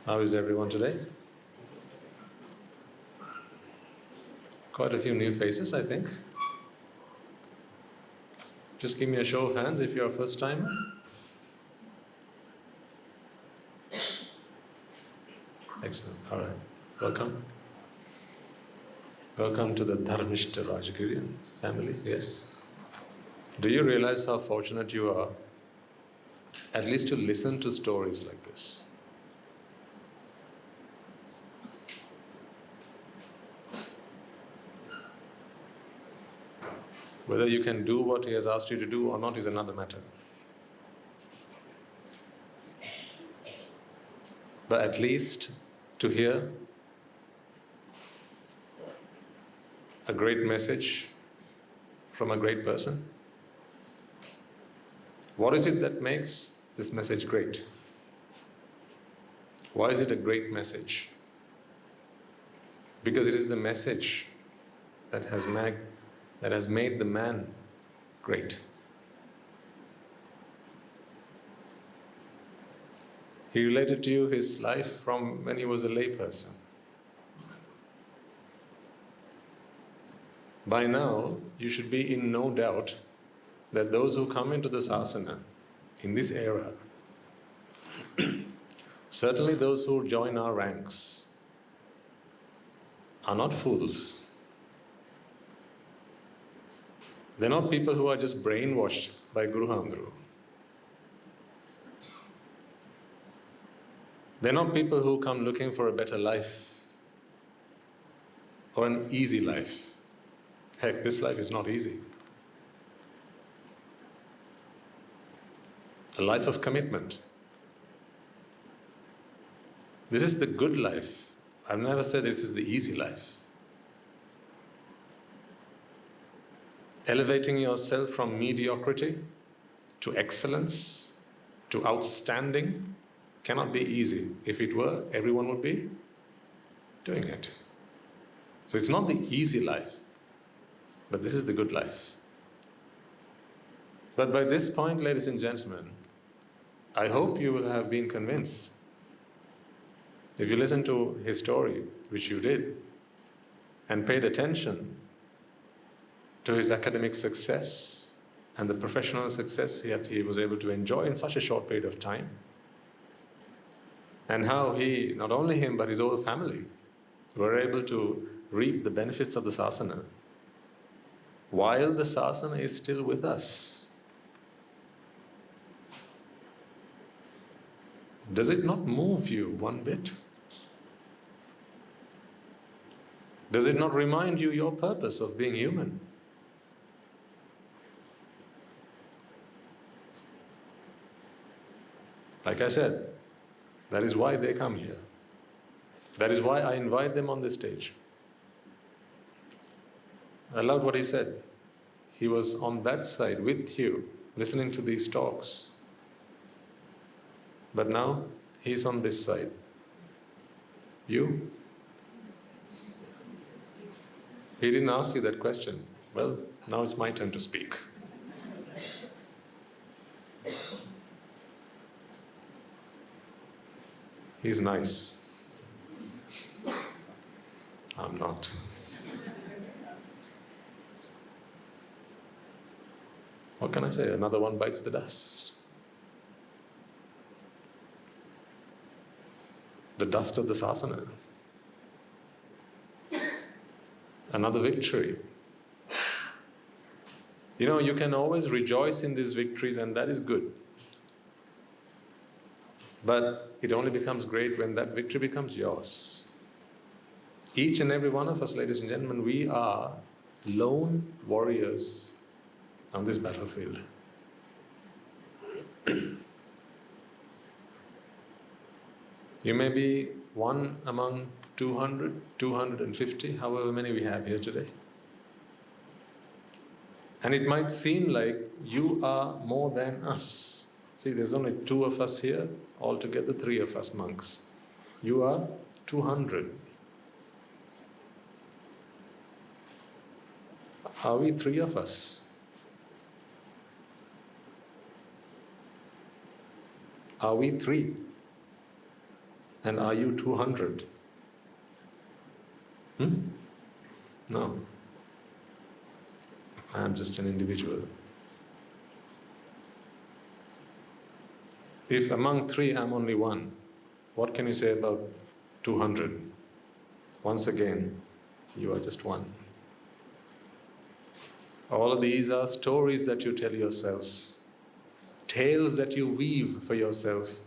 How is everyone today? Quite a few new faces, I think. Just give me a show of hands if you're a first timer. Excellent. All right. Welcome. Welcome to the Dharmishta Rajagiriya family. Yes. Do you realize how fortunate you are at least to listen to stories like this? Whether you can do what he has asked you to do or not is another matter. But at least to hear a great message from a great person. What is it that makes this message great? Why is it a great message? Because it is the message that has made the man great. He related to you his life from when he was a layperson. By now, you should be in no doubt that those who come into this asana in this era, certainly those who join our ranks, are not fools. They're not people who are just brainwashed by Guru Handru. They're not people who come looking for a better life or an easy life. Heck, this life is not easy. A life of commitment. This is the good life. I've never said this is the easy life. Elevating yourself from mediocrity to excellence to outstanding cannot be easy. If it were, everyone would be doing it. So it's not the easy life, but this is the good life. But by this point, ladies and gentlemen, I hope you will have been convinced. If you listen to his story, which you did, and paid attention to his academic success and the professional success that he was able to enjoy in such a short period of time, and how he, not only him, but his whole family, were able to reap the benefits of the sasana, while the sasana is still with us. Does it not move you one bit? Does it not remind you your purpose of being human? Like I said, that is why they come here. That is why I invite them on this stage. I loved what he said. He was on that side with you, listening to these talks. But now, he's on this side. You? He didn't ask you that question. Well, now it's my turn to speak. He's nice. I'm not. What can I say? Another one bites the dust. The dust of the sasana. Another victory. You know, you can always rejoice in these victories, and that is good. But it only becomes great when that victory becomes yours. Each and every one of us, ladies and gentlemen, we are lone warriors on this battlefield. You may be one among 200, 250, however many we have here today. And it might seem like you are more than us. See, there's only 2 of us here, altogether 3 of us monks. You are 200. Are we 3 of us? Are we 3? And are you 200? No. I am just an individual. If among 3 I'm only 1, what can you say about 200? Once again, you are just 1. All of these are stories that you tell yourselves, tales that you weave for yourself.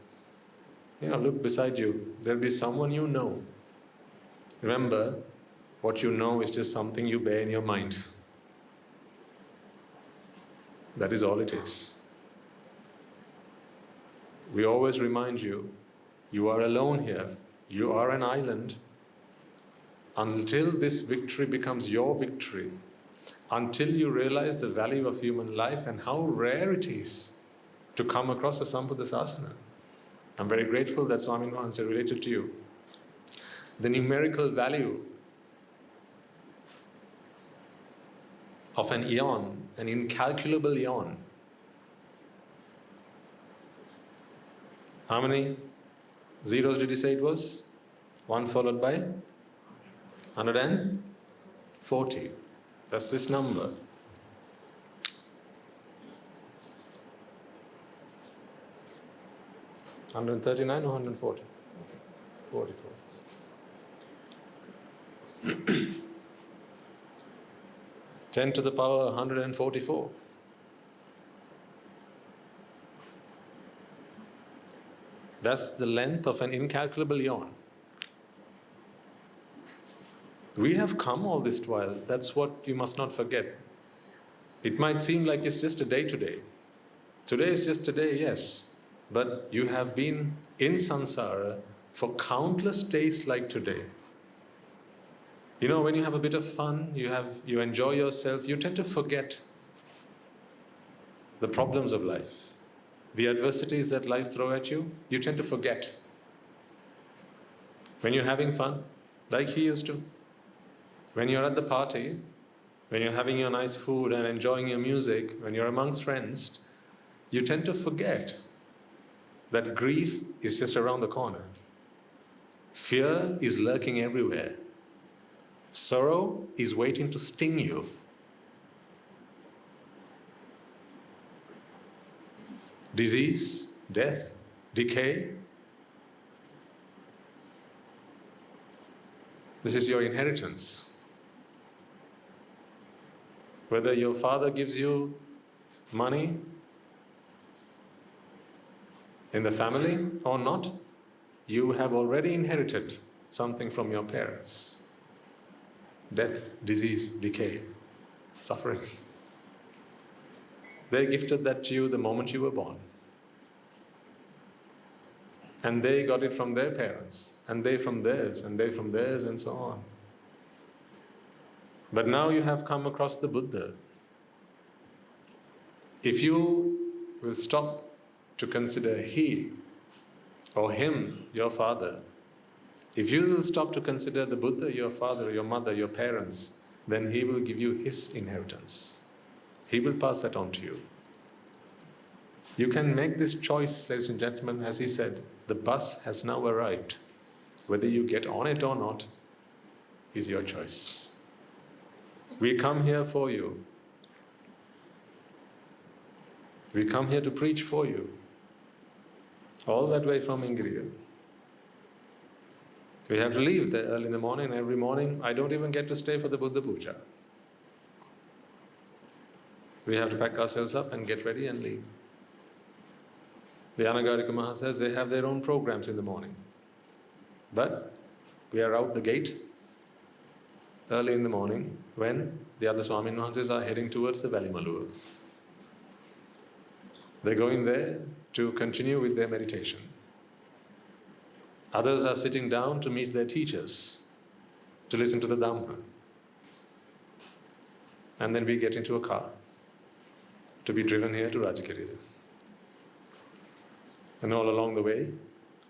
Look beside you. There'll be someone you know. Remember, what you know is just something you bear in your mind. That is all it is. We always remind you, you are alone here. You are an island. Until this victory becomes your victory, until you realize the value of human life and how rare it is to come across a sambuddhasana. I'm very grateful that Swami Nibbāna related to you. The numerical value of an eon, an incalculable eon. How many zeros did he say it was? 1 followed by 140. That's this number. $139 or 140? 44. Ten to the power 144. That's the length of an incalculable yawn. We have come all this while. That's what you must not forget. It might seem like it's just a day today. Today is just a day, yes. But you have been in samsara for countless days like today. When you have a bit of fun, you enjoy yourself, you tend to forget the problems of life. The adversities that life throws at you, you tend to forget. When you're having fun, like he used to. When you're at the party, when you're having your nice food and enjoying your music, when you're amongst friends, you tend to forget that grief is just around the corner. Fear is lurking everywhere. Sorrow is waiting to sting you. Disease, death, decay. This is your inheritance. Whether your father gives you money in the family or not, you have already inherited something from your parents. Death, disease, decay, suffering. They gifted that to you the moment you were born. And they got it from their parents, and they from theirs, and they from theirs, and so on. But now you have come across the Buddha. If you will stop to consider he or him, your father, if you will stop to consider the Buddha, your father, your mother, your parents, then he will give you his inheritance. He will pass that on to you. You can make this choice, ladies and gentlemen, as he said, the bus has now arrived. Whether you get on it or not is your choice. We come here for you. We come here to preach for you. All that way from Ingriya. We have to leave there early in the morning, and every morning I don't even get to stay for the Buddha Puja. We have to pack ourselves up and get ready and leave. The Anagarika Maha says they have their own programs in the morning. But we are out the gate early in the morning when the other Swami Mahasajas are heading towards the Valley Malur. They're going there to continue with their meditation. Others are sitting down to meet their teachers, to listen to the Dhamma. And then we get into a car to be driven here to Rajagiriya. And all along the way,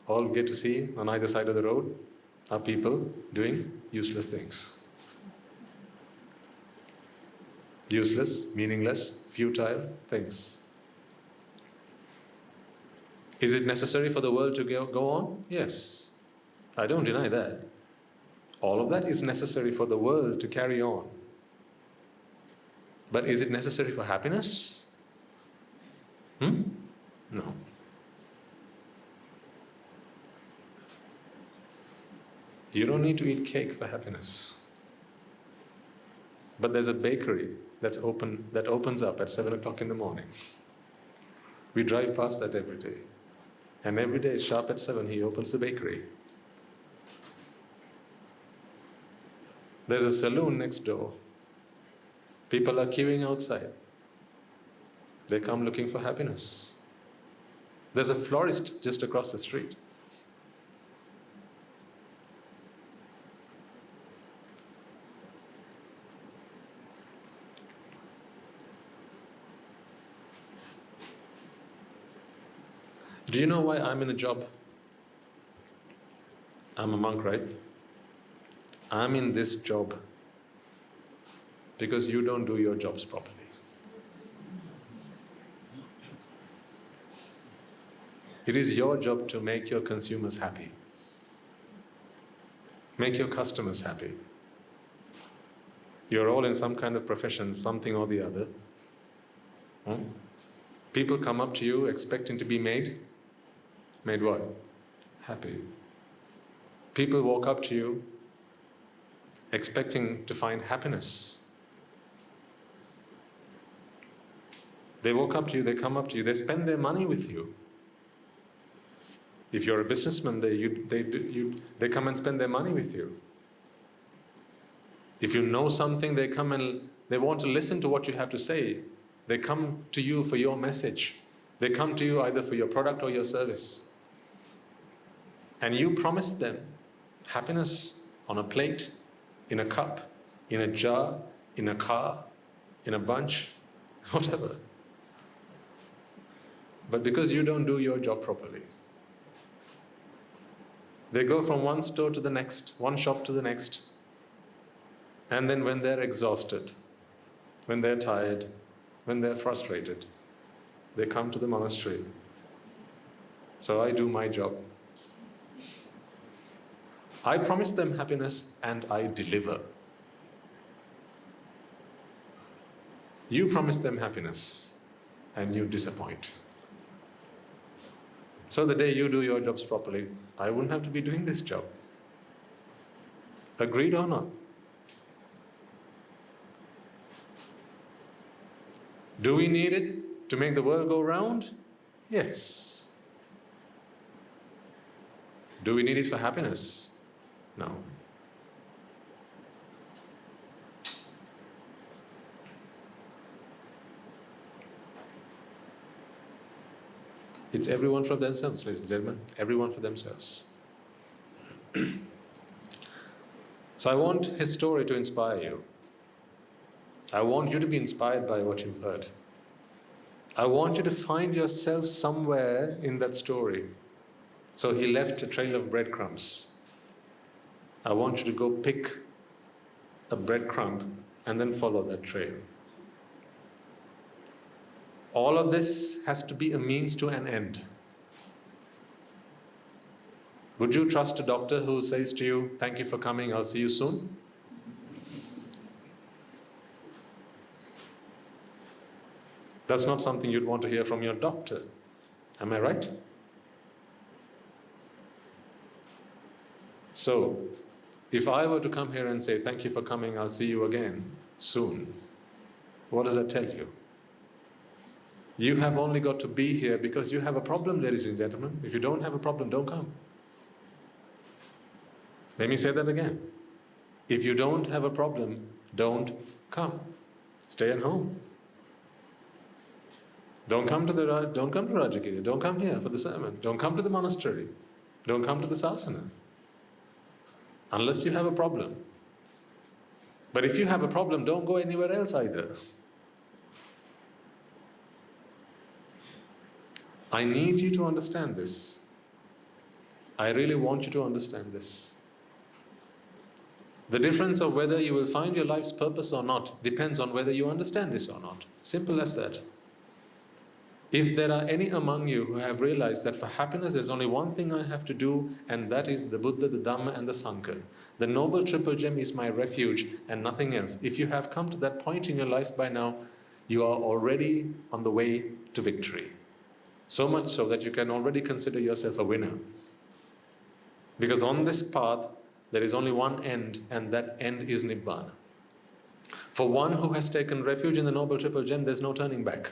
all we get to see on either side of the road are people doing useless things. Useless, meaningless, futile things. Is it necessary for the world to go on? Yes. I don't deny that. All of that is necessary for the world to carry on. But is it necessary for happiness? No. You don't need to eat cake for happiness. But there's a bakery that opens up at 7 o'clock in the morning. We drive past that every day. And every day, sharp at 7, he opens the bakery. There's a saloon next door. People are queuing outside. They come looking for happiness. There's a florist just across the street. Do you know why I'm in a job? I'm a monk, right? I'm in this job because you don't do your jobs properly. It is your job to make your consumers happy. Make your customers happy. You're all in some kind of profession, something or the other. People come up to you expecting to be made. Made what? Happy. People walk up to you expecting to find happiness. They walk up to you, they come up to you, they spend their money with you. If you're a businessman, they come and spend their money with you. If you know something, they come and they want to listen to what you have to say. They come to you for your message. They come to you either for your product or your service. And you promise them happiness on a plate, in a cup, in a jar, in a car, in a bunch, whatever. But because you don't do your job properly, they go from one store to the next, one shop to the next, and then when they're exhausted, when they're tired, when they're frustrated, they come to the monastery. So I do my job. I promise them happiness and I deliver. You promise them happiness and you disappoint. So the day you do your jobs properly, I wouldn't have to be doing this job. Agreed or not? Do we need it to make the world go round? Yes. Do we need it for happiness? No. It's everyone for themselves, ladies and gentlemen. Everyone for themselves. So I want his story to inspire you. I want you to be inspired by what you've heard. I want you to find yourself somewhere in that story. So he left a trail of breadcrumbs. I want you to go pick a breadcrumb and then follow that trail. All of this has to be a means to an end. Would you trust a doctor who says to you, "Thank you for coming, I'll see you soon"? That's not something you'd want to hear from your doctor. Am I right? So, if I were to come here and say, "Thank you for coming, I'll see you again soon," what does that tell you? You have only got to be here because you have a problem, ladies and gentlemen. If you don't have a problem, don't come. Let me say that again. If you don't have a problem, don't come. Stay at home. Don't come to Rajagiriya. Don't come here for the sermon. Don't come to the monastery. Don't come to the sasana. Unless you have a problem. But if you have a problem, don't go anywhere else either. I need you to understand this. I really want you to understand this. The difference of whether you will find your life's purpose or not depends on whether you understand this or not. Simple as that. If there are any among you who have realized that for happiness there's only one thing I have to do, and that is the Buddha, the Dhamma and the Sangha. The Noble Triple Gem is my refuge and nothing else. If you have come to that point in your life by now, you are already on the way to victory. So much so that you can already consider yourself a winner. Because on this path, there is only one end, and that end is Nibbāna. For one who has taken refuge in the Noble Triple Gem, there's no turning back.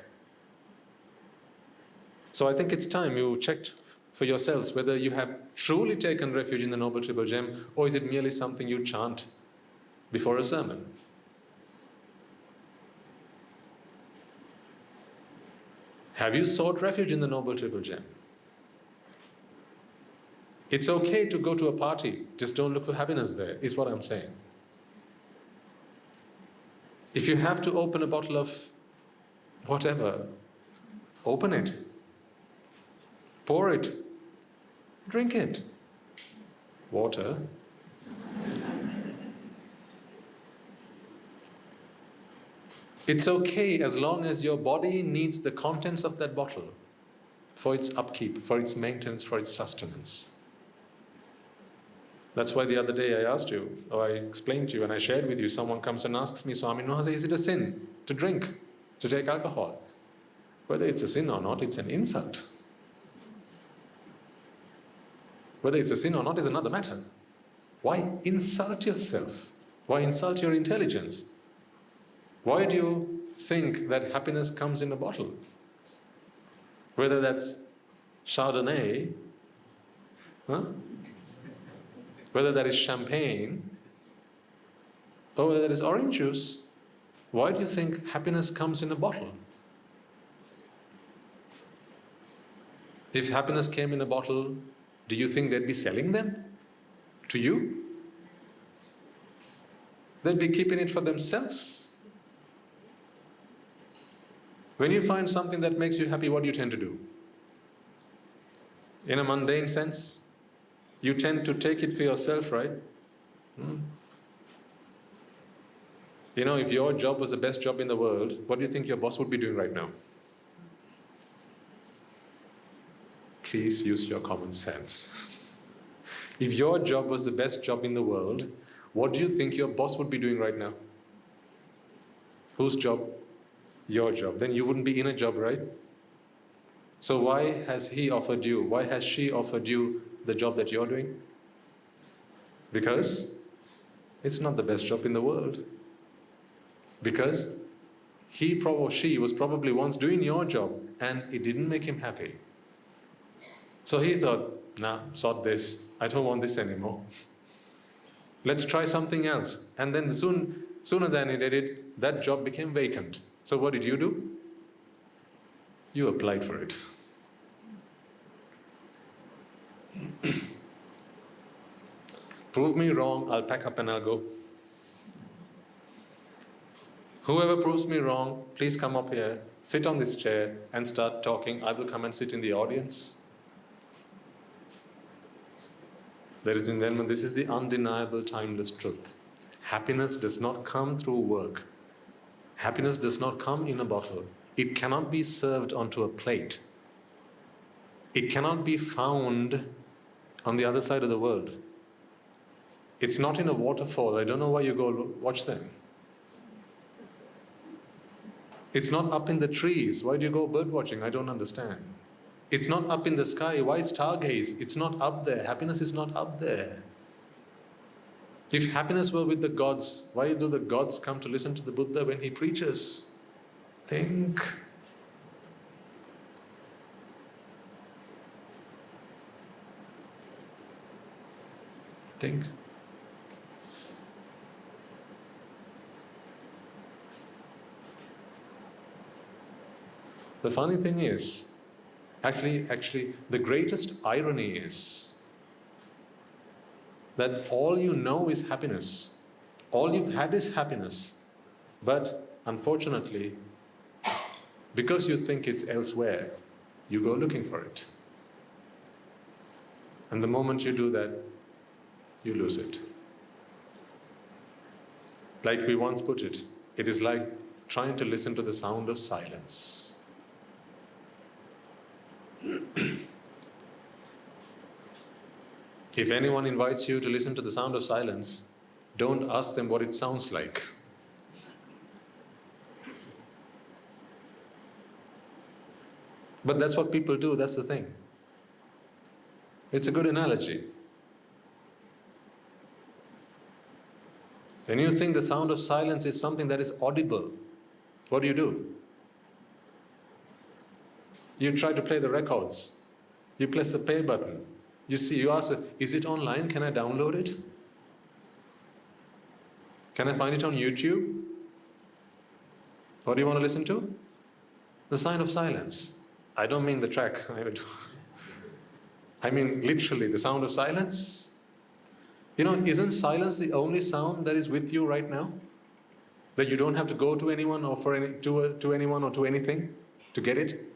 So I think it's time you checked for yourselves whether you have truly taken refuge in the Noble Triple Gem, or is it merely something you chant before a sermon? Have you sought refuge in the Noble Triple Gem? It's okay to go to a party, just don't look for happiness there, is what I'm saying. If you have to open a bottle of whatever, open it. Pour it. Drink it. Water. It's okay as long as your body needs the contents of that bottle for its upkeep, for its maintenance, for its sustenance. That's why the other day I asked you, or I explained to you and I shared with you, someone comes and asks me, Swami, is it a sin to drink, to take alcohol? Whether it's a sin or not, it's an insult. Whether it's a sin or not is another matter. Why insult yourself? Why insult your intelligence? Why do you think that happiness comes in a bottle? Whether that's Chardonnay, whether that is champagne, or whether that is orange juice, why do you think happiness comes in a bottle? If happiness came in a bottle, do you think they'd be selling them to you? They'd be keeping it for themselves. When you find something that makes you happy, what do you tend to do? In a mundane sense, you tend to take it for yourself, right? You know, if your job was the best job in the world, what do you think your boss would be doing right now? Please use your common sense. If your job was the best job in the world, what do you think your boss would be doing right now? Whose job? Your job. Then you wouldn't be in a job, right? So why has he offered you, why has she offered you the job that you're doing? Because it's not the best job in the world. Because he or she was probably once doing your job and it didn't make him happy. So he thought, nah, sort this. I don't want this anymore. Let's try something else. And then sooner than he did it, that job became vacant. So what did you do? You applied for it. Prove me wrong, I'll pack up and I'll go. Whoever proves me wrong, please come up here, sit on this chair and start talking. I will come and sit in the audience. Ladies and gentlemen, this is the undeniable, timeless truth. Happiness does not come through work. Happiness does not come in a bottle. It cannot be served onto a plate. It cannot be found on the other side of the world. It's not in a waterfall. I don't know why you go watch them. It's not up in the trees. Why do you go bird watching? I don't understand. It's not up in the sky. Why stargaze? It's not up there. Happiness is not up there. If happiness were with the gods, why do the gods come to listen to the Buddha when he preaches? Think. Think. The funny thing is, actually, the greatest irony is that all you know is happiness. All you've had is happiness. But unfortunately, because you think it's elsewhere, you go looking for it. And the moment you do that, you lose it. Like we once put it, it is like trying to listen to the sound of silence. If anyone invites you to listen to the sound of silence, don't ask them what it sounds like. But that's what people do, that's the thing. It's a good analogy. When you think the sound of silence is something that is audible, what do? You try to play the records. You press the play button. You ask, is it online? Can I download it? Can I find it on YouTube? What do you want to listen to? The sound of silence. I don't mean the track. I mean literally the sound of silence. Isn't silence the only sound that is with you right now? That you don't have to go to anyone or to anyone or to anything to get it?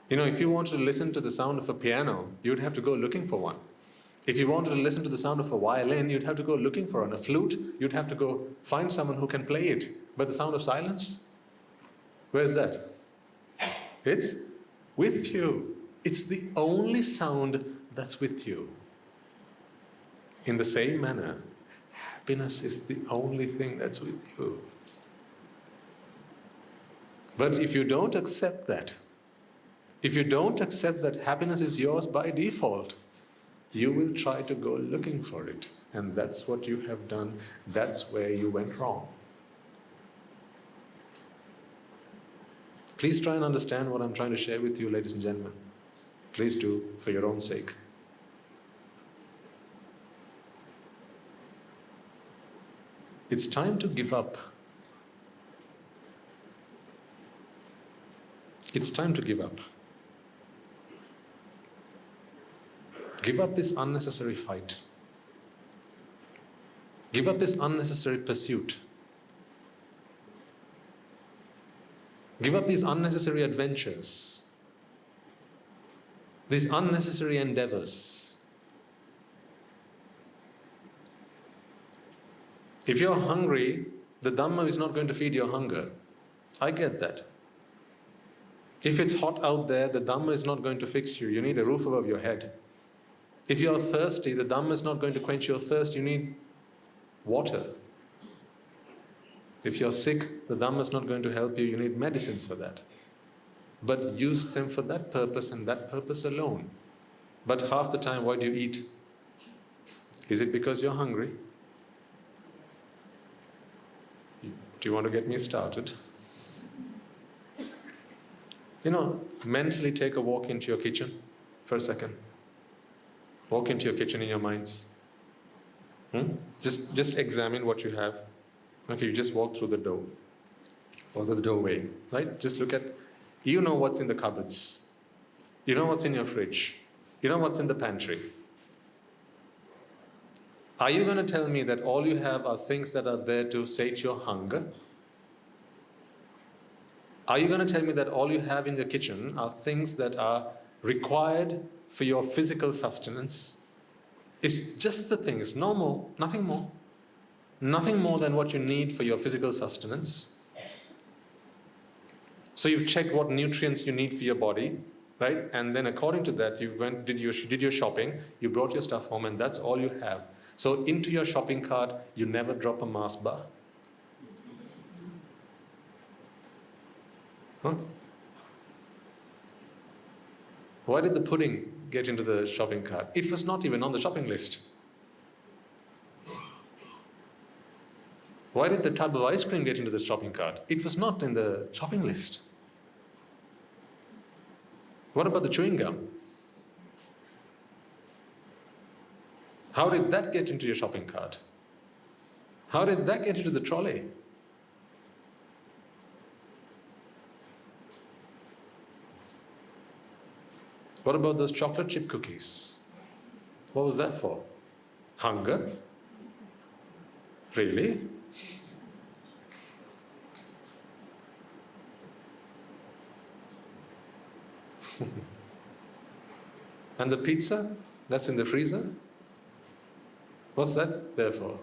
If you wanted to listen to the sound of a piano, you'd have to go looking for one. If you wanted to listen to the sound of a violin, you'd have to go looking for one. A flute, you'd have to go find someone who can play it. But the sound of silence? Where's that? It's with you. It's the only sound that's with you. In the same manner, happiness is the only thing that's with you. But if you don't accept that, if you don't accept that happiness is yours by default, you will try to go looking for it. And that's what you have done. That's where you went wrong. Please try and understand what I'm trying to share with you, ladies and gentlemen. Please do, for your own sake. It's time to give up. It's time to give up. Give up this unnecessary fight. Give up this unnecessary pursuit. Give up these unnecessary adventures. These unnecessary endeavors. If you're hungry, the Dhamma is not going to feed your hunger. I get that. If it's hot out there, the Dhamma is not going to fix you. You need a roof above your head. If you're thirsty, the Dhamma is not going to quench your thirst. You need water. If you're sick, the Dhamma is not going to help you. You need medicines for that. But use them for that purpose and that purpose alone. But half the time, why do you eat? Is it because you're hungry? Do you want to get me started? Mentally take a walk into your kitchen for a second. Walk into your kitchen in your minds. Just examine what you have. Okay, you just walk through the door or the doorway, right? Just look at, you know what's in the cupboards. You know what's in your fridge. You know what's in the pantry. Are you going to tell me that all you have are things that are there to sate your hunger? Are you going to tell me that all you have in the kitchen are things that are required for your physical sustenance? It's just the things, no more, nothing more. Nothing more than what you need for your physical sustenance. So you've checked what nutrients you need for your body, right? And then according to that, you did your shopping, you brought your stuff home, and that's all you have. So into your shopping cart, you never drop a Mars bar. Huh? Why did the pudding get into the shopping cart? It was not even on the shopping list. Why did the tub of ice cream get into the shopping cart? It was not in the shopping list. What about the chewing gum? How did that get into your shopping cart? How did that get into the trolley? What about those chocolate chip cookies? What was that for? Hunger? Really? And the pizza that's in the freezer? What's that there for?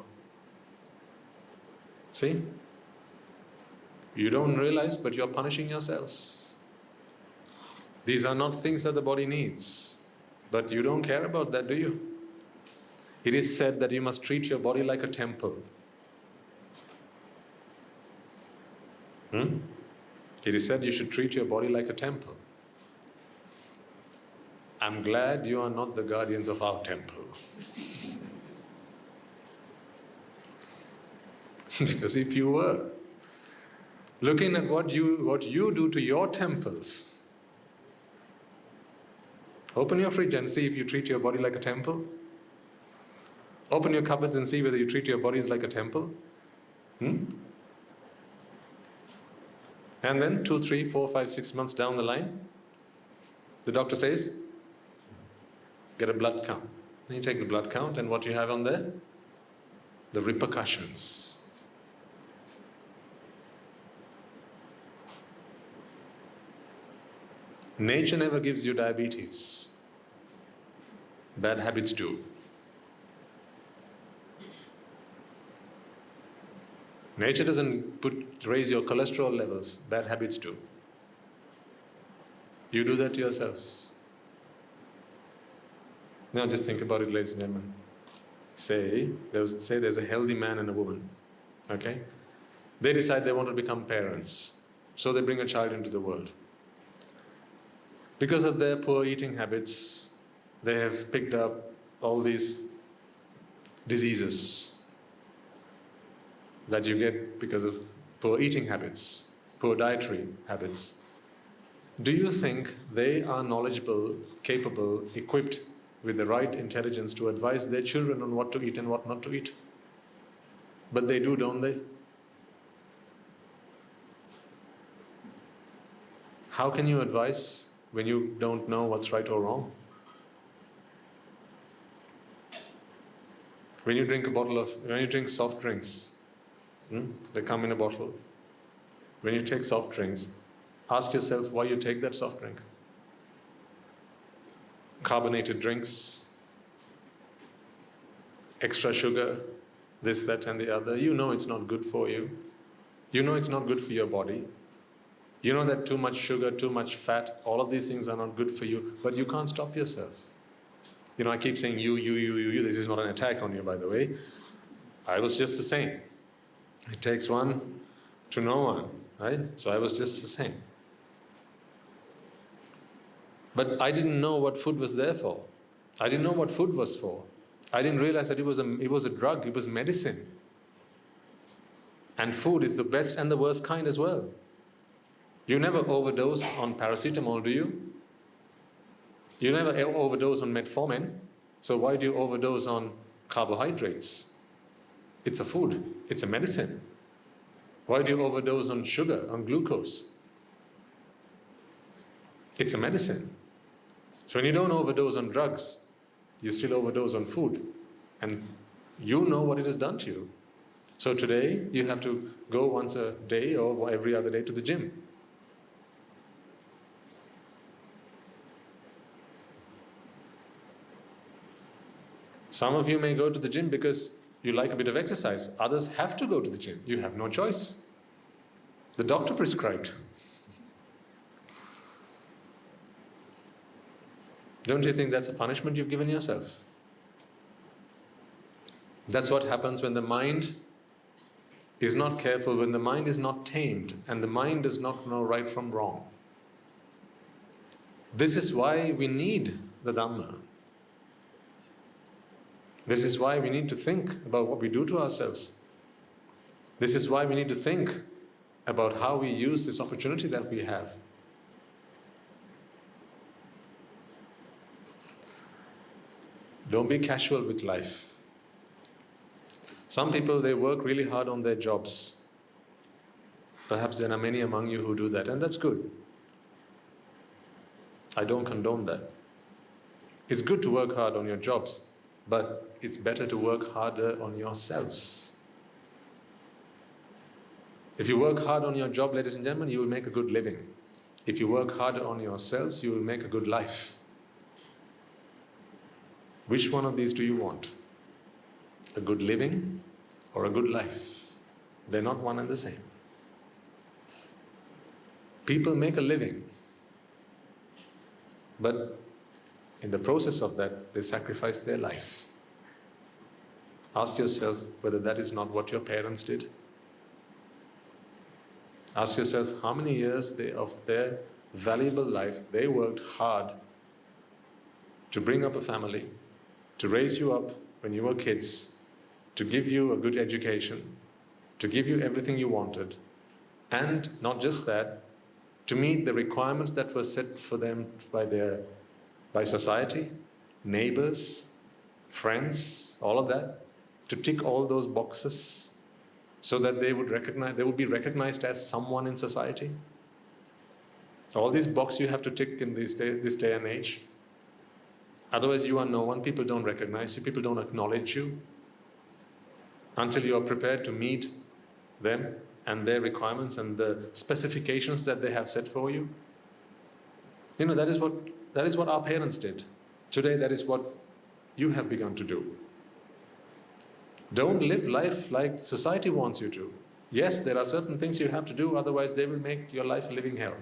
See? You don't realize, but you're punishing yourselves. These are not things that the body needs. But you don't care about that, do you? It is said that you must treat your body like a temple. It is said you should treat your body like a temple. I'm glad you are not the guardians of our temple. Because if you were, looking at what you do to your temples, open your fridge and see if you treat your body like a temple. Open your cupboards and see whether you treat your bodies like a temple. And then 2, 3, 4, 5, 6 months down the line, the doctor says, get a blood count. Then you take the blood count, and what you have on there? The repercussions. Nature never gives you diabetes. Bad habits do. Nature doesn't raise your cholesterol levels. Bad habits do. You do that to yourselves. Now just think about it, ladies and gentlemen. Say there's a healthy man and a woman. Okay? They decide they want to become parents. So they bring a child into the world. Because of their poor eating habits, they have picked up all these diseases that you get because of poor eating habits, poor dietary habits. Do you think they are knowledgeable, capable, equipped with the right intelligence to advise their children on what to eat and what not to eat? But they do, don't they? How can you advise when you don't know what's right or wrong? When you drink soft drinks, they come in a bottle. When you take soft drinks, ask yourself why you take that soft drink. Carbonated drinks, extra sugar, this, that, and the other. You know it's not good for you. You know it's not good for your body. You know that too much sugar, too much fat, all of these things are not good for you, but you can't stop yourself. You know, I keep saying you. This is not an attack on you, by the way. I was just the same. It takes one to know one, right? So I was just the same. But I didn't know what food was there for. I didn't know what food was for. I didn't realize that it was a drug, it was medicine. And food is the best and the worst kind as well. You never overdose on paracetamol, do you? You never overdose on metformin. So why do you overdose on carbohydrates? It's a food, it's a medicine. Why do you overdose on sugar, on glucose? It's a medicine. So when you don't overdose on drugs, you still overdose on food. And you know what it has done to you. So today, you have to go once a day or every other day to the gym. Some of you may go to the gym because you like a bit of exercise. Others have to go to the gym. You have no choice. The doctor prescribed. Don't you think that's a punishment you've given yourself? That's what happens when the mind is not careful, when the mind is not tamed, and the mind does not know right from wrong. This is why we need the Dhamma. This is why we need to think about what we do to ourselves. This is why we need to think about how we use this opportunity that we have. Don't be casual with life. Some people, they work really hard on their jobs. Perhaps there are many among you who do that, and that's good. I don't condone that. It's good to work hard on your jobs, but it's better to work harder on yourselves. If you work hard on your job, ladies and gentlemen, you will make a good living. If you work harder on yourselves, you will make a good life. Which one of these do you want? A good living or a good life? They're not one and the same. People make a living. But in the process of that, they sacrifice their life. Ask yourself whether that is not what your parents did. Ask yourself how many years of their valuable life they worked hard to bring up a family, to raise you up when you were kids, to give you a good education, to give you everything you wanted, and not just that, to meet the requirements that were set for them by society, neighbors, friends, all of that, to tick all those boxes so that they would be recognized as someone in society. All these boxes you have to tick in this day and age. Otherwise you are no one, people don't recognize you, people don't acknowledge you until you are prepared to meet them and their requirements and the specifications that they have set for you. You know, that is what our parents did. Today that is what you have begun to do. Don't live life like society wants you to. Yes, there are certain things you have to do, otherwise they will make your life a living hell.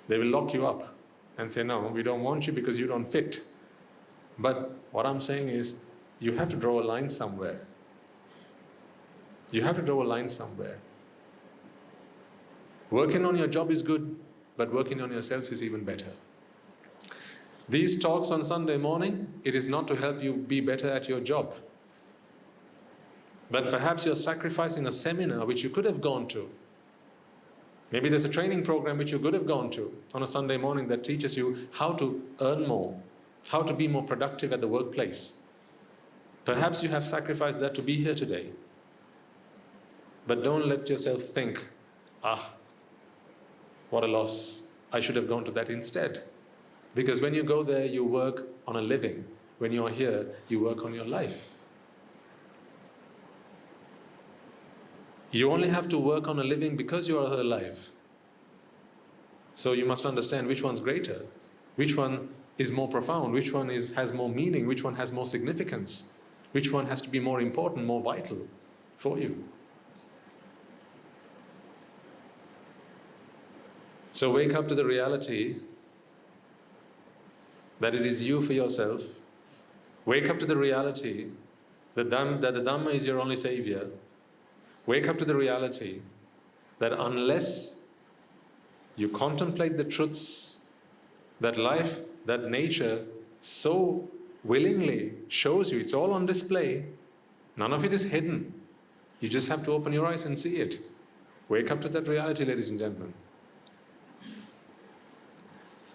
They will lock you up and say, no, we don't want you because you don't fit. But what I'm saying is, you have to draw a line somewhere. You have to draw a line somewhere. Working on your job is good, but working on yourself is even better. These talks on Sunday morning, it is not to help you be better at your job. But perhaps you're sacrificing a seminar which you could have gone to. Maybe there's a training program which you could have gone to on a Sunday morning that teaches you how to earn more, how to be more productive at the workplace. Perhaps you have sacrificed that to be here today. But don't let yourself think, what a loss, I should have gone to that instead. Because when you go there, you work on a living. When you're here, you work on your life. You only have to work on a living because you are alive. So you must understand which one's greater, which one is more profound, which one has more meaning, which one has more significance, which one has to be more important, more vital for you. So wake up to the reality that it is you for yourself. Wake up to the reality that the Dhamma is your only savior. Wake up to the reality that unless you contemplate the truths that life, that nature so willingly shows you, it's all on display, none of it is hidden. You just have to open your eyes and see it. Wake up to that reality, ladies and gentlemen.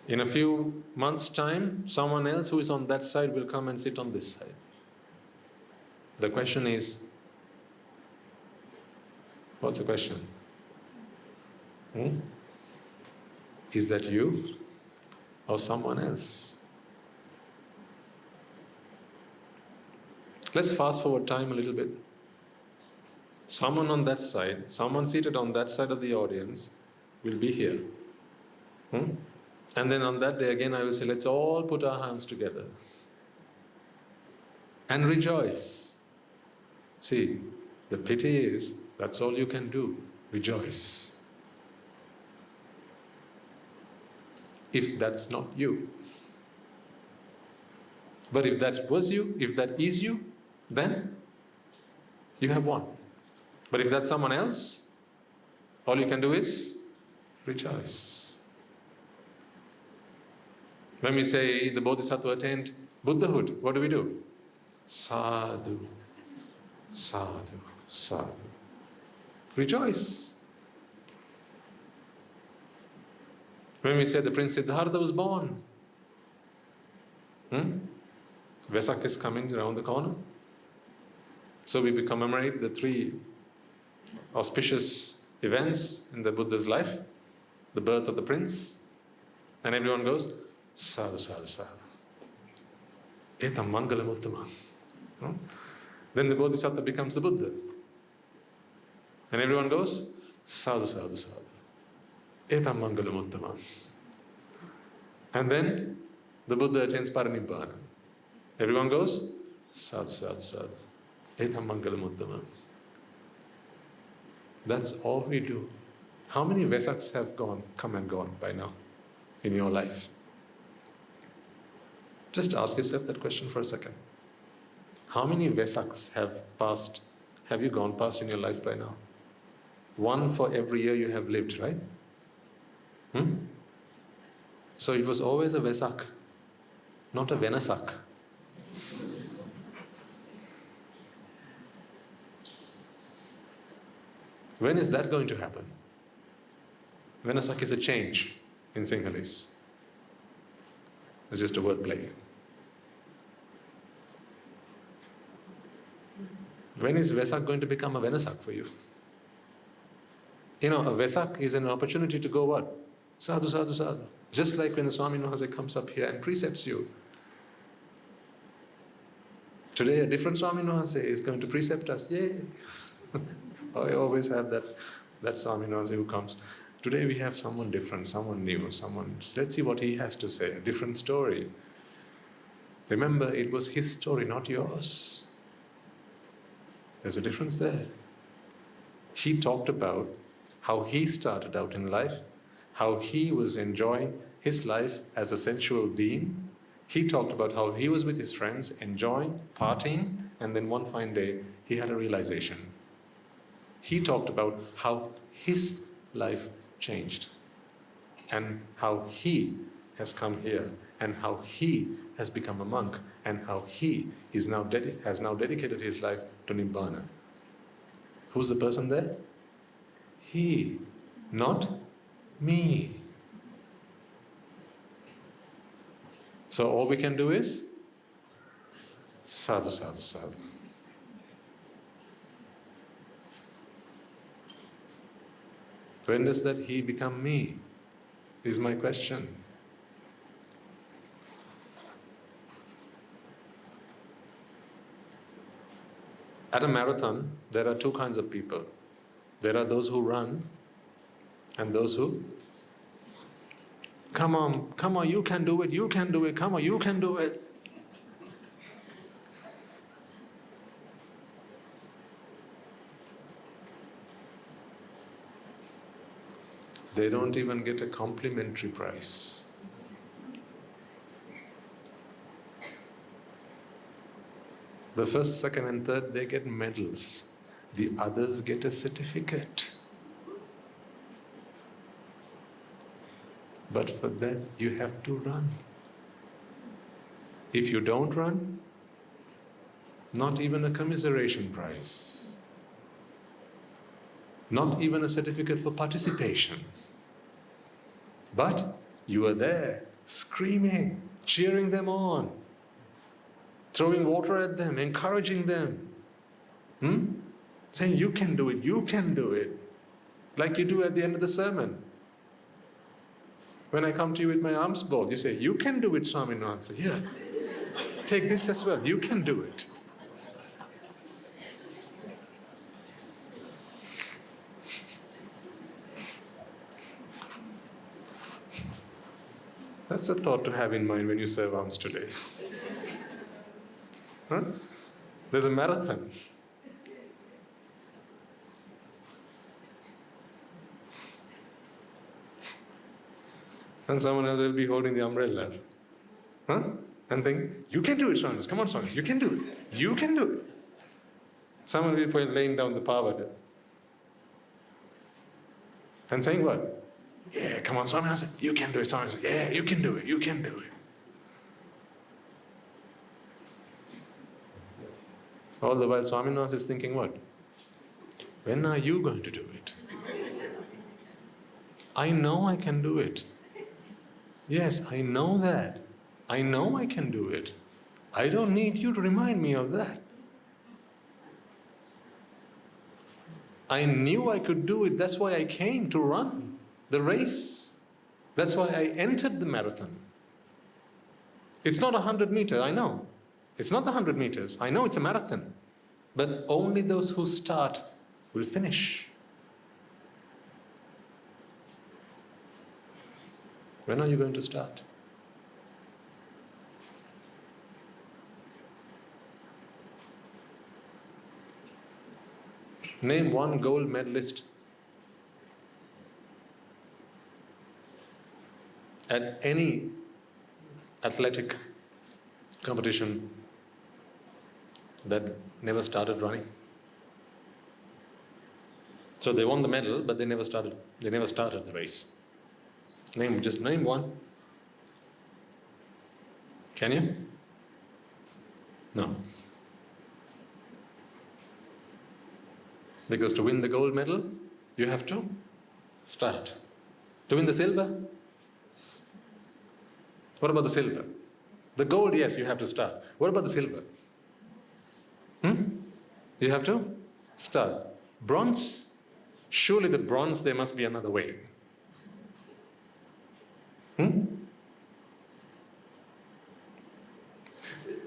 In a few months' time, someone else who is on that side will come and sit on this side. The question is, what's the question? Is that you or someone else? Let's fast forward time a little bit. Someone on that side, someone seated on that side of the audience will be here. And then on that day again I will say, let's all put our hands together and rejoice. See, the pity is, that's all you can do, rejoice. If that's not you. But if that was you, if that is you, then you have won. But if that's someone else, all you can do is rejoice. When we say the Bodhisattva attained Buddhahood, what do? Sadhu, sadhu, sadhu. Rejoice. When we say the Prince Siddhartha was born, Vesak is coming around the corner. So we commemorate the 3 auspicious events in the Buddha's life, the birth of the Prince, and everyone goes, sadhu, sadhu, sadhu. Etam mangalam uttama. Then the Bodhisattva becomes the Buddha. And everyone goes, sadhu, sadhu, sadhu. Etam mangalam uttama. And then the Buddha attains Nibbāna. Everyone goes, sadhu, sadhu, sadhu. Etam mangalam uttama. That's all we do. How many Vesaks have come and gone by now in your life? Just ask yourself that question for a second. How many Vesaks have you gone past in your life by now? One for every year you have lived, right? So it was always a Vesak, not a Venasak. When is that going to happen? Venasak is a change in Sinhalese. It's just a word play. When is Vesak going to become a Venasak for you? A Vesak is an opportunity to go what? Sadhu, sadhu, sadhu. Just like when the Swami Nahase comes up here and precepts you. Today a different Swami Nahase is going to precept us. Yay! I always have that Swami Nahase who comes. Today we have someone different, someone new, let's see what he has to say, a different story. Remember, it was his story, not yours. There's a difference there. He talked about how he started out in life, how he was enjoying his life as a sensual being. He talked about how he was with his friends, enjoying, partying, and then one fine day, he had a realization. He talked about how his life changed and how he has come here and how he has become a monk and how he has now dedicated his life to Nibbāna. Who's the person there? He, not me. So all we can do is sadhu, sadhu, sadhu. When does that he become me? Is my question. At a marathon, there are two kinds of people. There are those who run and those who, come on, you can do it, come on, you can do it. They don't even get a complimentary prize. The first, second and third, they get medals. The others get a certificate. But for that, you have to run. If you don't run, not even a commiseration prize. Not even a certificate for participation. But you are there, screaming, cheering them on, throwing water at them, encouraging them. Saying, you can do it, you can do it. Like you do at the end of the sermon. When I come to you with my arms balled, you say, you can do it, Swami Nahase. Here, take this as well, you can do it. That's a thought to have in mind when you serve alms today. There's a marathon. And someone else will be holding the umbrella. And think, you can do it, Swami. Come on, Swami, you can do it. You can do it. Someone will be laying down the power. And saying what? Yeah, come on, Swami. You can do it, Swami. Yeah, you can do it, you can do it. All the while Swami Nahase is thinking what? When are you going to do it? I know I can do it. Yes, I know that. I know I can do it. I don't need you to remind me of that. I knew I could do it. That's why I came to run the race. That's why I entered the marathon. It's not 100 meters, I know. It's not the 100 meters. I know it's a marathon. But only those who start will finish. When are you going to start? Name one gold medalist at any athletic competition that never started running. So they won the medal, but they never started the race. Name one. Can you? No. Because to win the gold medal, you have to start. To win the silver? What about the silver? The gold, yes, you have to start. What about the silver? You have to start. Bronze? Surely the bronze, there must be another way.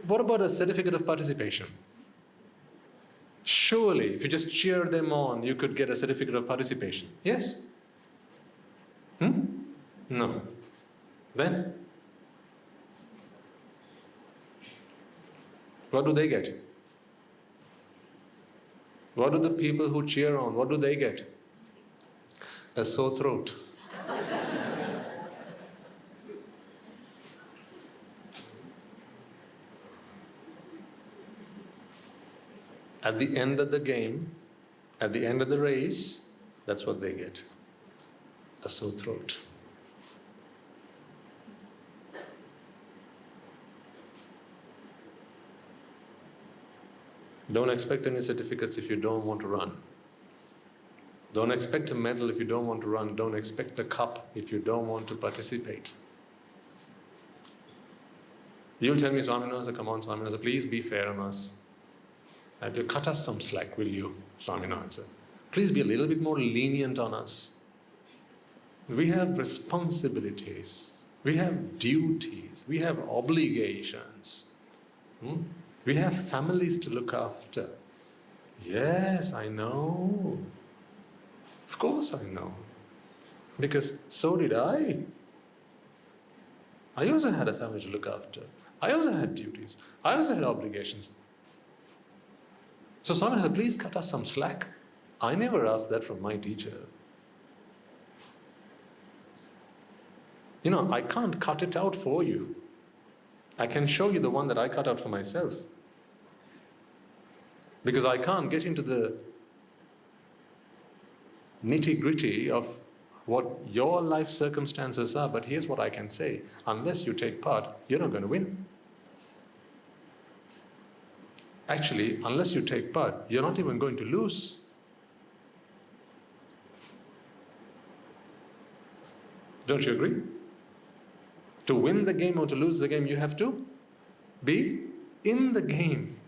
What about a certificate of participation? Surely, if you just cheer them on, you could get a certificate of participation. Yes? No. Then? What do they get? What do the people who cheer on, what do they get? A sore throat. At the end of the game, at the end of the race, that's what they get. A sore throat. Don't expect any certificates if you don't want to run. Don't expect a medal if you don't want to run. Don't expect a cup if you don't want to participate. You'll tell me, Swaminatha, come on, Swaminatha, please be fair on us. And you cut us some slack, will you, Swaminatha? Please be a little bit more lenient on us. We have responsibilities. We have duties. We have obligations. We have families to look after. Yes, I know. Of course I know. Because so did I. I also had a family to look after. I also had duties. I also had obligations. So someone said, please cut us some slack. I never asked that from my teacher. I can't cut it out for you. I can show you the one that I cut out for myself. Because I can't get into the nitty-gritty of what your life circumstances are, but here's what I can say. Unless you take part, you're not going to win. Actually, unless you take part, you're not even going to lose. Don't you agree? To win the game or to lose the game, you have to be in the game.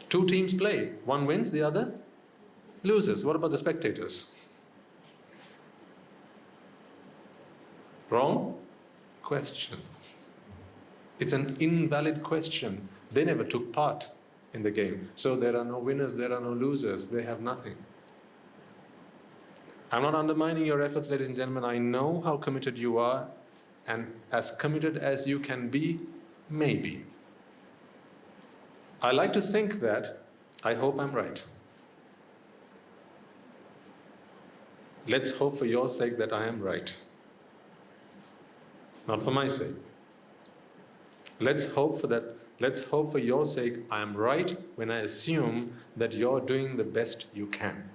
Two teams play. One wins, the other loses. What about the spectators? Wrong question. It's an invalid question. They never took part in the game. So there are no winners, there are no losers. They have nothing. I'm not undermining your efforts, ladies and gentlemen. I know how committed you are, and as committed as you can be, maybe. I like to think that, I hope I'm right. Let's hope for your sake that I am right. Not for my sake. Let's hope for your sake I am right when I assume that you're doing the best you can.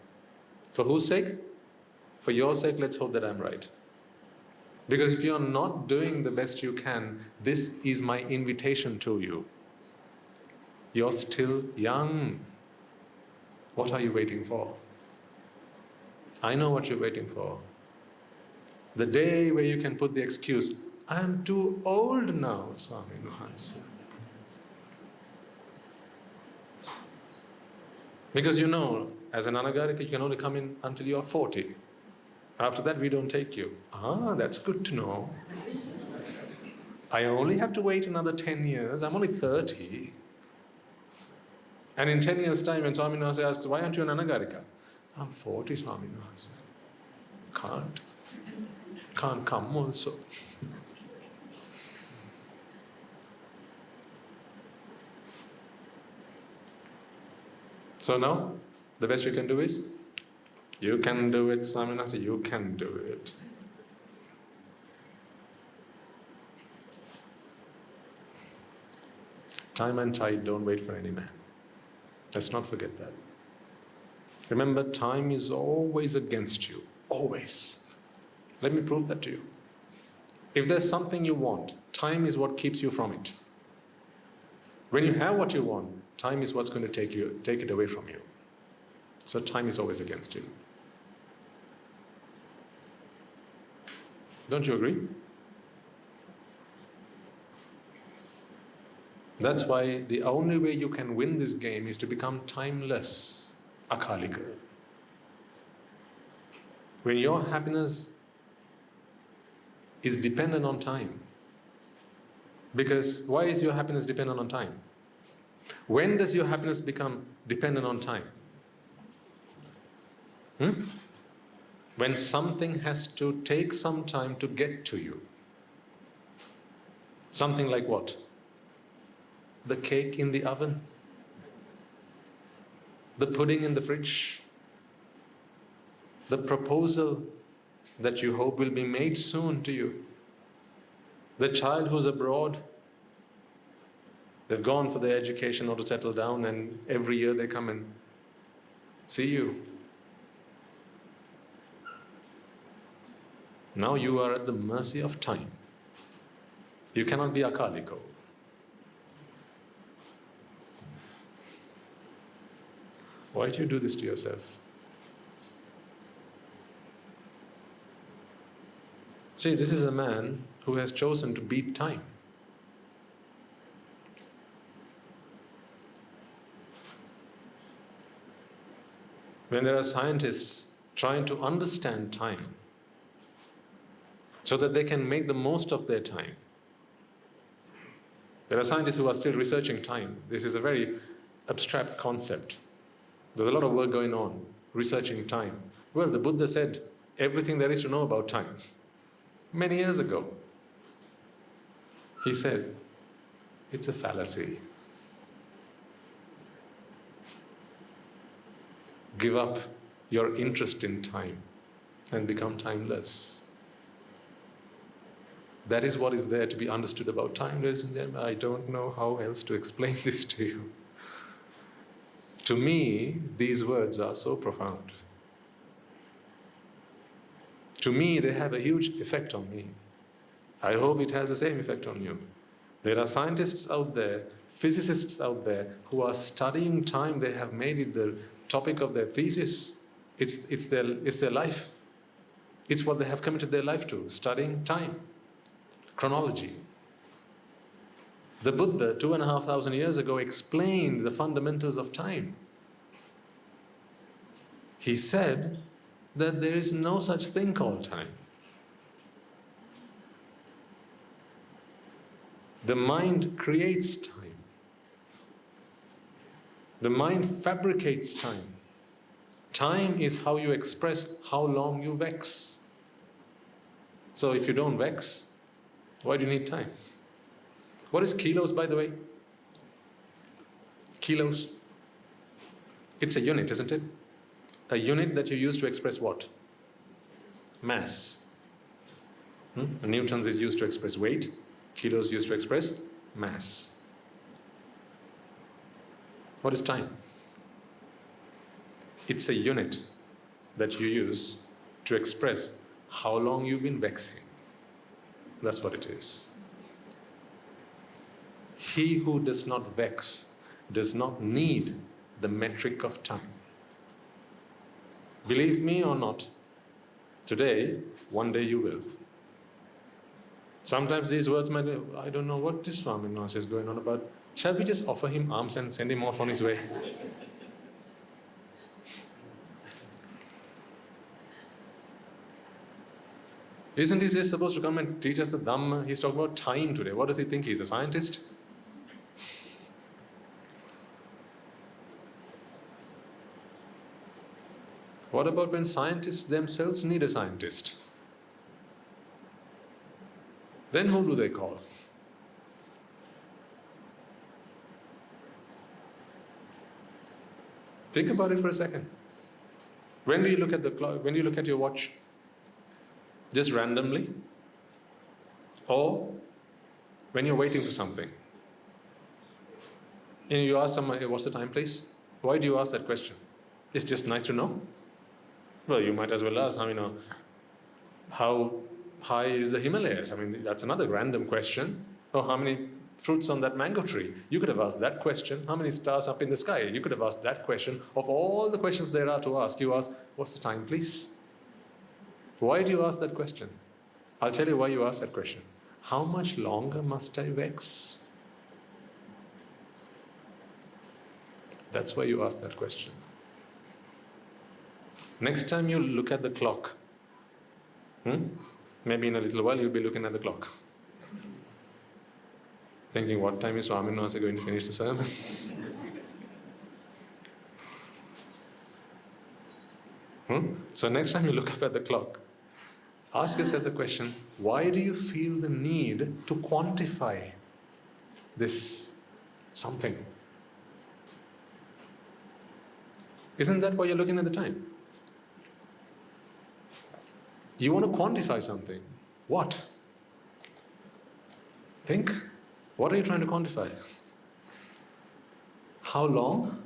For whose sake? For your sake, let's hope that I'm right. Because if you're not doing the best you can, this is my invitation to you. You're still young. What are you waiting for? I know what you're waiting for. The day where you can put the excuse, I'm too old now, Swaminatha. Because as an anagarika, you can only come in until you're 40. After that, we don't take you. That's good to know. I only have to wait another 10 years. I'm only 30. And in 10 years' time, when Swaminatha asks, why aren't you an anagarika? I'm 40, Swaminatha. Can't come also. So now, the best you can do is, you can do it, Swaminatha, you can do it. Time and tide don't wait for any man. Let's not forget that. Remember, time is always against you. Always. Let me prove that to you. If there's something you want, time is what keeps you from it. When you have what you want, time is what's going to take it away from you. So time is always against you. Don't you agree? That's why the only way you can win this game is to become timeless, akalika. When your happiness is dependent on time. Because why is your happiness dependent on time? When does your happiness become dependent on time? When something has to take some time to get to you. Something like what? The cake in the oven? The pudding in the fridge? The proposal that you hope will be made soon to you? The child who's abroad? They've gone for their education or to settle down, and every year they come and see you. Now you are at the mercy of time. You cannot be akaliko. Why do you do this to yourself? See, this is a man who has chosen to beat time. When there are scientists trying to understand time so that they can make the most of their time, there are scientists who are still researching time. This is a very abstract concept. There's a lot of work going on, researching time. Well, the Buddha said everything there is to know about time. Many years ago, he said, it's a fallacy. Give up your interest in time and become timeless. That is what is there to be understood about time, ladies and gentlemen. I don't know how else to explain this to you. To me, these words are so profound. To me, they have a huge effect on me. I hope it has the same effect on you. There are scientists out there, physicists out there, who are studying time. They have made it the topic of their thesis. It's their life. It's what they have committed their life to, studying time, chronology. The Buddha, 2,500 years ago, explained the fundamentals of time. He said that there is no such thing called time. The mind creates time. The mind fabricates time. Time is how you express how long you vex. So if you don't vex, why do you need time? What is kilos, by the way? Kilos. It's a unit, isn't it? A unit that you use to express what? Mass. Newtons is used to express weight. Kilos used to express mass. What is time? It's a unit that you use to express how long you've been vexing. That's what it is. He who does not vex does not need the metric of time. Believe me or not, today, one day you will. Sometimes these words might be, I don't know what this Swami Nasa is going on about. Shall we just offer him alms and send him off on his way? Isn't he just supposed to come and teach us the dhamma? He's talking about time today. What does he think? He's a scientist? What about when scientists themselves need a scientist? Then who do they call? Think about it for a second. When do you look at the clock? When do you look at your watch? Just randomly? Or when you're waiting for something? And you ask someone, "Hey, what's the time, please?" Why do you ask that question? It's just nice to know. Well, you might as well ask, how high is the Himalayas? That's another random question. Or how many fruits on that mango tree? You could have asked that question. How many stars up in the sky? You could have asked that question. Of all the questions there are to ask, you ask, "What's the time, please?" Why do you ask that question? I'll tell you why you ask that question. How much longer must I vex? That's why you ask that question. Next time you look at the clock, maybe in a little while you'll be looking at the clock, thinking, what time is Swami Nasa going to finish the sermon? So next time you look up at the clock, ask yourself the question, why do you feel the need to quantify this something? Isn't that why you're looking at the time? You want to quantify something. What? Think. What are you trying to quantify? How long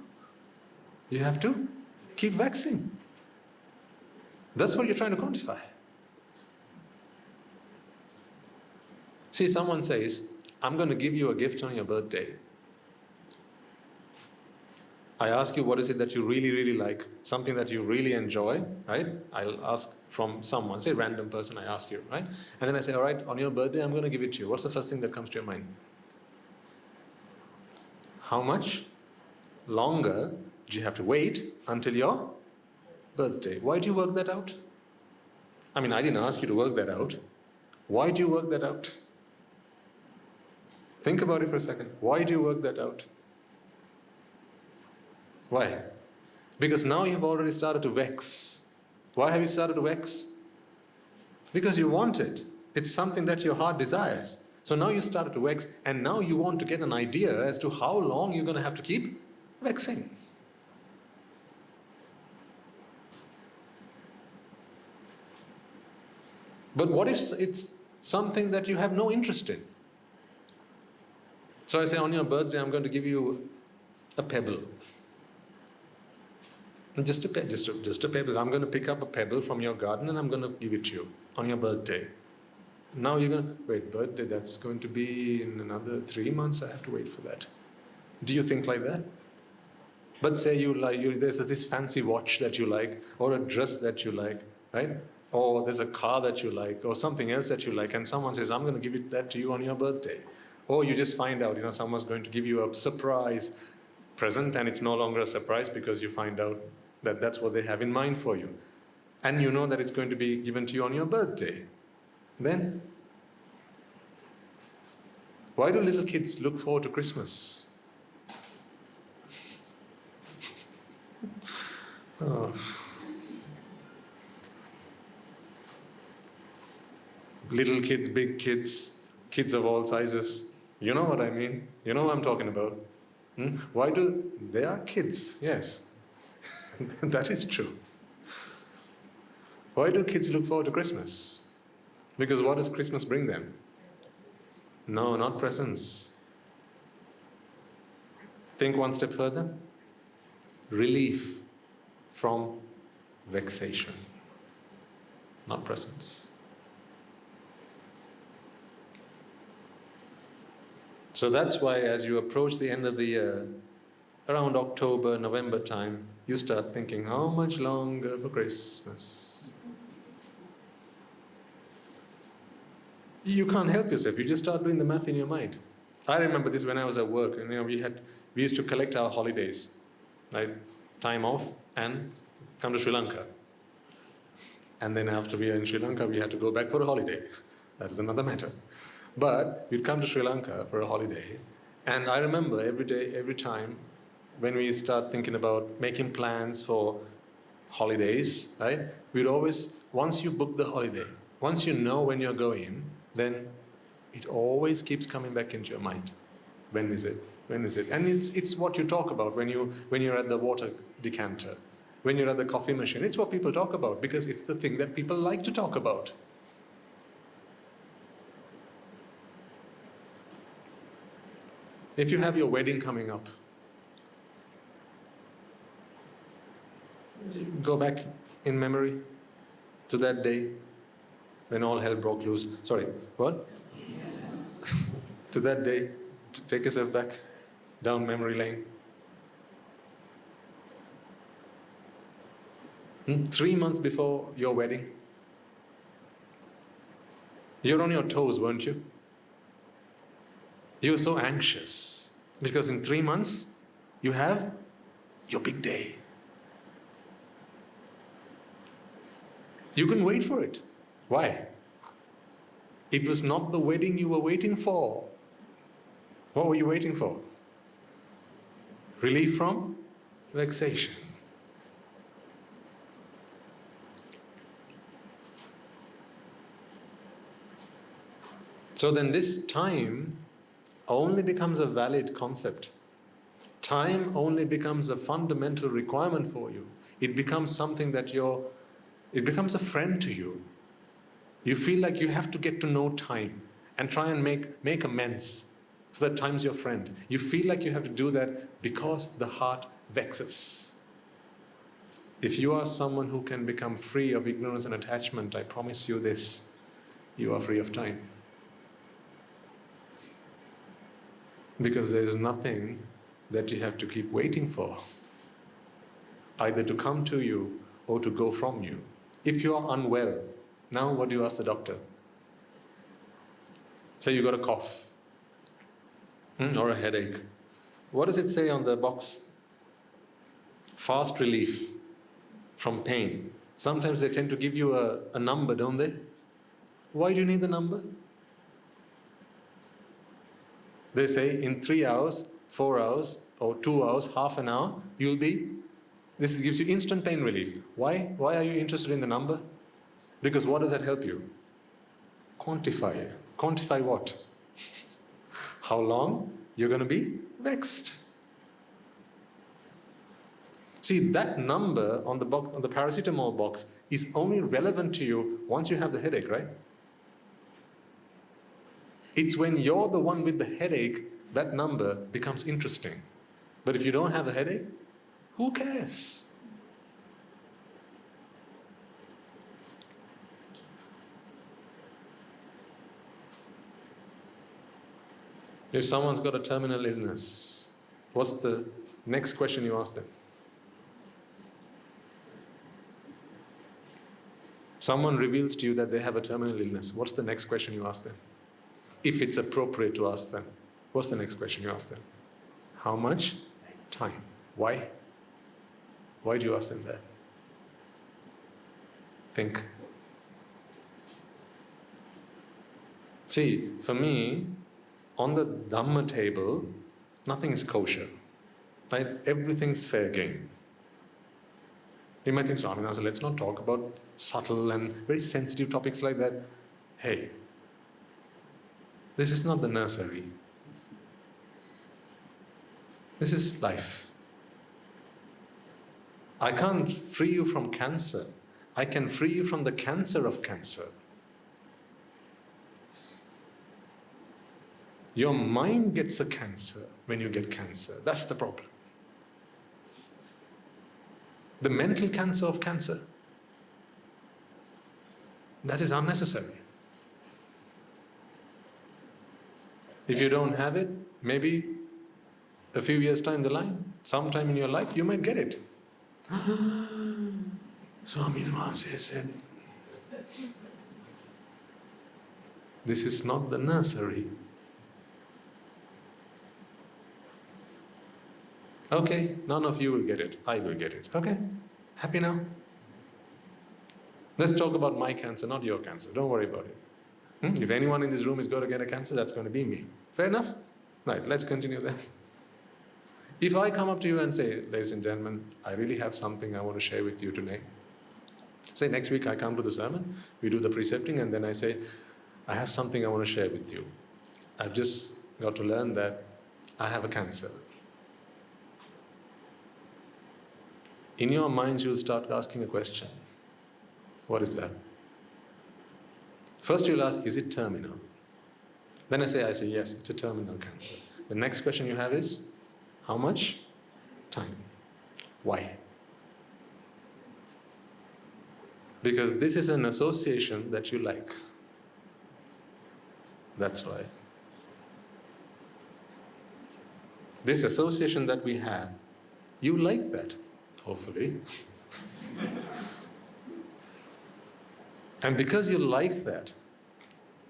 you have to keep vexing? That's what you're trying to quantify. See, someone says, "I'm going to give you a gift on your birthday." I ask you, what is it that you really, really like? Something that you really enjoy, right? I'll ask from someone, say a random person, I ask you, right? And then I say, all right, on your birthday, I'm going to give it to you. What's the first thing that comes to your mind? How much longer do you have to wait until your birthday? Why do you work that out? I didn't ask you to work that out. Why do you work that out? Think about it for a second. Why do you work that out? Why? Because now you've already started to vex. Why have you started to vex? Because you want it. It's something that your heart desires. So now you started to vex, and now you want to get an idea as to how long you're going to have to keep vexing. But what if it's something that you have no interest in? So I say, on your birthday, I'm going to give you a pebble. Just a pebble. I'm going to pick up a pebble from your garden and I'm going to give it to you on your birthday. Now you're going to, wait, birthday, that's going to be in another 3 months, I have to wait for that. Do you think like that? But say there's this fancy watch that you like, or a dress that you like, right? Or there's a car that you like, or something else that you like, and someone says, I'm going to give that to you on your birthday. Or you just find out, someone's going to give you a surprise present, and it's no longer a surprise because you find out that that's what they have in mind for you. And you know that it's going to be given to you on your birthday. Then, why do little kids look forward to Christmas? Oh. Little kids, big kids, kids of all sizes. You know what I mean? You know what I'm talking about. Why do they are kids? Yes. That is true. Why do kids look forward to Christmas? Because what does Christmas bring them? No, not presents. Think one step further. Relief from vexation. Not presents. So that's why as you approach the end of the year, around October, November time, you start thinking, how much longer for Christmas? You can't help yourself. You just start doing the math in your mind. I remember this when I was at work, and we used to collect our holidays, right? Time off and come to Sri Lanka. And then after we are in Sri Lanka, we had to go back for a holiday. That is another matter. But we'd come to Sri Lanka for a holiday, and I remember every time when we start thinking about making plans for holidays, right? We'd always, once you book the holiday, once you know when you're going, then it always keeps coming back into your mind. When is it? When is it? And it's what you talk about when you're at the water decanter, when you're at the coffee machine. It's what people talk about because it's the thing that people like to talk about. If you have your wedding coming up, Go back in memory to that day when all hell broke loose. Sorry, what? To that day, take yourself back down memory lane. 3 months before your wedding, you're on your toes, weren't you? You were so anxious because in 3 months you have your big day. You couldn't wait for it. Why? It was not the wedding you were waiting for. What were you waiting for? Relief from vexation. So then this time only becomes a valid concept. Time only becomes a fundamental requirement for you. It becomes something that it becomes a friend to you. You feel like you have to get to know time and try and make amends so that time's your friend. You feel like you have to do that because the heart vexes. If you are someone who can become free of ignorance and attachment, I promise you this, you are free of time. Because there is nothing that you have to keep waiting for, either to come to you or to go from you. If you are unwell, now what do you ask the doctor? Say you got a cough or a headache. What does it say on the box? Fast relief from pain. Sometimes they tend to give you a number, don't they? Why do you need the number? They say in 3 hours, 4 hours, or 2 hours, half an hour, this gives you instant pain relief. Why? Why are you interested in the number? Because what does that help you? Quantify. Quantify what? How long you're going to be vexed. See, that number on the box, on the paracetamol box, is only relevant to you once you have the headache, right? It's when you're the one with the headache, that number becomes interesting. But if you don't have a headache, who cares? If someone's got a terminal illness, what's the next question you ask them? Someone reveals to you that they have a terminal illness. What's the next question you ask them? If it's appropriate to ask them, what's the next question you ask them? How much time? Why? Why do you ask them that? Think. See, for me, on the dhamma table, nothing is kosher. Right? Everything's fair game. You might think, Swaminathan, let's not talk about subtle and very sensitive topics like that. Hey, this is not the nursery. This is life. I can't free you from cancer. I can free you from the cancer of cancer. Your mind gets a cancer when you get cancer. That's the problem. The mental cancer of cancer, that is unnecessary. If you don't have it, maybe a few years down the line, sometime in your life, you might get it. Swami Nwanse said, this is not the nursery. Okay, none of you will get it. I will get it. Okay? Happy now? Let's talk about my cancer, not your cancer. Don't worry about it. If anyone in this room is going to get a cancer, that's going to be me. Fair enough? Right, let's continue then. If I come up to you and say, ladies and gentlemen, I really have something I want to share with you today. Say next week I come to the sermon, we do the precepting, and then I say, I have something I want to share with you. I've just got to learn that I have a cancer. In your minds, you'll start asking a question. What is that? First you'll ask, is it terminal? Then I say, yes, it's a terminal cancer. The next question you have is, how much time? Why? Because this is an association that you like. That's why. This association that we have, you like that, hopefully. And because you like that,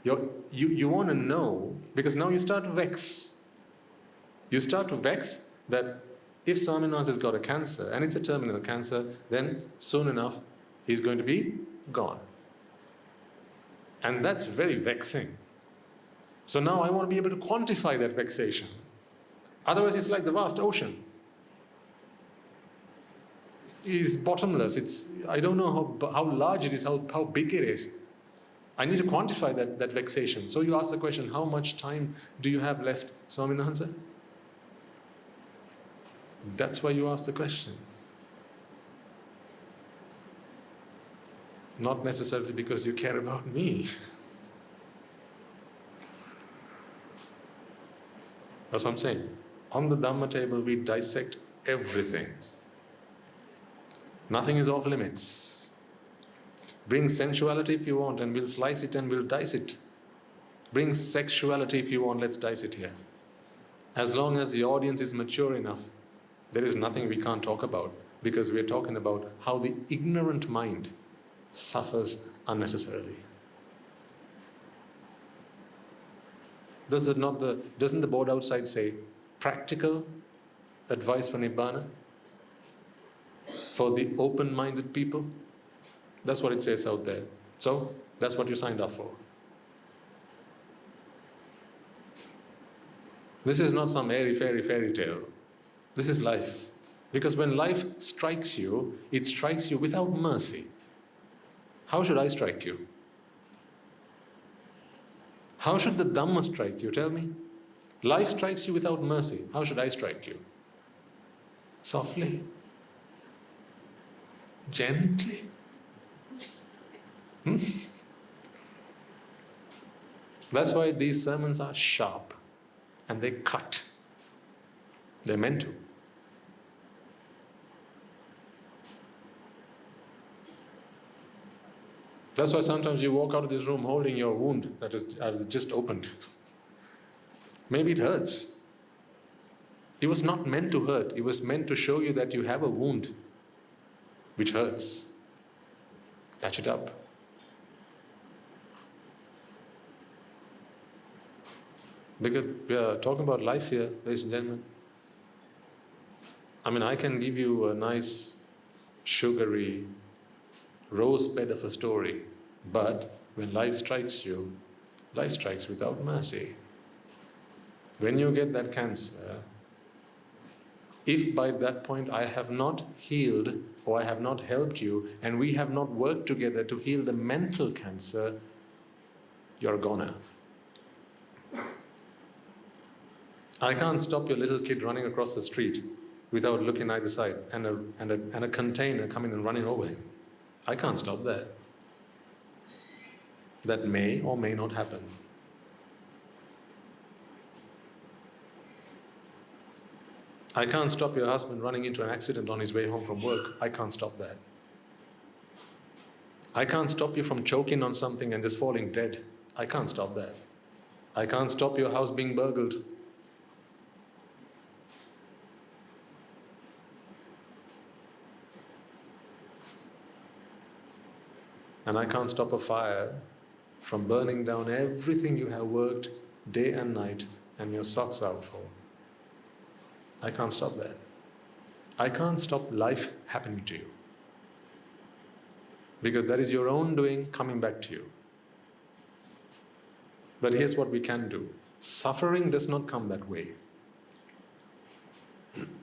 you want to know, because now you start to vex. You start to vex that if Swaminathan has got a cancer, and it's a terminal cancer, then soon enough he's going to be gone. And that's very vexing. So now I want to be able to quantify that vexation. Otherwise it's like the vast ocean. It's bottomless. I don't know how large it is, how big it is. I need to quantify that vexation. So you ask the question, how much time do you have left, Swaminathan? That's why you ask the question. Not necessarily because you care about me. That's what I'm saying. On the Dhamma table, we dissect everything. Nothing is off limits. Bring sensuality if you want, and we'll slice it and we'll dice it. Bring sexuality if you want, let's dice it here. As long as the audience is mature enough, there is nothing we can't talk about, because we're talking about how the ignorant mind suffers unnecessarily. Doesn't the board outside say practical advice for Nibbāna? For the open-minded people? That's what it says out there. So, that's what you signed up for. This is not some airy-fairy fairy tale. This is life. Because when life strikes you, it strikes you without mercy. How should I strike you? How should the Dhamma strike you? Tell me. Life strikes you without mercy. How should I strike you? Softly. Gently. That's why these sermons are sharp and they cut. They're meant to. That's why sometimes you walk out of this room holding your wound that is just opened. Maybe it hurts. It was not meant to hurt. It was meant to show you that you have a wound which hurts. Patch it up. Because we are talking about life here, ladies and gentlemen. I mean, I can give you a nice, sugary rose bed of a story, but when life strikes you, life strikes without mercy. When you get that cancer, if by that point I have not healed or I have not helped you and we have not worked together to heal the mental cancer, you're a goner. I can't stop your little kid running across the street without looking either side and a container coming and running over him. I can't stop that. That may or may not happen. I can't stop your husband running into an accident on his way home from work. I can't stop that. I can't stop you from choking on something and just falling dead. I can't stop that. I can't stop your house being burgled. And I can't stop a fire from burning down everything you have worked day and night and your socks out for. I can't stop that. I can't stop life happening to you. Because that is your own doing coming back to you. But here's what we can do. Suffering does not come that way.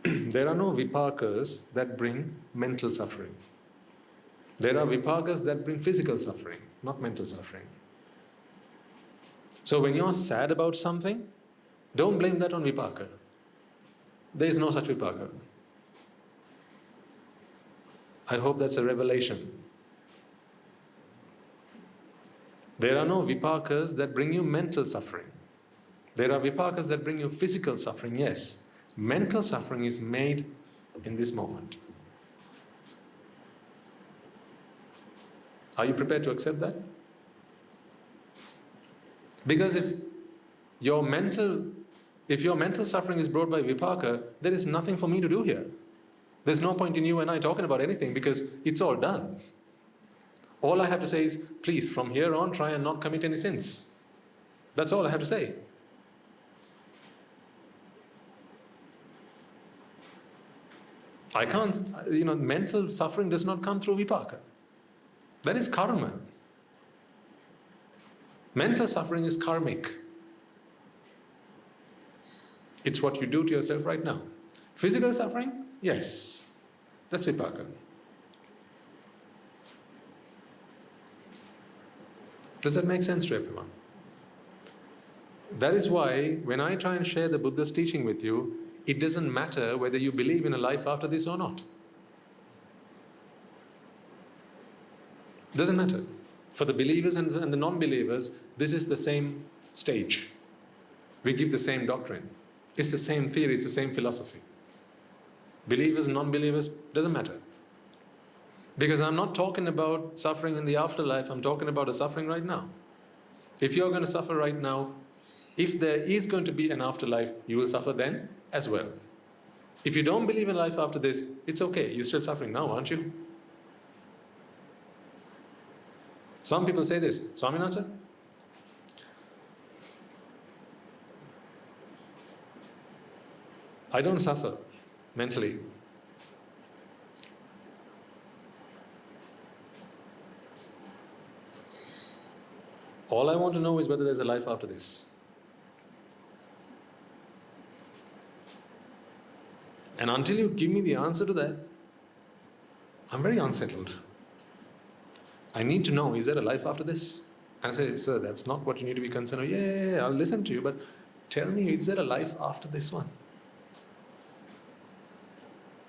There are no vipakas that bring mental suffering. There are vipakas that bring physical suffering, not mental suffering. So when you're sad about something, don't blame that on vipaka. There is no such vipaka. I hope that's a revelation. There are no vipakas that bring you mental suffering. There are vipakas that bring you physical suffering, yes. Mental suffering is made in this moment. Are you prepared to accept that? Because if your mental suffering is brought by vipaka, there is nothing for me to do here. There's no point in you and I talking about anything because it's all done. All I have to say is, please, from here on, try and not commit any sins. That's all I have to say. I can't, mental suffering does not come through vipaka. That is karma. Mental suffering is karmic. It's what you do to yourself right now. Physical suffering? Yes. That's vipaka. Does that make sense to everyone? That is why when I try and share the Buddha's teaching with you, it doesn't matter whether you believe in a life after this or not. Doesn't matter. For the believers and the non-believers, this is the same stage. We give the same doctrine. It's the same theory, it's the same philosophy. Believers and non-believers, doesn't matter. Because I'm not talking about suffering in the afterlife, I'm talking about a suffering right now. If you're going to suffer right now, if there is going to be an afterlife, you will suffer then as well. If you don't believe in life after this, it's okay, you're still suffering now, aren't you? Some people say this, Swaminatha, I don't suffer mentally. All I want to know is whether there's a life after this. And until you give me the answer to that, I'm very unsettled. I need to know, is there a life after this? And I say, sir, that's not what you need to be concerned with. Yeah, I'll listen to you, but tell me, is there a life after this one?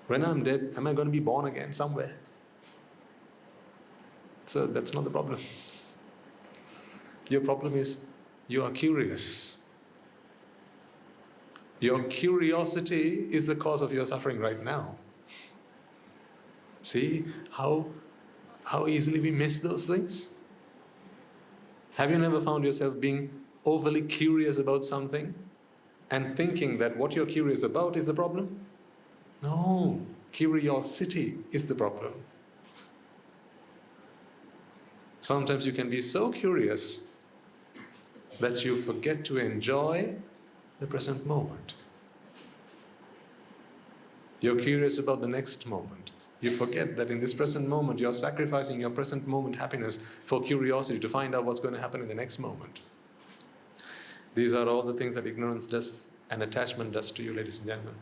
When I'm dead, am I going to be born again somewhere? So that's not the problem. Your problem is you are curious. Your curiosity is the cause of your suffering right now. See how easily we miss those things? Have you never found yourself being overly curious about something and thinking that what you're curious about is the problem? No, curiosity is the problem. Sometimes you can be so curious that you forget to enjoy the present moment. You're curious about the next moment. You forget that in this present moment, you're sacrificing your present moment happiness for curiosity to find out what's going to happen in the next moment. These are all the things that ignorance does and attachment does to you, ladies and gentlemen.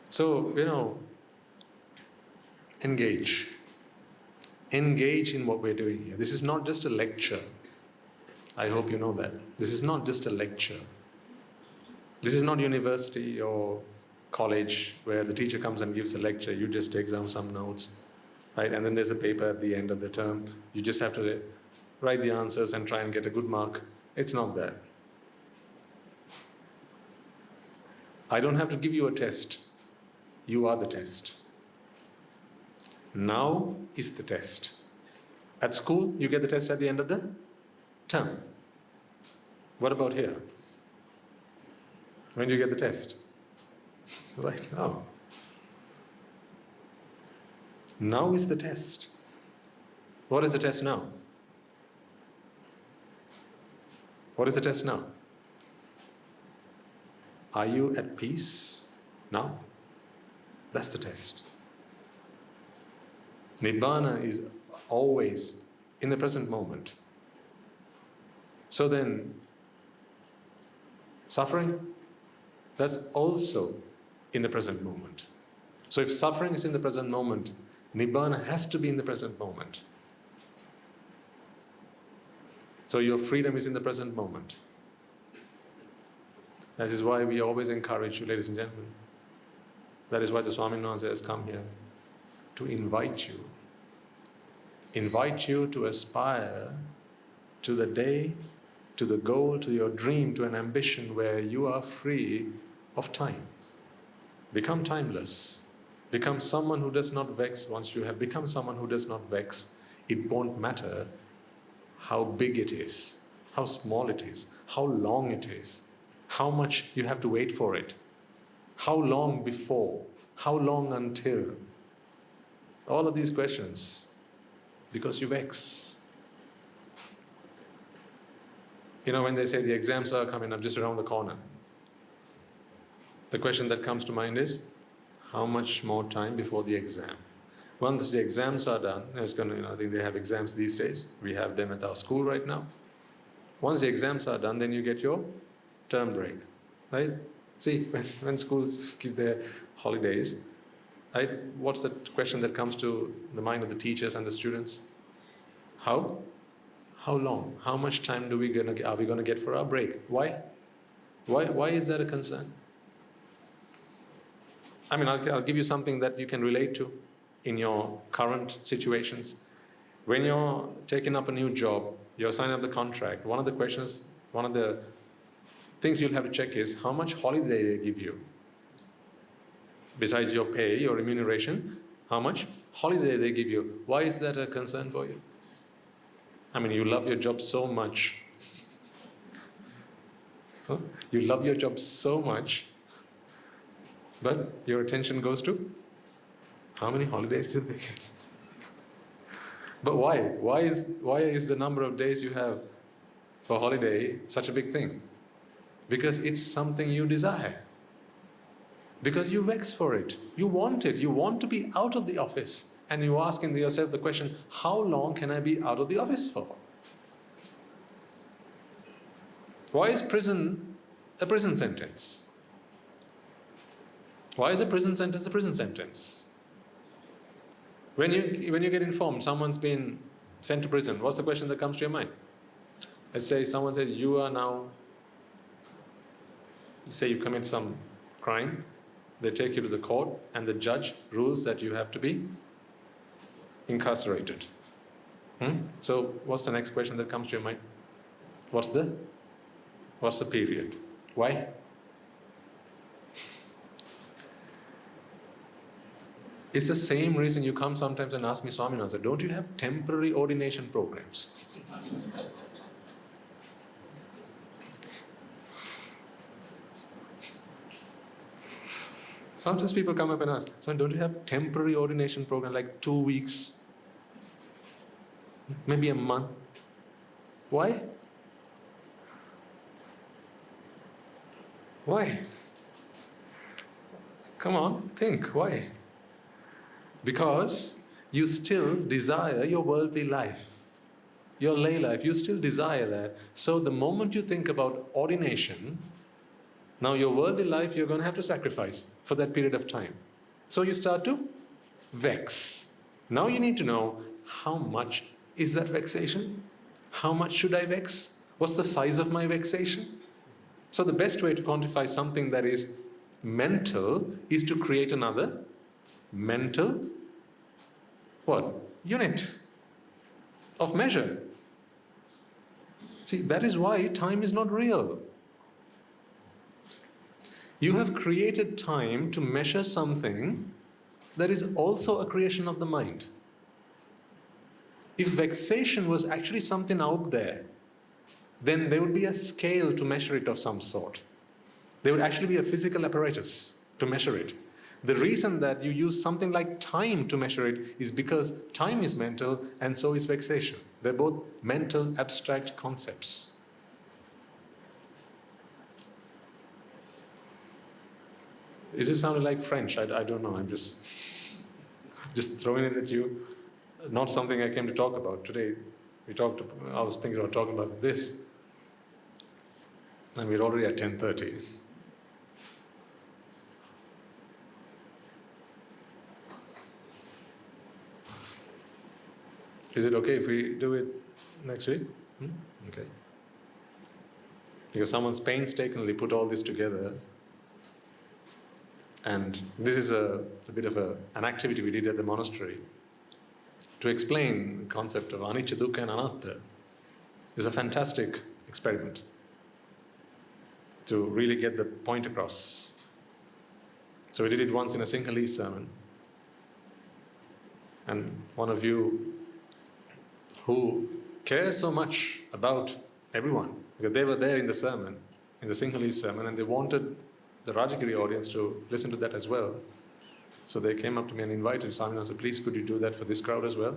So, engage. Engage in what we're doing here. This is not just a lecture. I hope you know that. This is not just a lecture. This is not university or college where the teacher comes and gives a lecture, you just take down some notes, right? And then there's a paper at the end of the term. You just have to write the answers and try and get a good mark. It's not that. I don't have to give you a test. You are the test. Now is the test. At school, you get the test at the end of the term. What about here? When do you get the test? Right now. Now is the test. What is the test now? What is the test now? Are you at peace now? That's the test. Nibbāna is always in the present moment. So then, suffering, that's also in the present moment. So if suffering is in the present moment, Nibbāna has to be in the present moment. So your freedom is in the present moment. That is why we always encourage you, ladies and gentlemen. That is why the Swaminatha has come here, to invite you to aspire to the day, to the goal, to your dream, to an ambition where you are free of time. Become timeless. Become someone who does not vex. Once you have become someone who does not vex, it won't matter how big it is, how small it is, how long it is, how much you have to wait for it, how long before, how long until. All of these questions, because you vex. You know, when they say the exams are coming up just around the corner, the question that comes to mind is, how much more time before the exam? Once the exams are done, I think they have exams these days. We have them at our school right now. Once the exams are done, then you get your term break, right? See, when schools give their holidays, right, what's the question that comes to the mind of the teachers and the students? How long? How much time are we going to get for our break? Why? Why is that a concern? I mean, I'll give you something that you can relate to in your current situations. When you're taking up a new job, you're signing up the contract, one of the things you'll have to check is how much holiday they give you. Besides your pay, your remuneration, how much holiday they give you. Why is that a concern for you? I mean, you love your job so much. Huh? You love your job so much, but your attention goes to how many holidays do they give? But why? Why is the number of days you have for holiday such a big thing? Because it's something you desire. Because you vex for it. You want it. You want to be out of the office. And you're asking yourself the question, how long can I be out of the office for? Why is prison a prison sentence? Why is a prison sentence a prison sentence? When you get informed someone's been sent to prison, what's the question that comes to your mind? Let's say someone says, you say you commit some crime, they take you to the court, and the judge rules that you have to be incarcerated. So what's the next question that comes to your mind? What's the period? Why? It's the same reason you come sometimes and ask me, Swaminathan, don't you have temporary ordination programs? Sometimes people come up and ask, so don't you have temporary ordination program, like 2 weeks, maybe a month? Why? Why? Come on, think, why? Because you still desire your worldly life, your lay life, you still desire that. So the moment you think about ordination, now your worldly life you're going to have to sacrifice for that period of time. So you start to vex. Now you need to know, how much is that vexation? How much should I vex? What's the size of my vexation? So the best way to quantify something that is mental is to create another mental unit of measure. See, that is why time is not real. You have created time to measure something that is also a creation of the mind. If vexation was actually something out there, then there would be a scale to measure it of some sort. There would actually be a physical apparatus to measure it. The reason that you use something like time to measure it is because time is mental and so is vexation. They're both mental, abstract concepts. Is it sounding like French? I don't know. I'm just throwing it at you. Not something I came to talk about today. I was thinking about talking about this, and we're already at 10:30. Is it okay if we do it next week? Okay. Because someone's painstakingly put all this together. And this is a bit of an activity we did at the monastery to explain the concept of anicca, dukkha and anatta. It's a fantastic experiment to really get the point across. So we did it once in a Sinhalese sermon, And one of you who cares so much about everyone, because they were there in the sermon, in the Sinhalese sermon, and they wanted the Rajagiriya audience to listen to that as well. So they came up to me and invited Swami and said, please could you do that for this crowd as well?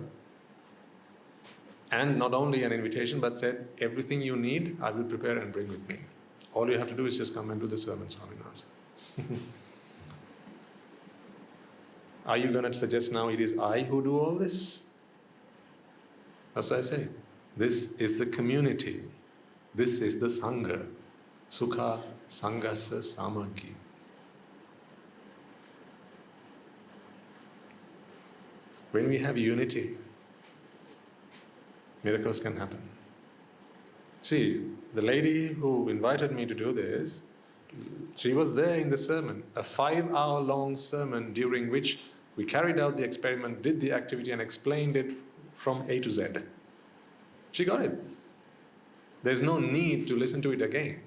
And not only an invitation, but said, everything you need, I will prepare and bring with me. All you have to do is just come and do the sermon, Swami said. Are you going to suggest now it is I who do all this? That's what I say. This is the community. This is the Sangha. Sukha Sanghasa Samaggi. When we have unity, miracles can happen. See, the lady who invited me to do this, she was there in the sermon, a 5-hour-long sermon during which we carried out the experiment, did the activity and explained it from A to Z. She got it. There's no need to listen to it again.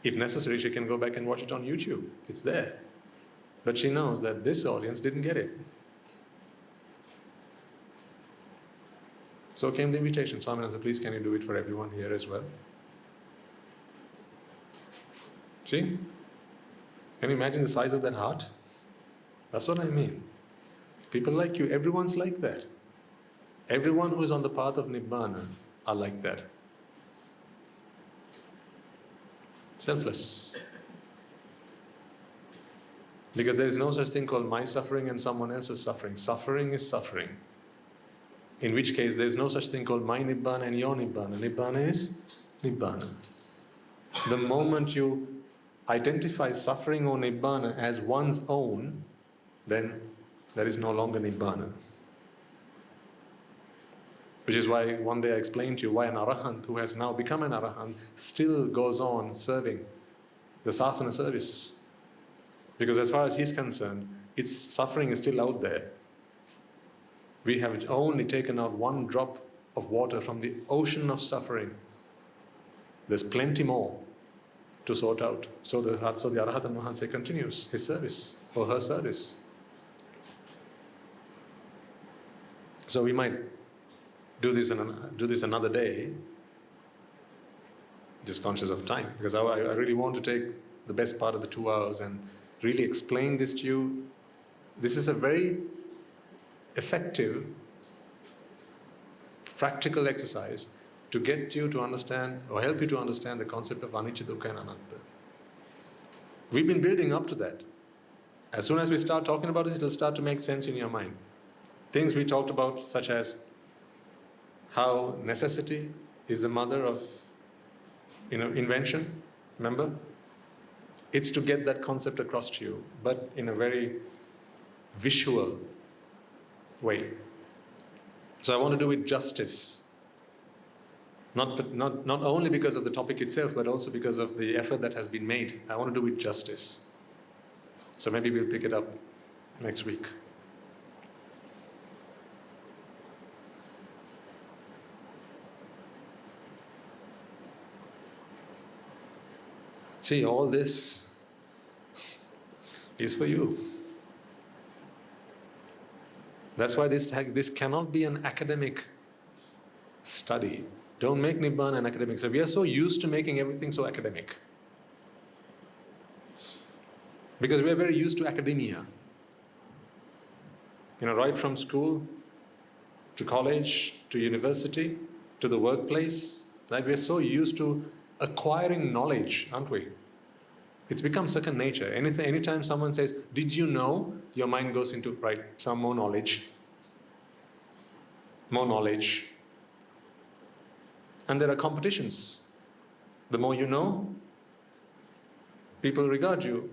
If necessary, she can go back and watch it on YouTube. It's there. But she knows that this audience didn't get it. So came the invitation. Swami said, please can you do it for everyone here as well? See? Can you imagine the size of that heart? That's what I mean. People like you, everyone's like that. Everyone who is on the path of Nibbāna are like that. Selfless. Because there is no such thing called my suffering and someone else's suffering. Suffering is suffering. In which case there is no such thing called my Nibbāna and your Nibbāna. Nibbāna is Nibbāna. The moment you identify suffering or Nibbāna as one's own, then there is no longer Nibbāna. Which is why one day I explained to you why an Arahant who has now become an Arahant still goes on serving the Sasana service. Because as far as he's concerned, its suffering is still out there. We have only taken out one drop of water from the ocean of suffering. There's plenty more to sort out. So the Arahatan Mahansa continues his service or her service. So we might do this another day, just conscious of time, because I really want to take the best part of the 2 hours and really explain this to you. This is a very effective, practical exercise to get you to understand or help you to understand the concept of anicca, dukkha and anatta. We've been building up to that. As soon as we start talking about it, it'll start to make sense in your mind. Things we talked about, such as how necessity is the mother of invention, remember? It's to get that concept across to you, but in a very visual way. So I want to do it justice. Not only because of the topic itself, but also because of the effort that has been made. I want to do it justice. So maybe we'll pick it up next week. See, all this is for you. That's why this cannot be an academic study. Don't make Nibbāna an academic study. We are so used to making everything so academic. Because we are very used to academia. Right from school to college to university to the workplace, we are so used to acquiring knowledge, aren't we? It's become second nature. Anytime someone says, did you know? Your mind goes into, right, some more knowledge. More knowledge. And there are competitions. The more you know, people regard you.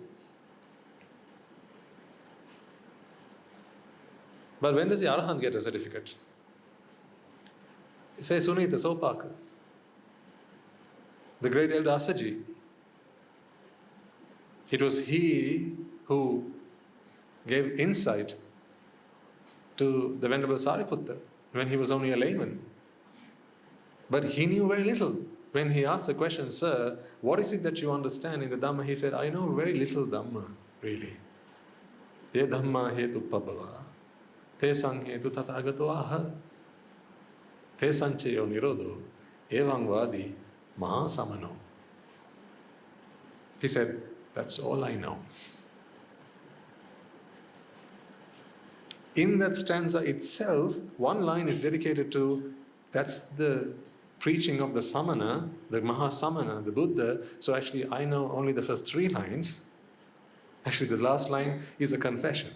But when does the Arahant get a certificate? Say Sunita Sopaka. The great Elder Asaji. It was he who gave insight to the Venerable Sariputta when he was only a layman. But he knew very little. When he asked the question, sir, what is it that you understand in the Dhamma? He said, I know very little Dhamma, really. Ye Dhamma hetu pabhava. te sanghetu tathagato aha, te sanchayo nirodho, evam vadi mahasamano. He said, that's all I know. In that stanza itself, one line is dedicated to, that's the preaching of the samana, the mahasamana, the Buddha. So actually I know only the first 3 lines. Actually the last line is a confession.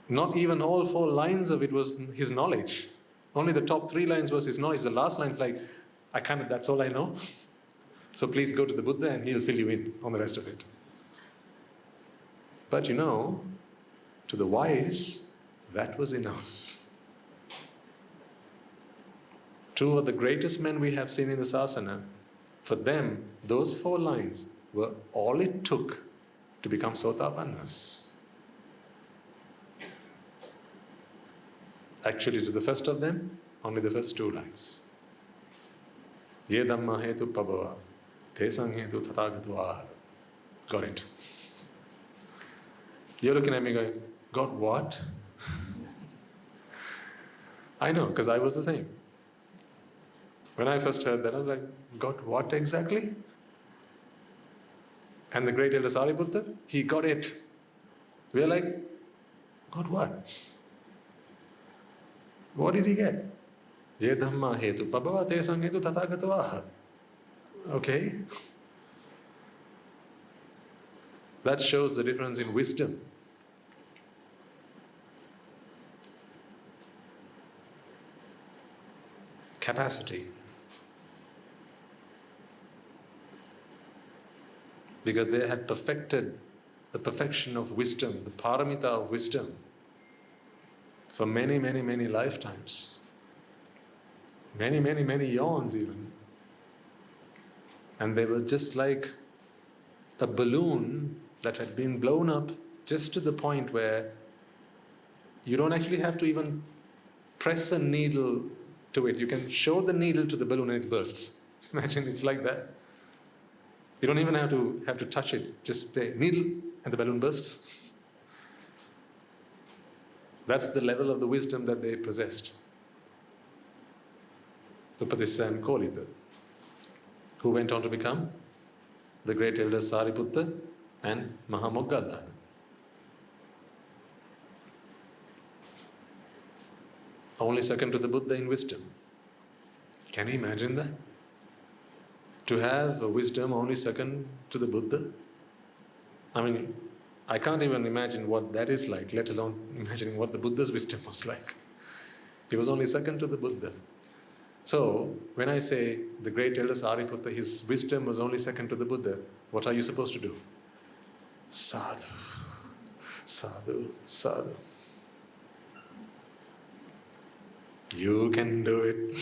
Not even all 4 lines of it was his knowledge. Only the top 3 lines was his knowledge. The last line is like, that's all I know. So please go to the Buddha and he'll fill you in on the rest of it. But to the wise, that was enough. 2 of the greatest men we have seen in the sasana, for them, those 4 lines were all it took to become Sotapannas. Actually, to the first of them, only the first 2 lines. Ye dhamma hetu pabhava, te sanghetu tathagato aha. Got it. You're looking at me going, God, what? I know, because I was the same. When I first heard that, I was like, God, what exactly? And the great elder Sariputta, he got it. We are like, God, what? What did he get? Ye dhamma hetu pabhava te sanghetu tathagato aha. Okay. That shows the difference in wisdom. Capacity. Because they had perfected the perfection of wisdom, the paramita of wisdom, for many, many, many lifetimes. Many, many, many yawns even. And they were just like a balloon that had been blown up just to the point where you don't actually have to even press a needle to it. You can show the needle to the balloon and it bursts. Imagine it's like that. You don't even have to touch it. Just the needle and the balloon bursts. That's the level of the wisdom that they possessed. Upadissa and Kolita, who went on to become the great elders Sariputta and Mahamoggallana. Only second to the Buddha in wisdom. Can you imagine that? To have a wisdom only second to the Buddha? I mean, I can't even imagine what that is like, let alone imagining what the Buddha's wisdom was like. He was only second to the Buddha. So, when I say the great elder Sariputta, his wisdom was only second to the Buddha, what are you supposed to do? Sadhu, sadhu, sadhu. You can do it.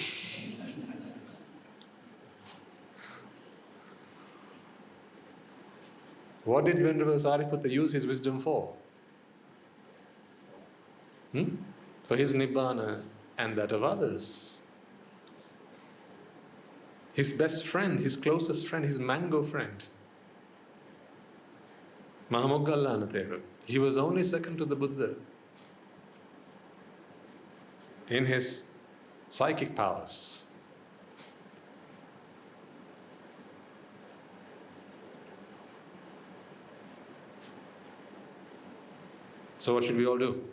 What did Venerable Sariputta use his wisdom for? For his Nibbāna and that of others. His best friend, his closest friend, his mango friend, Mahamoggallana Thera, he was only second to the Buddha in his psychic powers. So what should we all do?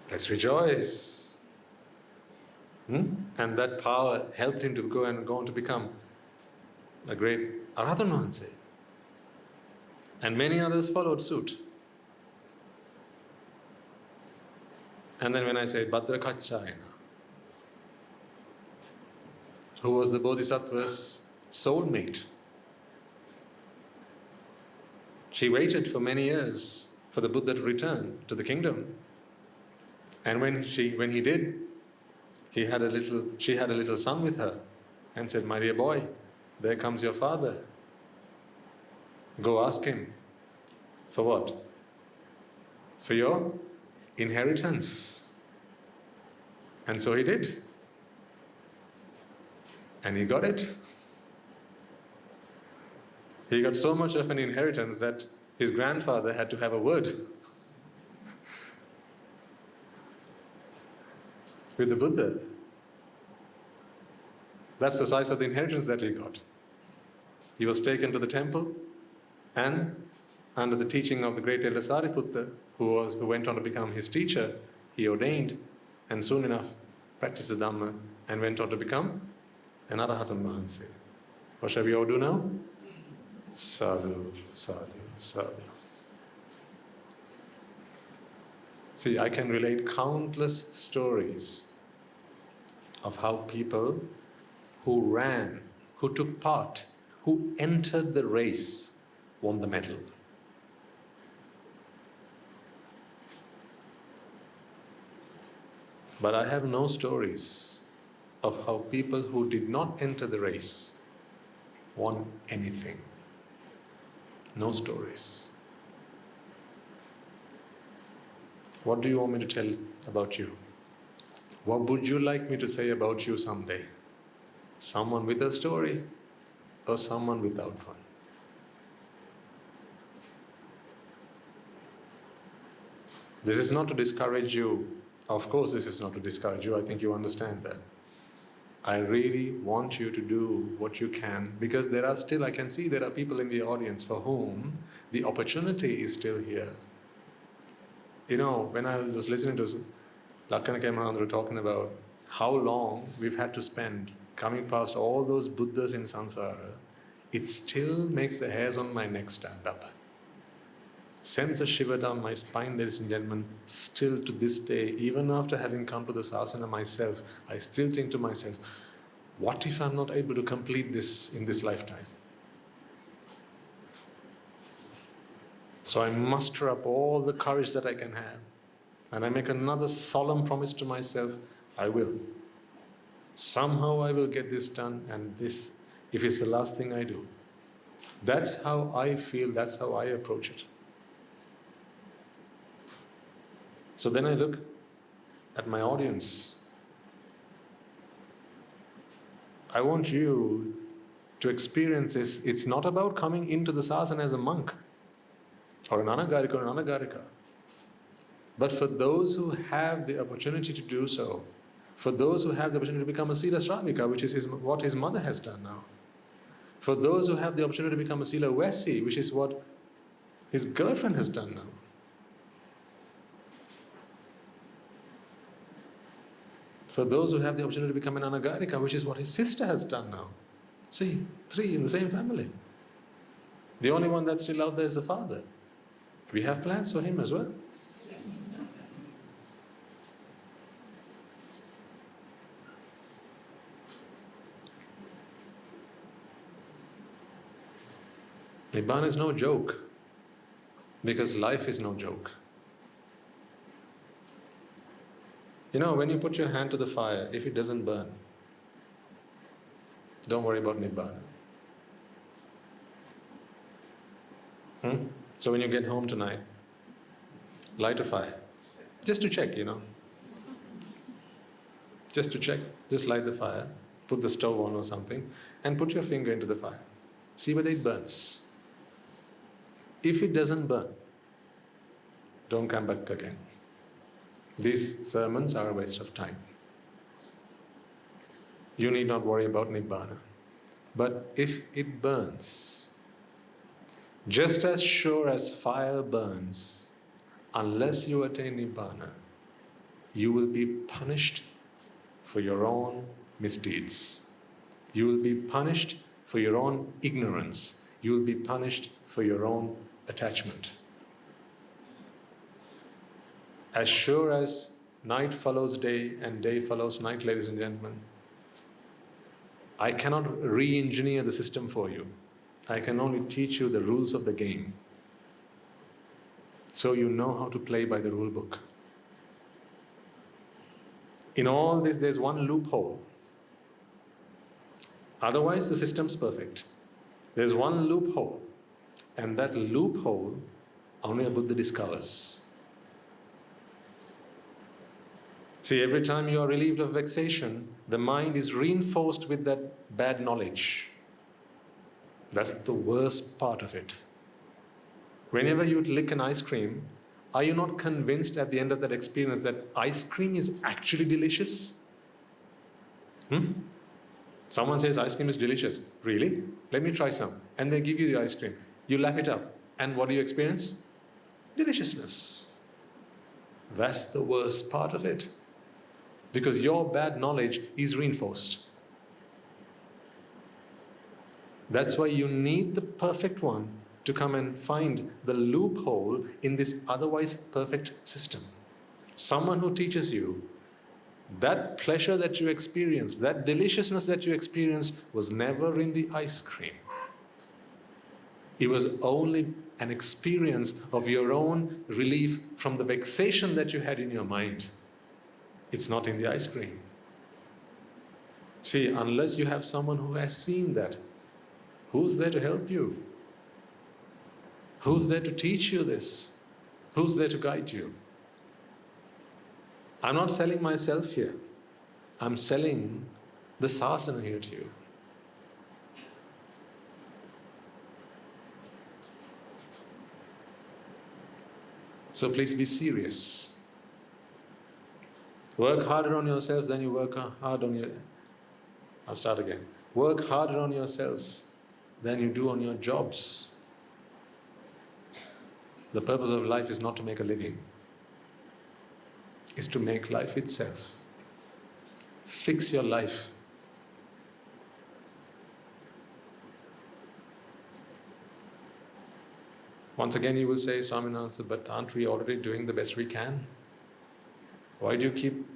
Let's rejoice. And that power helped him to go on to become a great Arahatan Mahanse. And many others followed suit. And then when I say Bhadrakachayana, who was the Bodhisattva's soulmate, she waited for many years for the Buddha to return to the kingdom. And when he did, she had a little son with her and said, "My dear boy, there comes your father. Go ask him." For what? For your inheritance. And so he did. And he got it. He got so much of an inheritance that his grandfather had to have a word with the Buddha. That's the size of the inheritance that he got. He was taken to the temple, and under the teaching of the great elder Sariputta, who went on to become his teacher, he ordained and soon enough practiced the Dhamma and went on to become an Arahatun Mahanse. What shall we all do now? Sadhu, sadhu, sadhu. See, I can relate countless stories of how people who ran, who took part, who entered the race, won the medal. But I have no stories of how people who did not enter the race won anything. No stories. What do you want me to tell about you? What would you like me to say about you someday? Someone with a story or someone without one? This is not to discourage you. Of course, this is not to discourage you. I think you understand that. I really want you to do what you can, because there are still, I can see there are people in the audience for whom the opportunity is still here. You know, when I was listening to Lakkana Mahandra talking about how long we've had to spend coming past all those Buddhas in samsara, it still makes the hairs on my neck stand up. Sends a shiver down my spine, ladies and gentlemen. Still to this day, even after having come to the sasana myself, I still think to myself, what if I'm not able to complete this in this lifetime? So I muster up all the courage that I can have, and I make another solemn promise to myself, I will. Somehow I will get this done, and this, if it's the last thing I do. That's how I feel, that's how I approach it. So then I look at my audience. I want you to experience this. It's not about coming into the sasana as a monk or an anagarika or an anagarika. But for those who have the opportunity to do so, for those who have the opportunity to become a Sila Shravika, which is what his mother has done now, for those who have the opportunity to become a Sila Vesi, which is what his girlfriend has done now, for those who have the opportunity to become an anagarika, which is what his sister has done now. See, 3 in the same family. The only one that's still out there is the father. We have plans for him as well. Nibbana is no joke, because life is no joke. You know, when you put your hand to the fire, if it doesn't burn, don't worry about Nibbana. So when you get home tonight, light a fire. Just to check, you know. Just to check, just light the fire, put the stove on or something, and put your finger into the fire. See whether it burns. If it doesn't burn, don't come back again. These sermons are a waste of time. You need not worry about Nibbana. But if it burns, just as sure as fire burns, unless you attain Nibbana, you will be punished for your own misdeeds. You will be punished for your own ignorance. You will be punished for your own attachment. As sure as night follows day and day follows night, ladies and gentlemen, I cannot re-engineer the system for you. I can only teach you the rules of the game, so you know how to play by the rule book. In all this, there's one loophole. Otherwise, the system's perfect. There's one loophole, and that loophole only a Buddha discovers. See, every time you are relieved of vexation, the mind is reinforced with that bad knowledge. That's the worst part of it. Whenever you lick an ice cream, are you not convinced at the end of that experience that ice cream is actually delicious? Someone says ice cream is delicious. Really? Let me try some. And they give you the ice cream. You lap it up. And what do you experience? Deliciousness. That's the worst part of it. Because your bad knowledge is reinforced. That's why you need the perfect one to come and find the loophole in this otherwise perfect system. Someone who teaches you that pleasure that you experienced, that deliciousness that you experienced was never in the ice cream. It was only an experience of your own relief from the vexation that you had in your mind. It's not in the ice cream. See, unless you have someone who has seen that, who's there to help you? Who's there to teach you this? Who's there to guide you? I'm not selling myself here. I'm selling the sasana here to you. So please be serious. Work harder on yourselves than you work hard on your... I'll start again. Work harder on yourselves than you do on your jobs. The purpose of life is not to make a living. It's to make life itself. Fix your life. Once again you will say, Swaminathan, but aren't we already doing the best we can? Why do you keep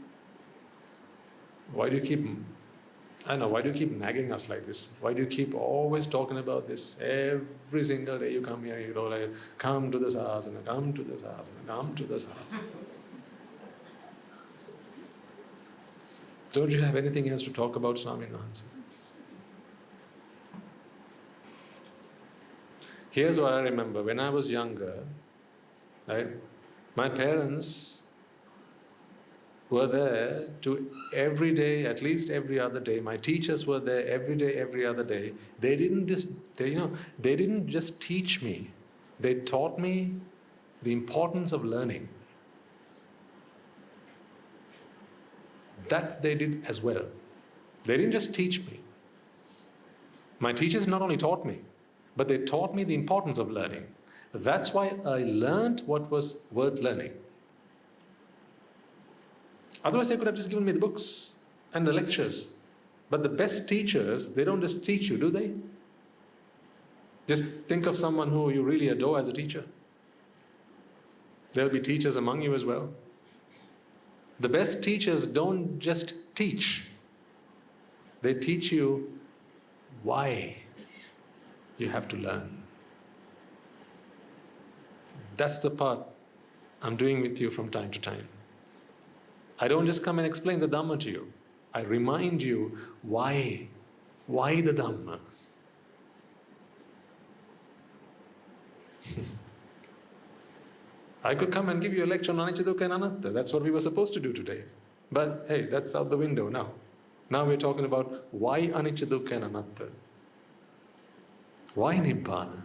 nagging us like this? Why do you keep always talking about this? Every single day you come here, you go like, come to the sasana, come to the sasana, come to the sasana. Don't you have anything else to talk about, Swaminathan? Here's what I remember. When I was younger, right, my parents were there to every day, at least every other day. My teachers were there every day, every other day. They didn't just teach me. They taught me the importance of learning. That they did as well. They didn't just teach me. My teachers not only taught me, but they taught me the importance of learning. That's why I learned what was worth learning. Otherwise, they could have just given me the books and the lectures. But the best teachers, they don't just teach you, do they? Just think of someone who you really adore as a teacher. There'll be teachers among you as well. The best teachers don't just teach. They teach you why you have to learn. That's the part I'm doing with you from time to time. I don't just come and explain the Dhamma to you. I remind you why. Why the Dhamma? I could come and give you a lecture on anicca, dukkha and anatta. That's what we were supposed to do today. But hey, that's out the window now. Now we're talking about why anicca, dukkha and anatta. Why Nibbāna?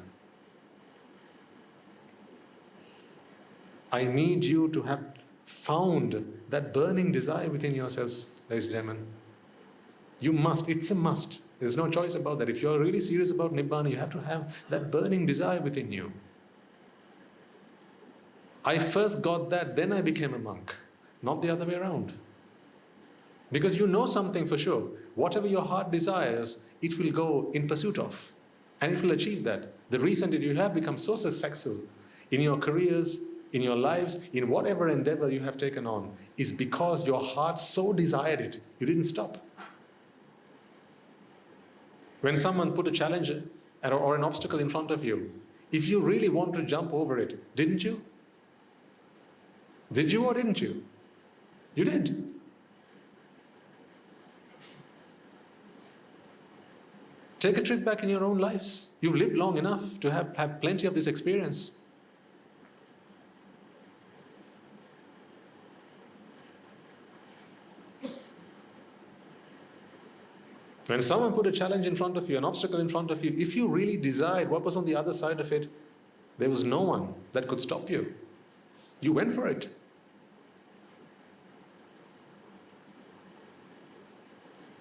I need you to have found that burning desire within yourselves, ladies and gentlemen. You must, it's a must. There's no choice about that. If you're really serious about Nibbāna, you have to have that burning desire within you. I first got that, then I became a monk, not the other way around. Because you know something for sure. Whatever your heart desires, it will go in pursuit of. And it will achieve that. The reason that you have become so successful in your careers, in your lives, in whatever endeavor you have taken on, is because your heart so desired it, you didn't stop. When someone put a challenge or an obstacle in front of you, if you really want to jump over it, didn't you? Did you or didn't you? You did. Take a trip back in your own lives. You've lived long enough to have plenty of this experience. When someone put a challenge in front of you, an obstacle in front of you, if you really desired what was on the other side of it, There was no one that could stop you. You went for it.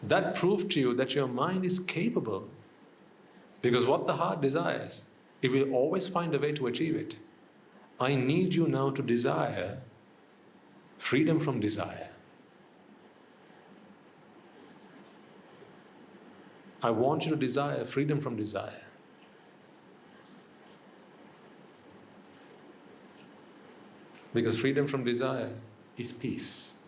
That proved to you that your mind is capable. Because what the heart desires, it will always find a way to achieve it. I need you now to desire freedom from desire. I want you to desire freedom from desire. Because freedom from desire is peace.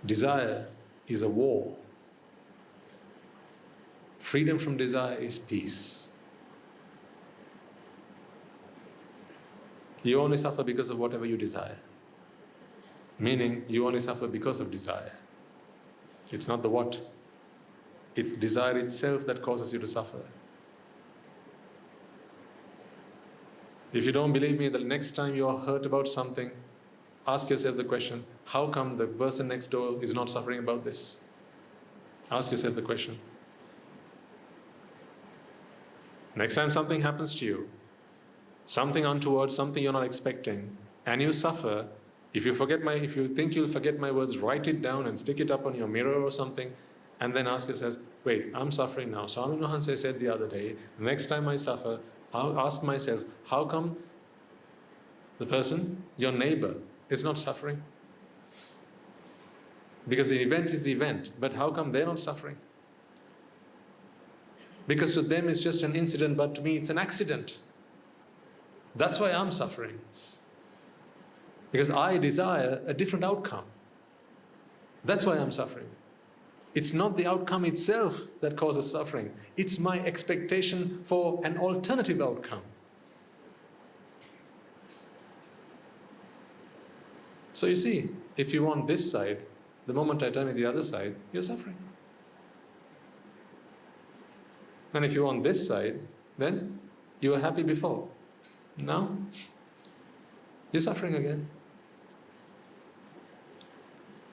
Desire is a war. Freedom from desire is peace. You only suffer because of whatever you desire. Meaning, you only suffer because of desire. It's not the what. It's desire itself that causes you to suffer. If you don't believe me, the next time you are hurt about something, ask yourself the question, how come the person next door is not suffering about this? Ask yourself the question. Next time something happens to you, something untoward, something you're not expecting, and you suffer, if you think you'll forget my words, write it down and stick it up on your mirror or something, and then ask yourself, wait, I'm suffering now. Swami Mahansa said the other day, next time I suffer, I'll ask myself, how come the person, your neighbor, is not suffering? Because the event is the event, but how come they're not suffering? Because to them it's just an incident, but to me it's an accident. That's why I'm suffering. Because I desire a different outcome. That's why I'm suffering. It's not the outcome itself that causes suffering. It's my expectation for an alternative outcome. So you see, if you want this side, the moment I turn to the other side, you're suffering. And if you want this side, then you were happy before. Now, you're suffering again.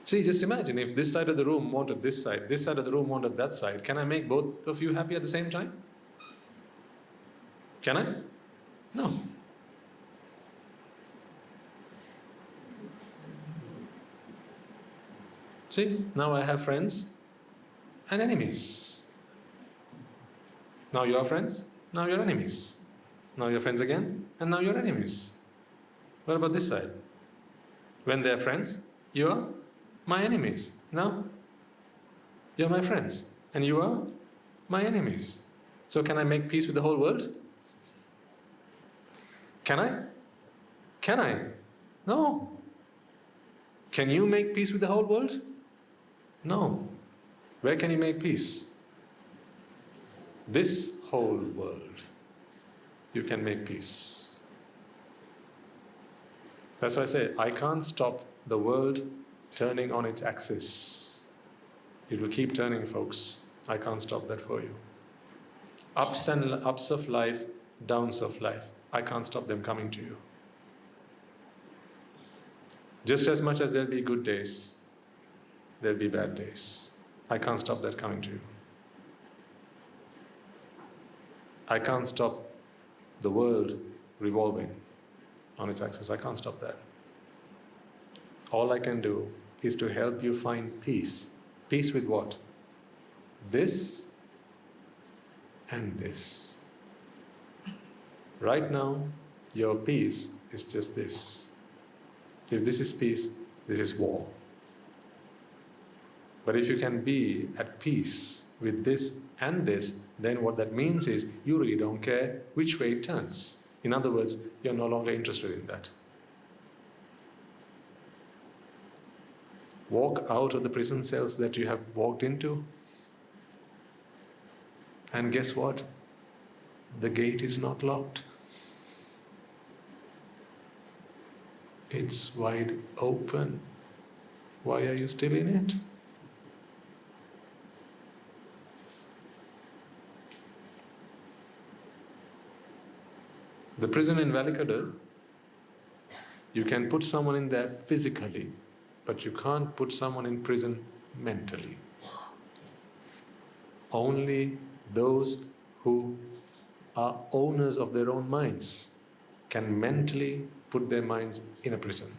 See, just imagine if this side of the room wanted this side of the room wanted that side. Can I make both of you happy at the same time? Can I? No. See, now I have friends and enemies. Now you are friends, now you're enemies. Now you're friends again, and now you're enemies. What about this side? When they're friends, you are my enemies. Now, you're my friends, and you are my enemies. So can I make peace with the whole world? Can I? Can I? No. Can you make peace with the whole world? No. Where can you make peace? This whole world. You can make peace. That's why I say, I can't stop the world turning on its axis. It will keep turning, folks. I can't stop that for you. Ups of life, downs of life. I can't stop them coming to you. Just as much as there'll be good days, there'll be bad days. I can't stop that coming to you. I can't stop the world revolving on its axis. I can't stop that. All I can do is to help you find peace. Peace with what? This and this. Right now, your peace is just this. If this is peace, this is war. But if you can be at peace with this and this, then what that means is you really don't care which way it turns. In other words, you're no longer interested in that. Walk out of the prison cells that you have walked into, and guess what? The gate is not locked. It's wide open. Why are you still in it? The prison in Valikada, you can put someone in there physically, but you can't put someone in prison mentally. Only those who are owners of their own minds, can mentally put their minds in a prison.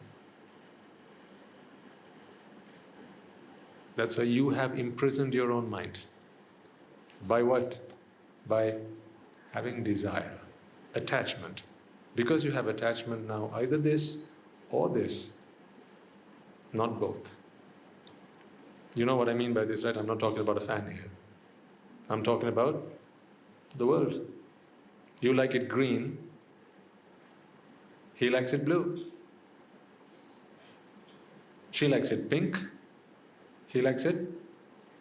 That's why you have imprisoned your own mind. By what? By having desire, attachment. Because you have attachment now, either this or this, not both. You know what I mean by this, right? I'm not talking about a fan here. I'm talking about the world. You like it green, he likes it blue. She likes it pink, he likes it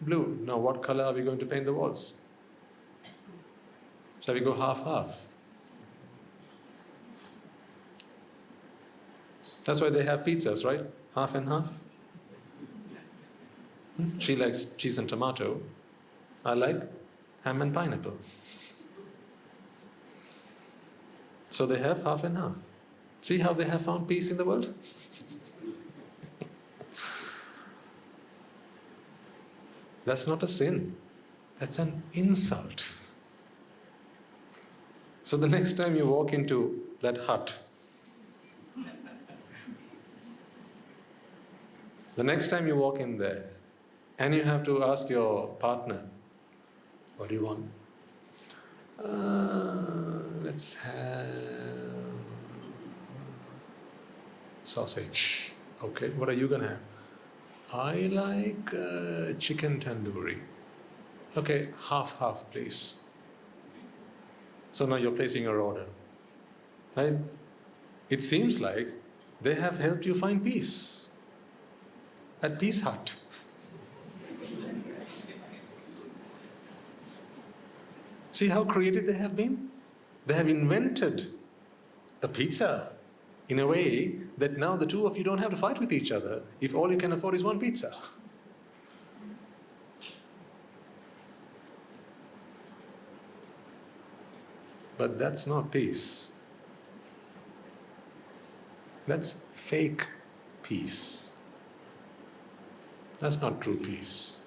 blue. Now what color are we going to paint the walls? Shall we go half-half? That's why they have pizzas, right? Half and half. She likes cheese and tomato. I like ham and pineapple. So they have half and half. See how they have found peace in the world? That's not a sin. That's an insult. So the next time you walk into that hut, the next time you walk in there, and you have to ask your partner, what do you want? Let's have sausage. Okay, what are you going to have? I like chicken tandoori. Okay, half-half please. So now you're placing your order. Right? It seems like they have helped you find peace at Peace Hut. See how creative they have been? They have invented a pizza in a way that now the two of you don't have to fight with each other if all you can afford is one pizza. But that's not peace. That's fake peace. That's not true peace.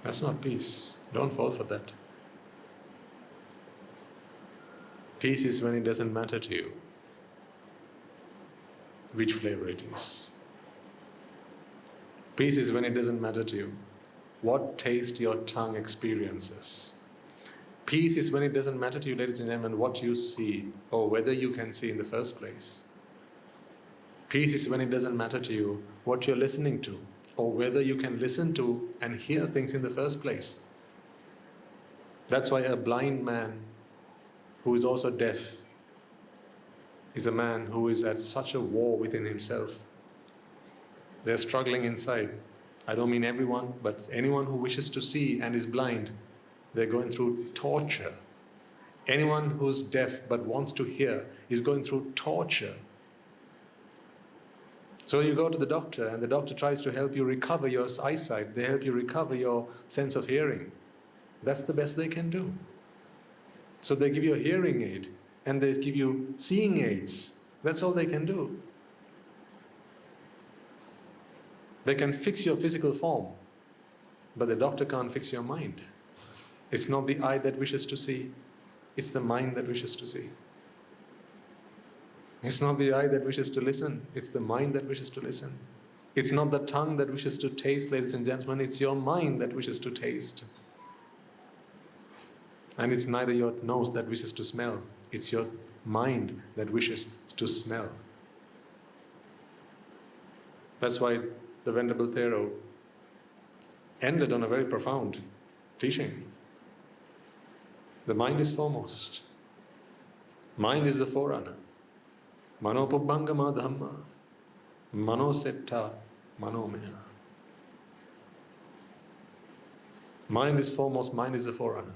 That's not peace. Don't fall for that. Peace is when it doesn't matter to you which flavor it is. Peace is when it doesn't matter to you what taste your tongue experiences. Peace is when it doesn't matter to you, ladies and gentlemen, what you see or whether you can see in the first place. Peace is when it doesn't matter to you what you're listening to or whether you can listen to and hear things in the first place. That's why a blind man who is also deaf is a man who is at such a war within himself. They're struggling inside. I don't mean everyone, but anyone who wishes to see and is blind, they're going through torture. Anyone who's deaf but wants to hear is going through torture. So you go to the doctor and the doctor tries to help you recover your eyesight. They help you recover your sense of hearing. That's the best they can do. So they give you a hearing aid and they give you seeing aids. That's all they can do. They can fix your physical form, but the doctor can't fix your mind. It's not the eye that wishes to see, it's the mind that wishes to see. It's not the eye that wishes to listen, it's the mind that wishes to listen. It's not the tongue that wishes to taste, ladies and gentlemen, it's your mind that wishes to taste. And it's neither your nose that wishes to smell, it's your mind that wishes to smell. That's why the Venerable Thero ended on a very profound teaching. The mind is foremost. Mind is the forerunner. Mano pubbangama dhamma, mano setta manomaya. Mind is foremost, mind is the forerunner.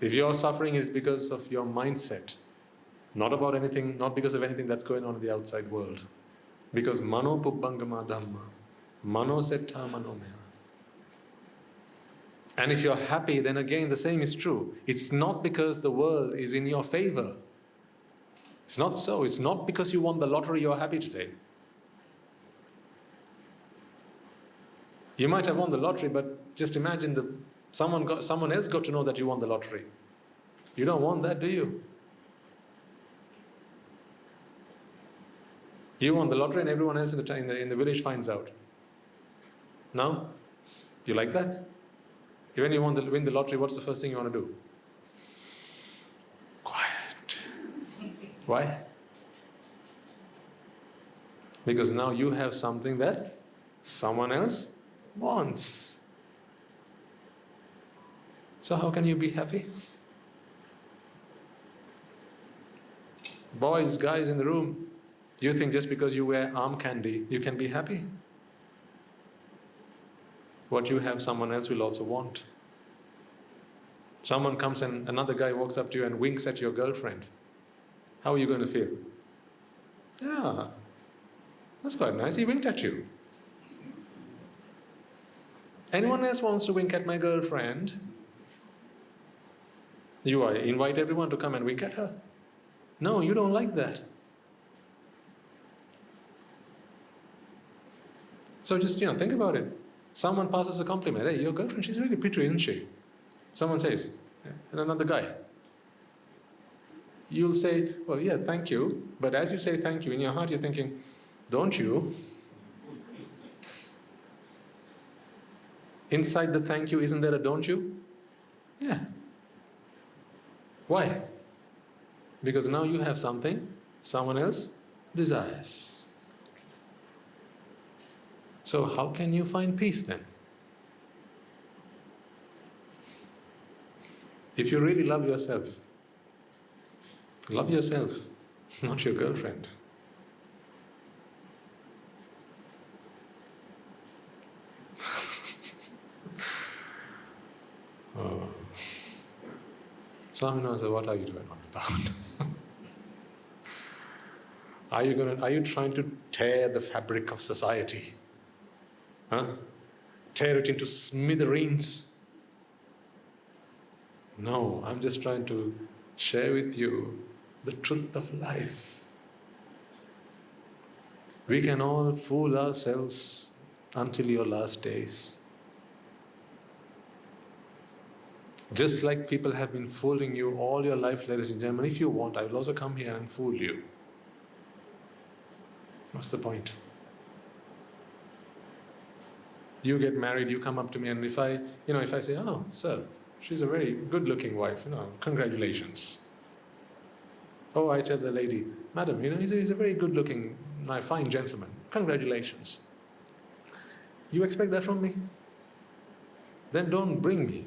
If you're suffering, it's because of your mindset. Not about anything, not because of anything that's going on in the outside world. Because mano pubbangama dhamma, mano setta manomaya. And if you're happy, then again the same is true. It's not because the world is in your favor. It's not so. It's not because you won the lottery you're happy today. You might have won the lottery, but just imagine someone else got to know that you won the lottery. You don't want that, do you? You won the lottery and everyone else in the village finds out. No? You like that? When you win the lottery, what's the first thing you want to do? Quiet. Why? Because now you have something that someone else wants. So how can you be happy? Boys, guys in the room, you think just because you wear arm candy, you can be happy? What you have, someone else will also want. Someone comes and another guy walks up to you and winks at your girlfriend. How are you going to feel? Yeah, that's quite nice, he winked at you. Anyone else wants to wink at my girlfriend? You invite everyone to come and wink at her? No, you don't like that. So just, think about it. Someone passes a compliment. Hey, your girlfriend, she's really pretty, isn't she? Someone says, and another guy. You'll say, well, yeah, thank you. But as you say thank you, in your heart you're thinking, don't you? Inside the thank you, isn't there a don't you? Yeah. Why? Because now you have something someone else desires. So how can you find peace then? If you really love yourself, not your girlfriend. Oh. Swamina said, what are you doing on about? Are you trying to tear the fabric of society? Huh? Tear it into smithereens? No, I'm just trying to share with you the truth of life. We can all fool ourselves until your last days. Just like people have been fooling you all your life, ladies and gentlemen, if you want, I will also come here and fool you. What's the point? You get married, you come up to me, and if I say, oh, sir, she's a very good-looking wife, congratulations. Oh, I tell the lady, madam, he's a very good-looking, fine gentleman, congratulations. You expect that from me? Then don't bring me.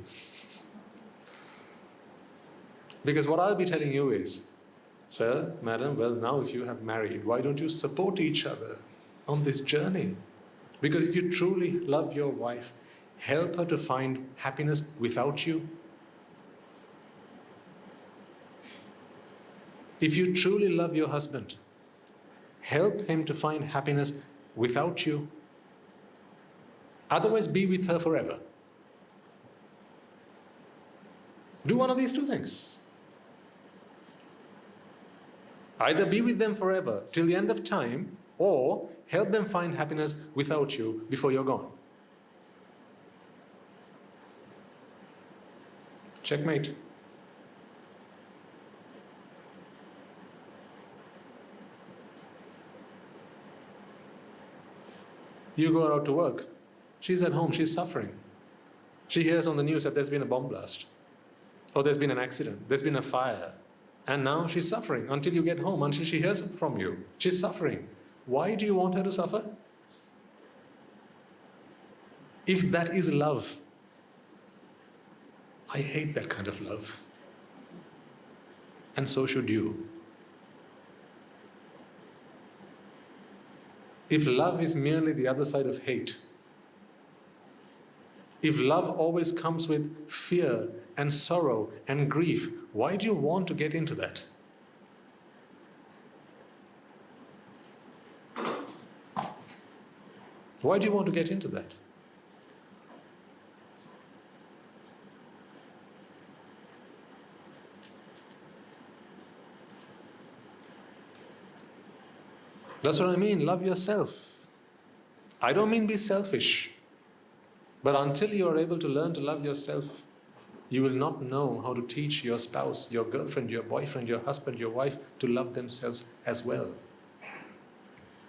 Because what I'll be telling you is, sir, madam, well, now if you have married, why don't you support each other on this journey? Because if you truly love your wife, help her to find happiness without you. If you truly love your husband, help him to find happiness without you. Otherwise, be with her forever. Do one of these two things. Either be with them forever till the end of time, or help them find happiness without you before you're gone. Checkmate. You go out to work. She's at home, she's suffering. She hears on the news that there's been a bomb blast, or there's been an accident, there's been a fire, and now she's suffering until you get home, until she hears from you. She's suffering. Why do you want her to suffer? If that is love, I hate that kind of love. And so should you. If love is merely the other side of hate, if love always comes with fear and sorrow and grief, why do you want to get into that? Why do you want to get into that? That's what I mean, love yourself. I don't mean be selfish. But until you are able to learn to love yourself, you will not know how to teach your spouse, your girlfriend, your boyfriend, your husband, your wife to love themselves as well.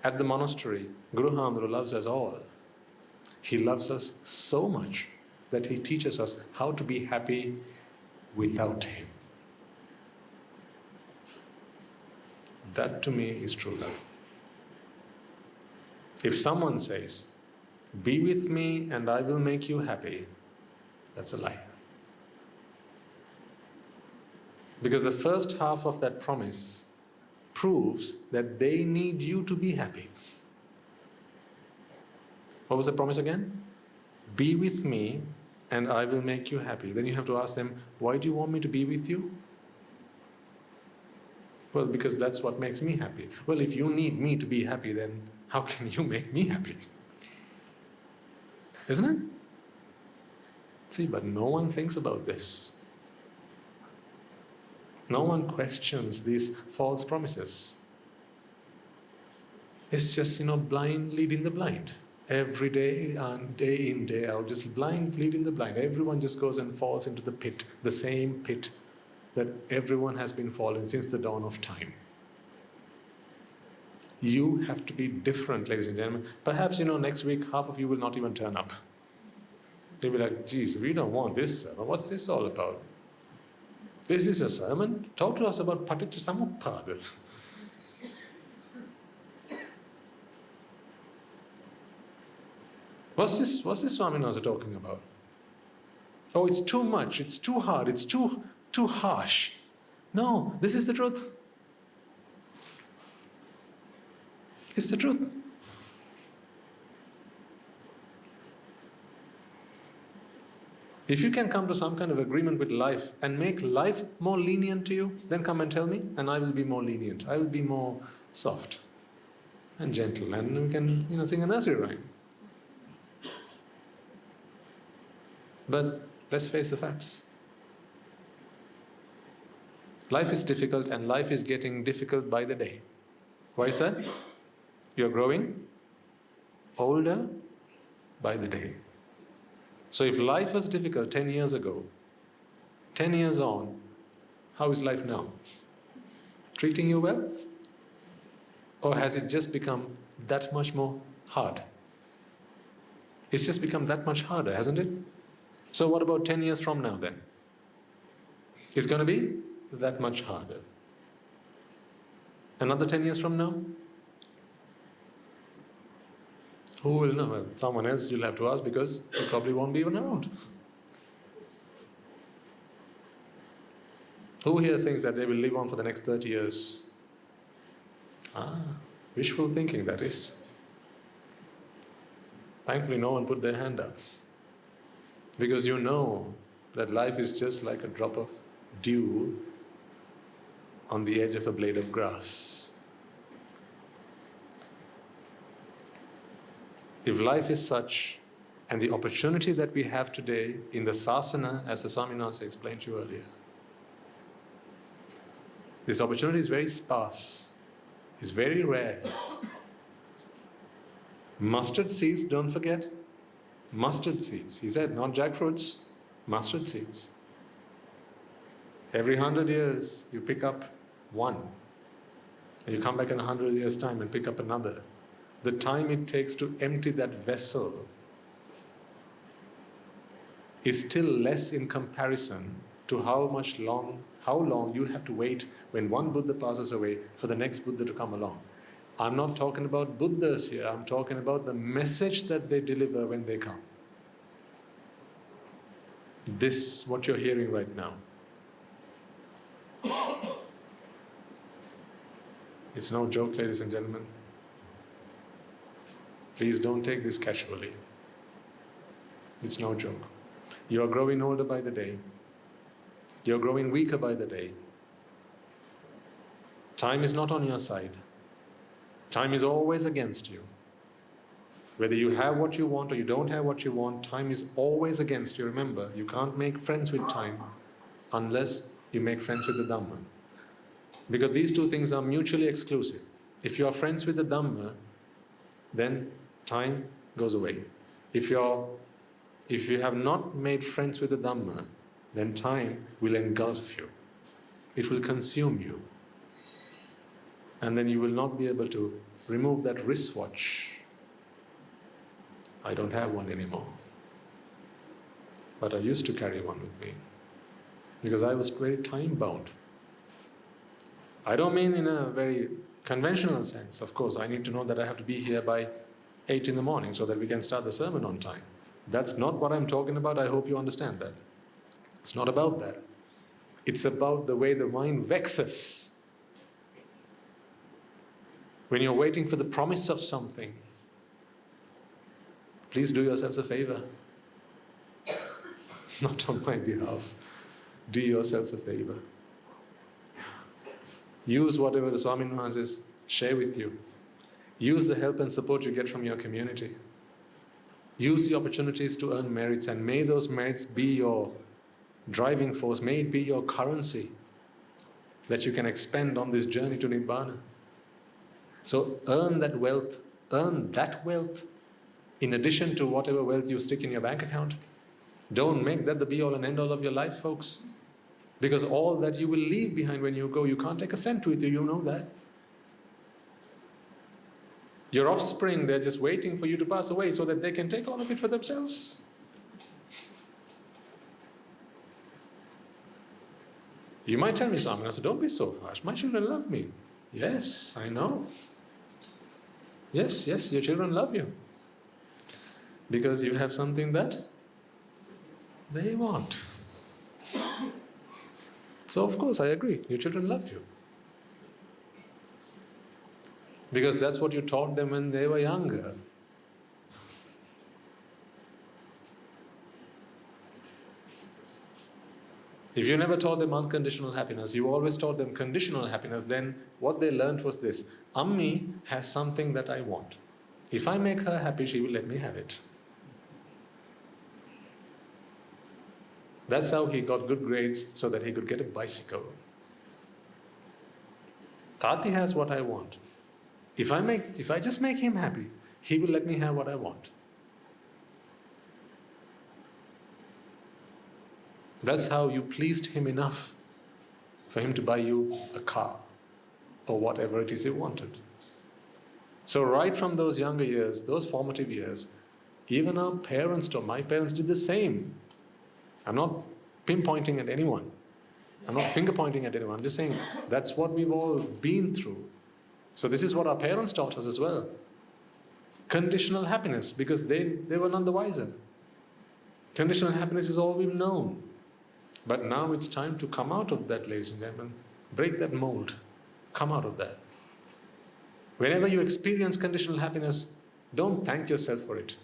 At the monastery, Guru Hamdru loves us all. He loves us so much that he teaches us how to be happy without him. That to me is true love. If someone says, "Be with me and I will make you happy," that's a lie. Because the first half of that promise proves that they need you to be happy. What was the promise again? Be with me and I will make you happy. Then you have to ask them, why do you want me to be with you? Well, because that's what makes me happy. Well, if you need me to be happy, then how can you make me happy? Isn't it? See, but no one thinks about this. No one questions these false promises. It's just, blind leading the blind. Every day and day in, day out, just blind leading the blind. Everyone just goes and falls into the pit, the same pit that everyone has been falling since the dawn of time. You have to be different, ladies and gentlemen. Perhaps, next week, half of you will not even turn up. They'll be like, geez, we don't want this sermon. What's this all about? This is a sermon? Talk to us about Paticca. What's this Swaminatha talking about? Oh, it's too much, it's too hard, it's too harsh. No, this is the truth. It's the truth. If you can come to some kind of agreement with life and make life more lenient to you, then come and tell me, and I will be more lenient. I will be more soft and gentle, and we can, sing a nursery rhyme. But let's face the facts. Life is difficult, and life is getting difficult by the day. Why is that? You're growing older by the day. So if life was difficult 10 years ago, 10 years on, how is life now? Treating you well? Or has it just become that much more hard? It's just become that much harder, hasn't it? So what about 10 years from now then? It's going to be that much harder. Another 10 years from now? Who will know? Well, someone else you'll have to ask, because he probably won't be even around. Who here thinks that they will live on for the next 30 years? Wishful thinking, that is. Thankfully, no one put their hand up. Because you know that life is just like a drop of dew on the edge of a blade of grass. If life is such, and the opportunity that we have today in the sasana, as the Swaminatha explained to you earlier, this opportunity is very sparse, it's very rare. Mustard seeds, don't forget. Mustard seeds. He said, not jackfruits, mustard seeds. Every 100 years, you pick up one. And you come back in 100 years' time and pick up another. The time it takes to empty that vessel is still less in comparison to how long you have to wait when one Buddha passes away for the next Buddha to come along. I'm not talking about Buddhas here, I'm talking about the message that they deliver when they come. This, what you're hearing right now. It's no joke, ladies and gentlemen. Please don't take this casually. It's no joke. You are growing older by the day. You're growing weaker by the day. Time is not on your side. Time is always against you. Whether you have what you want or you don't have what you want, time is always against you. Remember, you can't make friends with time unless you make friends with the Dhamma. Because these two things are mutually exclusive. If you are friends with the Dhamma, then time goes away. If you're If you have not made friends with the Dhamma, then time will engulf you. It will consume you. And then you will not be able to remove that wristwatch. I don't have one anymore. But I used to carry one with me because I was very time-bound. I don't mean in a very conventional sense. Of course, I need to know that I have to be here by 8 in the morning so that we can start the sermon on time. That's not what I'm talking about. I hope you understand that. It's not about that. It's about the way the mind vexes. When you're waiting for the promise of something, please do yourselves a favor. Not on my behalf. Do yourselves a favor. Use whatever the Swami Maharajs share with you. Use the help and support you get from your community. Use the opportunities to earn merits, and may those merits be your driving force. May it be your currency that you can expend on this journey to Nibbana. So earn that wealth. Earn that wealth in addition to whatever wealth you stick in your bank account. Don't make that the be-all and end-all of your life, folks. Because all that you will leave behind when you go, you can't take a cent with you, you know that. Your offspring, they're just waiting for you to pass away so that they can take all of it for themselves. You might tell me, Swami, I said, don't be so harsh. My children love me. Yes, I know. Yes, your children love you. Because you have something that they want. So of course I agree, your children love you. Because that's what you taught them when they were younger. If you never taught them unconditional happiness, you always taught them conditional happiness, then what they learned was this: Ammi has something that I want. If I make her happy, she will let me have it. That's how he got good grades, so that he could get a bicycle. Tati has what I want. If I just make him happy, he will let me have what I want. That's how you pleased him enough for him to buy you a car or whatever it is he wanted. So right from those younger years, those formative years, even our parents, or my parents, did the same. I'm not pinpointing at anyone. I'm not finger pointing at anyone. I'm just saying that's what we've all been through. So this is what our parents taught us as well. Conditional happiness, because they were none the wiser. Conditional happiness is all we've known. But now it's time to come out of that, ladies and gentlemen. Break that mold. Come out of that. Whenever you experience conditional happiness, don't thank yourself for it.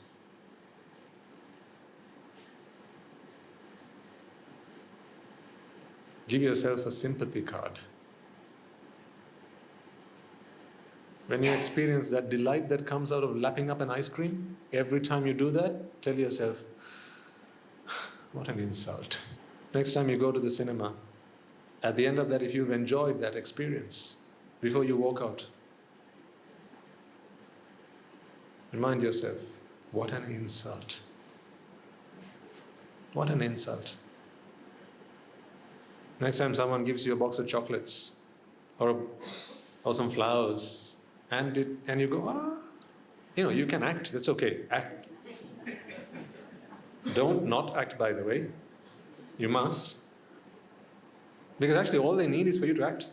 Give yourself a sympathy card. When you experience that delight that comes out of lapping up an ice cream, every time you do that, tell yourself, what an insult. Next time you go to the cinema, at the end of that, if you've enjoyed that experience, before you walk out, remind yourself, what an insult. What an insult. Next time someone gives you a box of chocolates or some flowers, and you go, you can act, that's okay, act. Don't not act, by the way. You must. Because actually all they need is for you to act.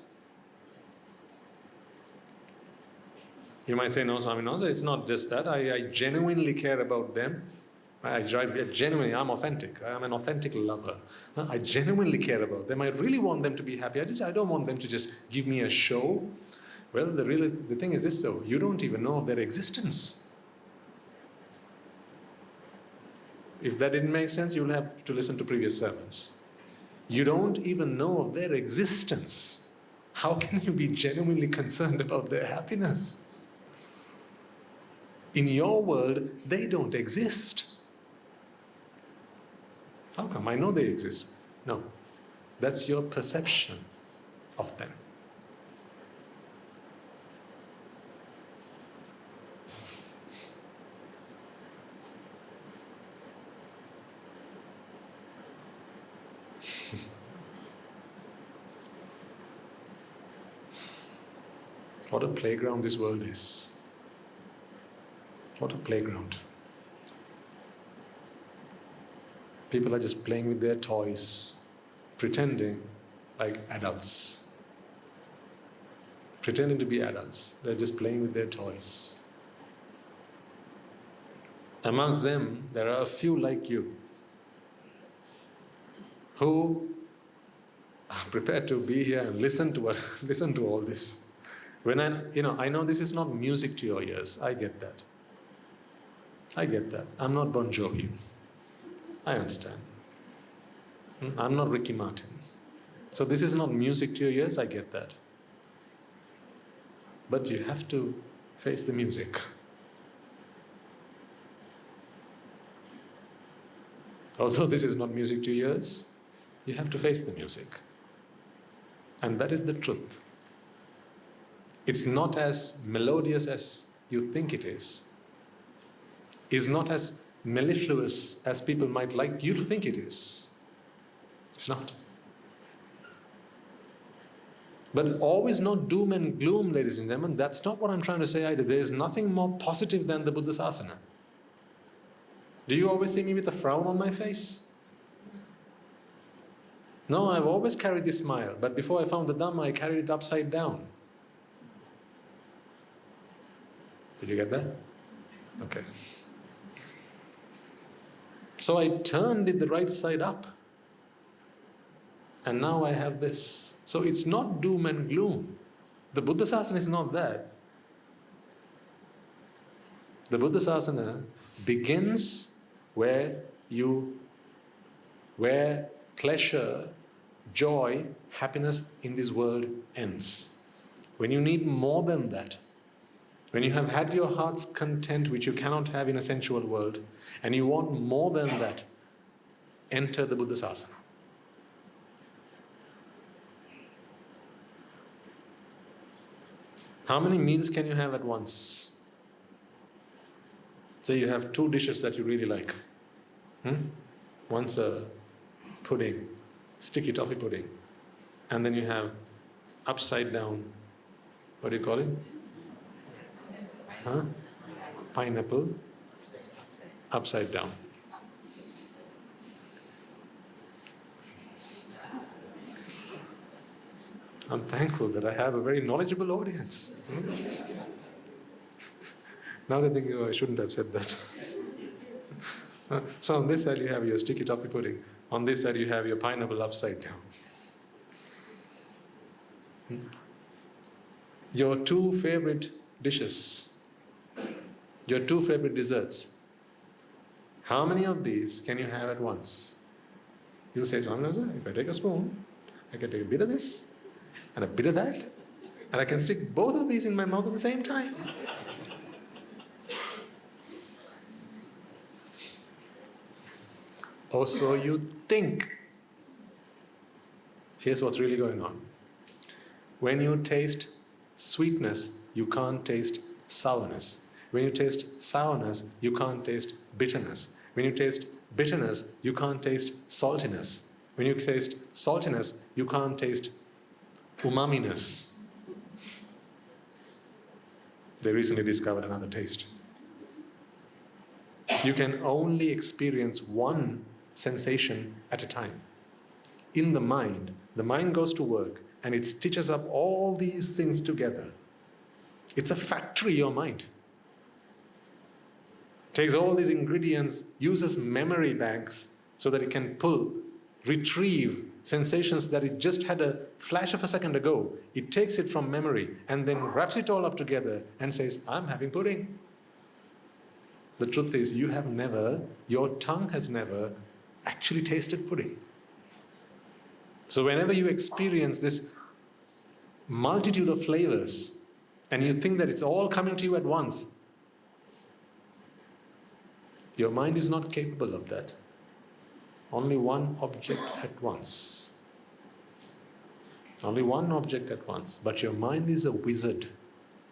You might say, no, Swami, no, it's not just that. I genuinely care about them. I'm authentic. I'm an authentic lover. I genuinely care about them. I really want them to be happy. I don't want them to just give me a show. Well, the thing is this though, you don't even know of their existence. If that didn't make sense, you'll have to listen to previous sermons. You don't even know of their existence. How can you be genuinely concerned about their happiness? In your world, they don't exist. How come? I know they exist. No, that's your perception of them. What a playground this world is. What a playground. People are just playing with their toys, pretending like adults. Pretending to be adults. They're just playing with their toys. Amongst them, there are a few like you who are prepared to be here and listen to all this. When I know this is not music to your ears. I get that. I'm not Bon Jovi. I understand. I'm not Ricky Martin. So this is not music to your ears. I get that. But you have to face the music. Although this is not music to your ears, you have to face the music. And that is the truth. It's not as melodious as you think it is. It's not as mellifluous as people might like you to think it is. It's not. But always not doom and gloom, ladies and gentlemen. That's not what I'm trying to say either. There is nothing more positive than the Buddhasasana. Do you always see me with a frown on my face? No, I've always carried this smile, but before I found the Dhamma, I carried it upside down. Did you get that? Okay. So I turned it the right side up. And now I have this. So it's not doom and gloom. The Buddhasasana is not that. The Buddhasasana begins where pleasure, joy, happiness in this world ends. When you need more than that, when you have had your heart's content, which you cannot have in a sensual world, and you want more than that, enter the Buddhasasana. How many meals can you have at once? Say you have 2 dishes that you really like. One's a pudding, sticky toffee pudding. And then you have upside down, what do you call it? Pineapple, upside down. I'm thankful that I have a very knowledgeable audience. Now they think, I shouldn't have said that. So on this side you have your sticky toffee pudding. On this side you have your pineapple upside down. Your 2 favorite dishes, your 2 favorite desserts. How many of these can you have at once? You'll say, if I take a spoon, I can take a bit of this and a bit of that, and I can stick both of these in my mouth at the same time. Or so you think. Here's what's really going on. When you taste sweetness, you can't taste sourness. When you taste sourness, you can't taste bitterness. When you taste bitterness, you can't taste saltiness. When you taste saltiness, you can't taste umaminess. They recently discovered another taste. You can only experience one sensation at a time. In the mind goes to work and it stitches up all these things together. It's a factory, your mind. Takes all these ingredients, uses memory banks so that it can retrieve sensations that it just had a flash of a second ago. It takes it from memory and then wraps it all up together and says, I'm having pudding. The truth is, your tongue has never actually tasted pudding. So whenever you experience this multitude of flavors and you think that it's all coming to you at once, your mind is not capable of that. Only one object at once. Only one object at once. But your mind is a wizard.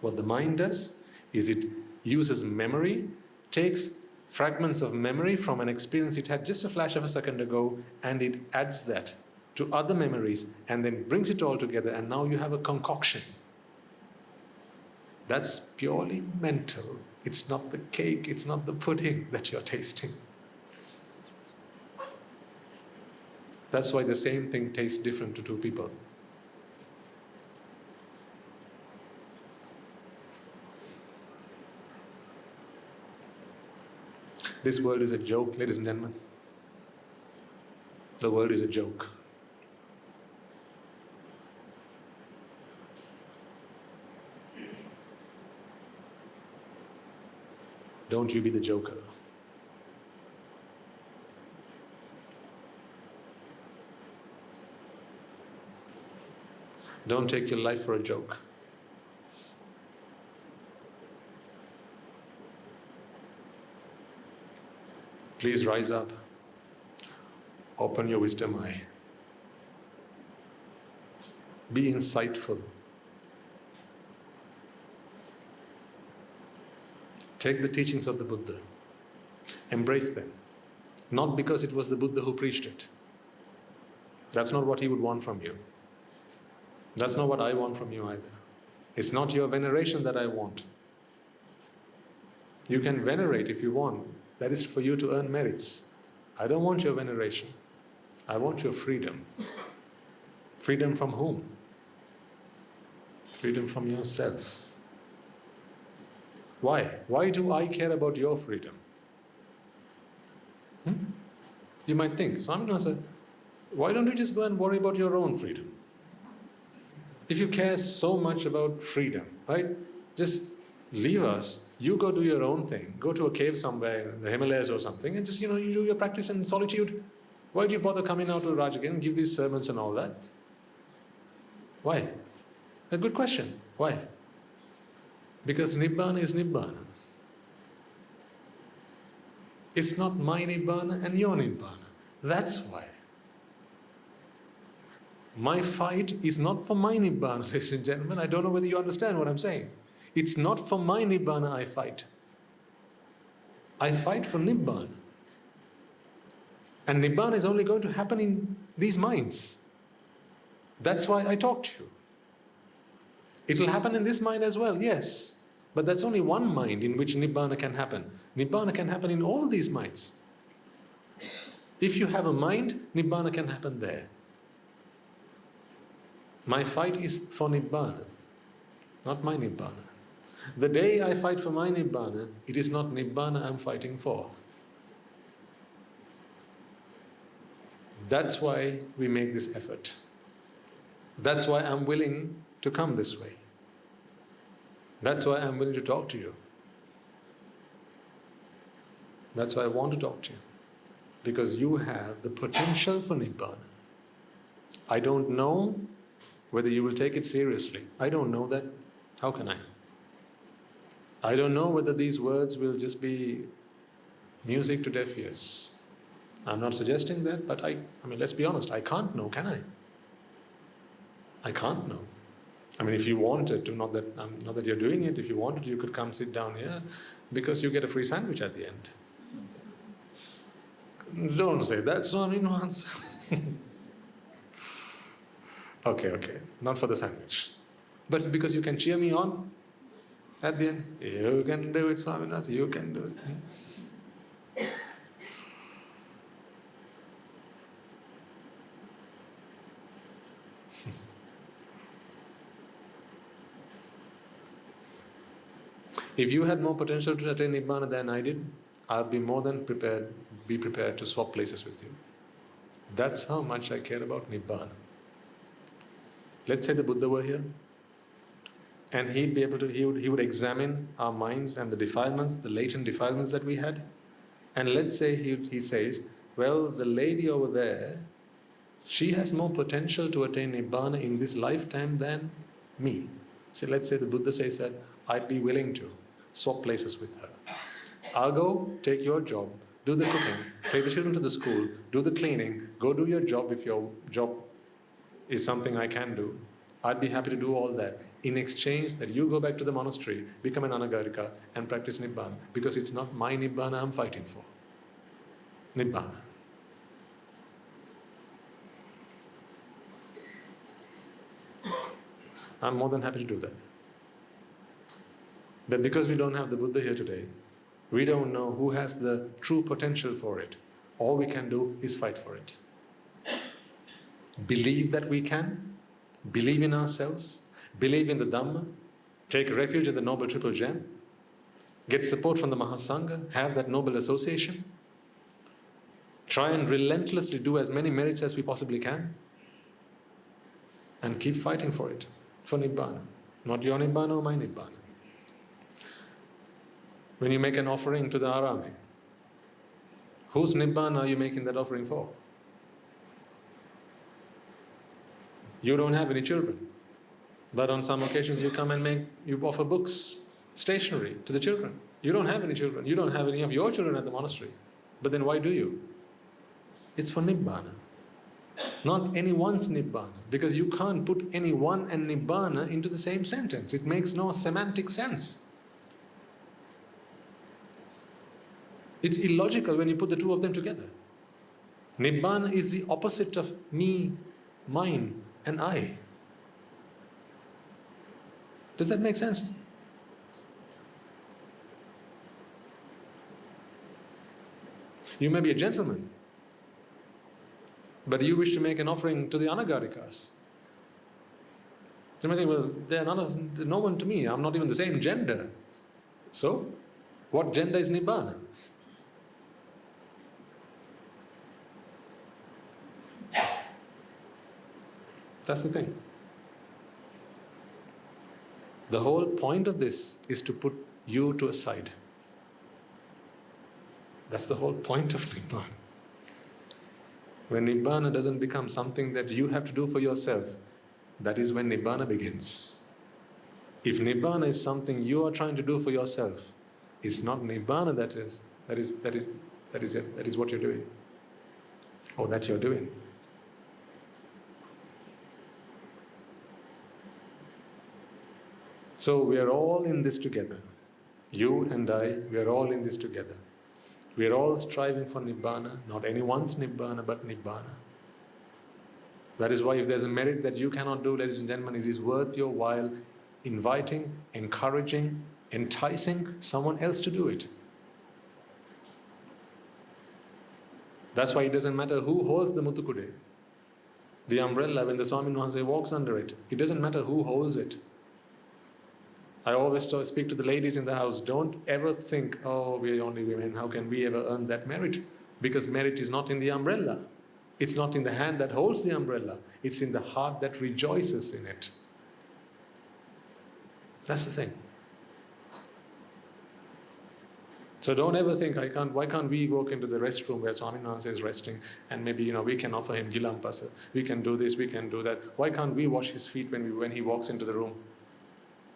What the mind does is it uses memory, takes fragments of memory from an experience it had just a flash of a second ago, and it adds that to other memories and then brings it all together, and now you have a concoction. That's purely mental. It's not the cake, it's not the pudding that you're tasting. That's why the same thing tastes different to two people. This world is a joke, ladies and gentlemen. The world is a joke. Don't you be the joker. Don't take your life for a joke. Please rise up. Open your wisdom eye. Be insightful. Take the teachings of the Buddha. Embrace them. Not because it was the Buddha who preached it. That's not what he would want from you. That's not what I want from you either. It's not your veneration that I want. You can venerate if you want. That is for you to earn merits. I don't want your veneration. I want your freedom. Freedom from whom? Freedom from yourself. Why? Why do I care about your freedom? You might think, Swaminatha, why don't you just go and worry about your own freedom? If you care so much about freedom, right? Just leave us. You go do your own thing. Go to a cave somewhere in the Himalayas or something and just, you do your practice in solitude. Why do you bother coming out to Rajagiriya and give these sermons and all that? Why? A good question. Why? Because Nibbāna is Nibbāna. It's not my Nibbāna and your Nibbāna. That's why. My fight is not for my Nibbāna, ladies and gentlemen. I don't know whether you understand what I'm saying. It's not for my Nibbāna I fight. I fight for Nibbāna. And Nibbāna is only going to happen in these minds. That's why I talk to you. It will happen in this mind as well, yes. But that's only one mind in which Nibbāna can happen. Nibbāna can happen in all of these minds. If you have a mind, Nibbāna can happen there. My fight is for Nibbāna, not my Nibbāna. The day I fight for my Nibbāna, it is not Nibbāna I'm fighting for. That's why we make this effort. That's why I'm willing to come this way. That's why I'm willing to talk to you. That's why I want to talk to you. Because you have the potential for Nibbāna. I don't know whether you will take it seriously. I don't know that. How can I? I don't know whether these words will just be music to deaf ears. I'm not suggesting that, but I mean, let's be honest, I can't know, can I? I can't know. I mean, if you wanted to, not that you're doing it, if you wanted, you could come sit down here because you get a free sandwich at the end. Don't say that, Swami once. Okay, not for the sandwich. But because you can cheer me on at the end. You can do it, Swaminatha, you can do it. If you had more potential to attain Nibbāna than I did, I'll be more than prepared to swap places with you. That's how much I care about Nibbāna. Let's say the Buddha were here, and he'd be able to, he would examine our minds and the defilements, the latent defilements that we had. And let's say he says, well, the lady over there, she has more potential to attain Nibbāna in this lifetime than me. So let's say the Buddha says that, I'd be willing to swap places with her. I'll go take your job, do the cooking, take the children to the school, do the cleaning, go do your job if your job is something I can do. I'd be happy to do all that in exchange that you go back to the monastery, become an anagarika and practice Nibbāna, because it's not my Nibbāna I'm fighting for. Nibbāna. I'm more than happy to do that. But because we don't have the Buddha here today, we don't know who has the true potential for it. All we can do is fight for it. Believe that we can, believe in ourselves, believe in the Dhamma, take refuge in the Noble Triple Gem, get support from the Mahasangha, have that noble association, try and relentlessly do as many merits as we possibly can, and keep fighting for it, for Nibbana. Not your Nibbana or my Nibbana. When you make an offering to the Arami, whose Nibbana are you making that offering for? You don't have any children, but on some occasions you come and you offer books, stationery to the children. You don't have any children. You don't have any of your children at the monastery. But then why do you? It's for Nibbana. Not anyone's Nibbana, because you can't put anyone and Nibbana into the same sentence. It makes no semantic sense. It's illogical when you put the two of them together. Nibbana is the opposite of me, mine, and I. Does that make sense? You may be a gentleman, but you wish to make an offering to the Anagarikas. So you may think, well, they're no one to me. I'm not even the same gender. So, what gender is Nibbana? That's the thing. The whole point of this is to put you to a side. That's the whole point of Nibbana. When Nibbana doesn't become something that you have to do for yourself, that is when Nibbana begins. If Nibbana is something you are trying to do for yourself, it's not Nibbana that is what you're doing, or that you're doing. So we are all in this together. You and I, we are all in this together. We are all striving for Nibbana, not anyone's Nibbana, but Nibbana. That is why if there's a merit that you cannot do, ladies and gentlemen, it is worth your while inviting, encouraging, enticing someone else to do it. That's why it doesn't matter who holds the Muthukude, the umbrella, when the Swamin Wahanse walks under it. It doesn't matter who holds it. I always speak to the ladies in the house, don't ever think, oh, we are only women, how can we ever earn that merit? Because merit is not in the umbrella. It's not in the hand that holds the umbrella. It's in the heart that rejoices in it. That's the thing. So don't ever think, why can't we walk into the restroom where Swamin Wahanse is resting and maybe, we can offer him gilampasa, we can do this, we can do that. Why can't we wash his feet when he walks into the room?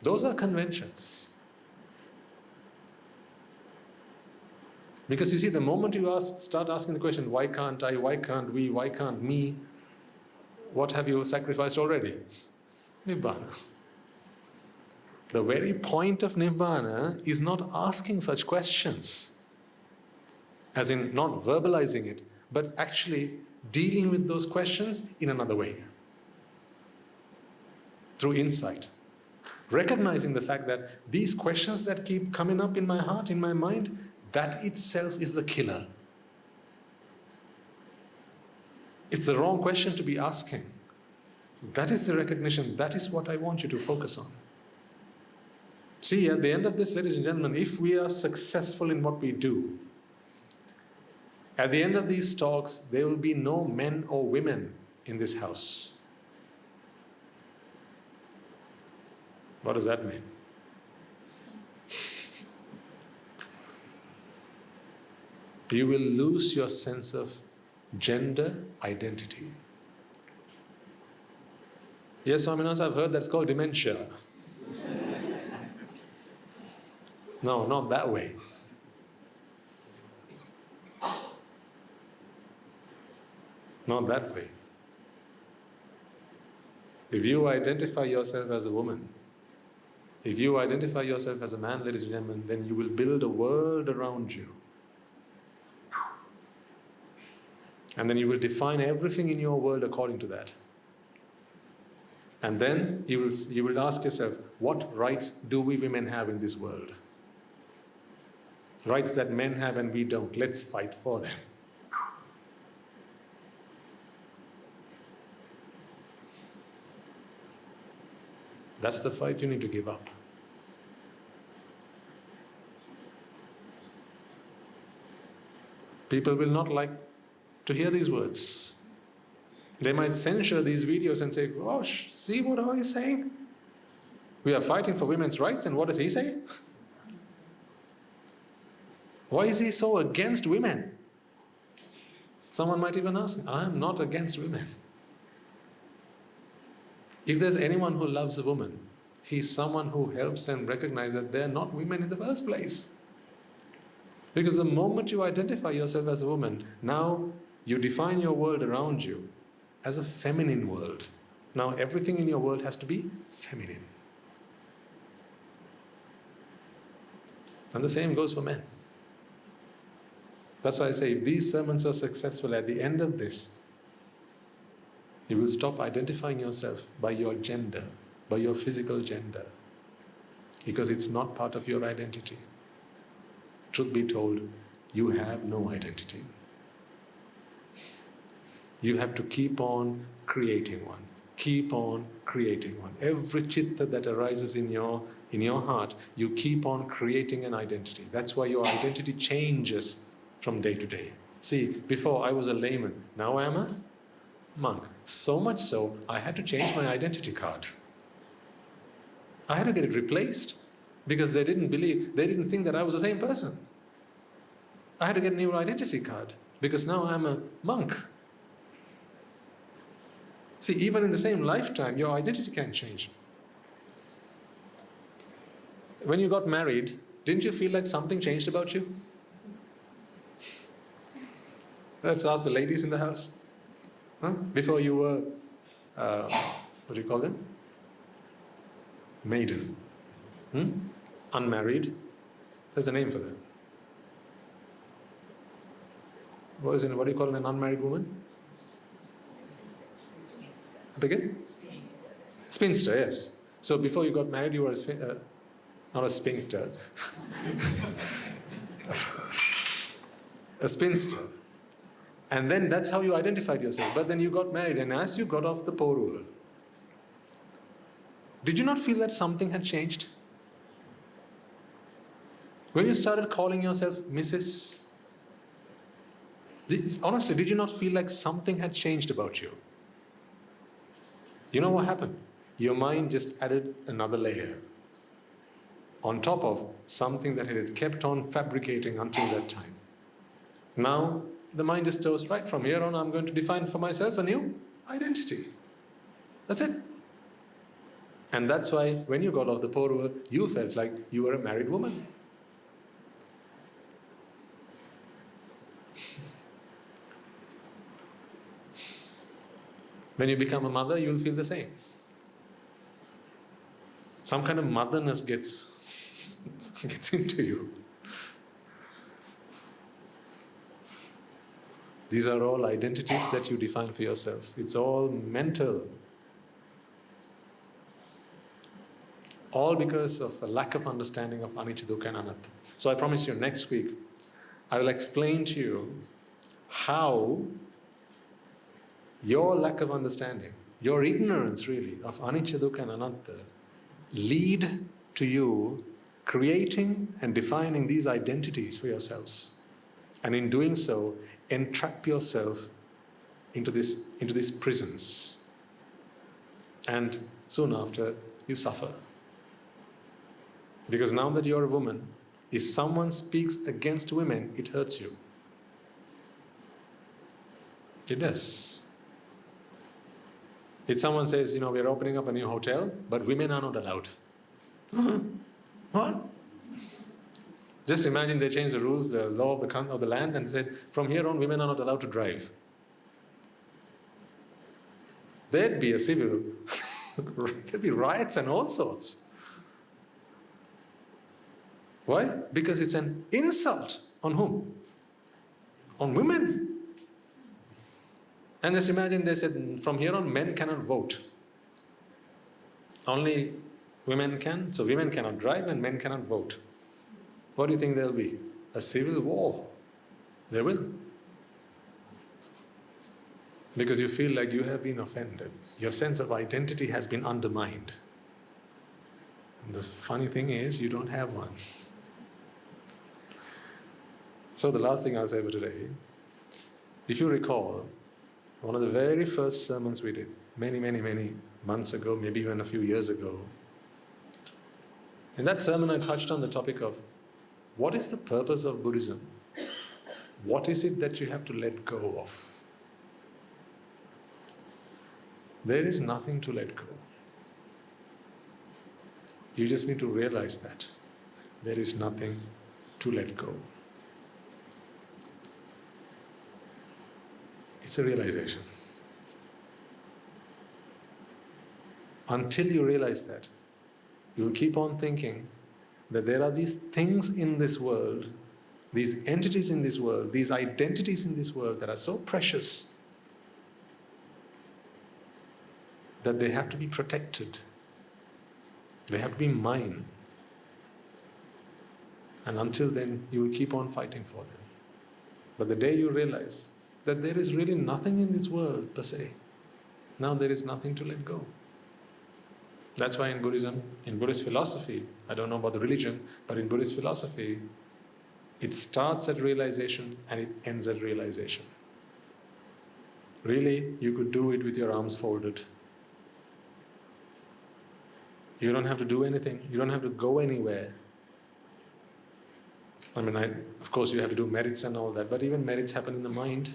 Those are conventions. Because you see, the moment you start asking the question, why can't I, why can't we, why can't me, what have you sacrificed already? Nibbana. The very point of Nibbana is not asking such questions, as in not verbalizing it, but actually dealing with those questions in another way, through insight. Recognizing the fact that these questions that keep coming up in my heart, in my mind, that itself is the killer. It's the wrong question to be asking. That is the recognition. That is what I want you to focus on. See, at the end of this, ladies and gentlemen, if we are successful in what we do, at the end of these talks, there will be no men or women in this house. What does that mean? You will lose your sense of gender identity. Yes, Swamin Wahanse, I've heard that's called dementia. No, not that way. Not that way. If you identify yourself as a woman, if you identify yourself as a man, ladies and gentlemen, then you will build a world around you. And then you will define everything in your world according to that. And then you will ask yourself, what rights do we women have in this world? Rights that men have and we don't. Let's fight for them. That's the fight you need to give up. People will not like to hear these words. They might censure these videos and say, gosh, see what are you saying? We are fighting for women's rights, and what does he say? Why is he so against women? Someone might even ask, I am not against women. If there's anyone who loves a woman, he's someone who helps them recognize that they're not women in the first place. Because the moment you identify yourself as a woman, now you define your world around you as a feminine world. Now everything in your world has to be feminine. And the same goes for men. That's why I say, if these sermons are successful, at the end of this, you will stop identifying yourself by your gender, by your physical gender, because it's not part of your identity. Truth be told, you have no identity. You have to keep on creating one. Keep on creating one. Every chitta that arises in your heart, you keep on creating an identity. That's why your identity changes from day to day. See, before I was a layman, now I am a monk. So much so, I had to change my identity card. I had to get it replaced because they didn't think that I was the same person. I had to get a new identity card because now I'm a monk. See, even in the same lifetime, your identity can change. When you got married, didn't you feel like something changed about you? Let's ask the ladies in the house. Huh? Before you were, what do you call them? Maiden. Unmarried. There's a name for that. What do you call an unmarried woman? Again? Spinster, yes. So before you got married, you were not a sphincter. A spinster. And then that's how you identified yourself. But then you got married, and as you got off the poruva, did you not feel that something had changed? When you started calling yourself Mrs., honestly, did you not feel like something had changed about you? You know what happened? Your mind just added another layer on top of something that it had kept on fabricating until that time. Now, the mind just goes, right, from here on I'm going to define for myself a new identity. That's it. And that's why when you got off the poruva, you felt like you were a married woman. When you become a mother, you'll feel the same. Some kind of motherness gets into you. These are all identities that you define for yourself. It's all mental. All because of a lack of understanding of anicca, dukkha and anatta. So I promise you, next week, I will explain to you how your lack of understanding, your ignorance really, of anicca, dukkha and anatta lead to you creating and defining these identities for yourselves. And in doing so, entrap yourself into these prisons. And soon after, you suffer. Because now that you're a woman, if someone speaks against women, it hurts you. It does. If someone says, we're opening up a new hotel, but women are not allowed. What? Just imagine they change the rules, the law of the land, and said, from here on, women are not allowed to drive. There'd be a civil, there'd be riots and all sorts. Why? Because it's an insult on whom? On women. And just imagine they said, from here on, men cannot vote. Only women can, so women cannot drive and men cannot vote. What do you think there'll be? A civil war. There will. Because you feel like you have been offended. Your sense of identity has been undermined. And the funny thing is, you don't have one. So the last thing I'll say for today, if you recall, one of the very first sermons we did, many months ago, maybe even a few years ago, in that sermon I touched on the topic of what is the purpose of Buddhism? What is it that you have to let go of? There is nothing to let go. You just need to realize that there is nothing to let go. It's a realization. Until you realize that, you will keep on thinking that there are these things in this world, these entities in this world, these identities in this world that are so precious that they have to be protected. They have to be mine. And until then, you will keep on fighting for them. But the day you realize that there is really nothing in this world per se, now there is nothing to let go. That's why in Buddhism, in Buddhist philosophy, I don't know about the religion, but in Buddhist philosophy, it starts at realization and it ends at realization. Really, you could do it with your arms folded. You don't have to do anything. You don't have to go anywhere. Of course you have to do merits and all that, but even merits happen in the mind.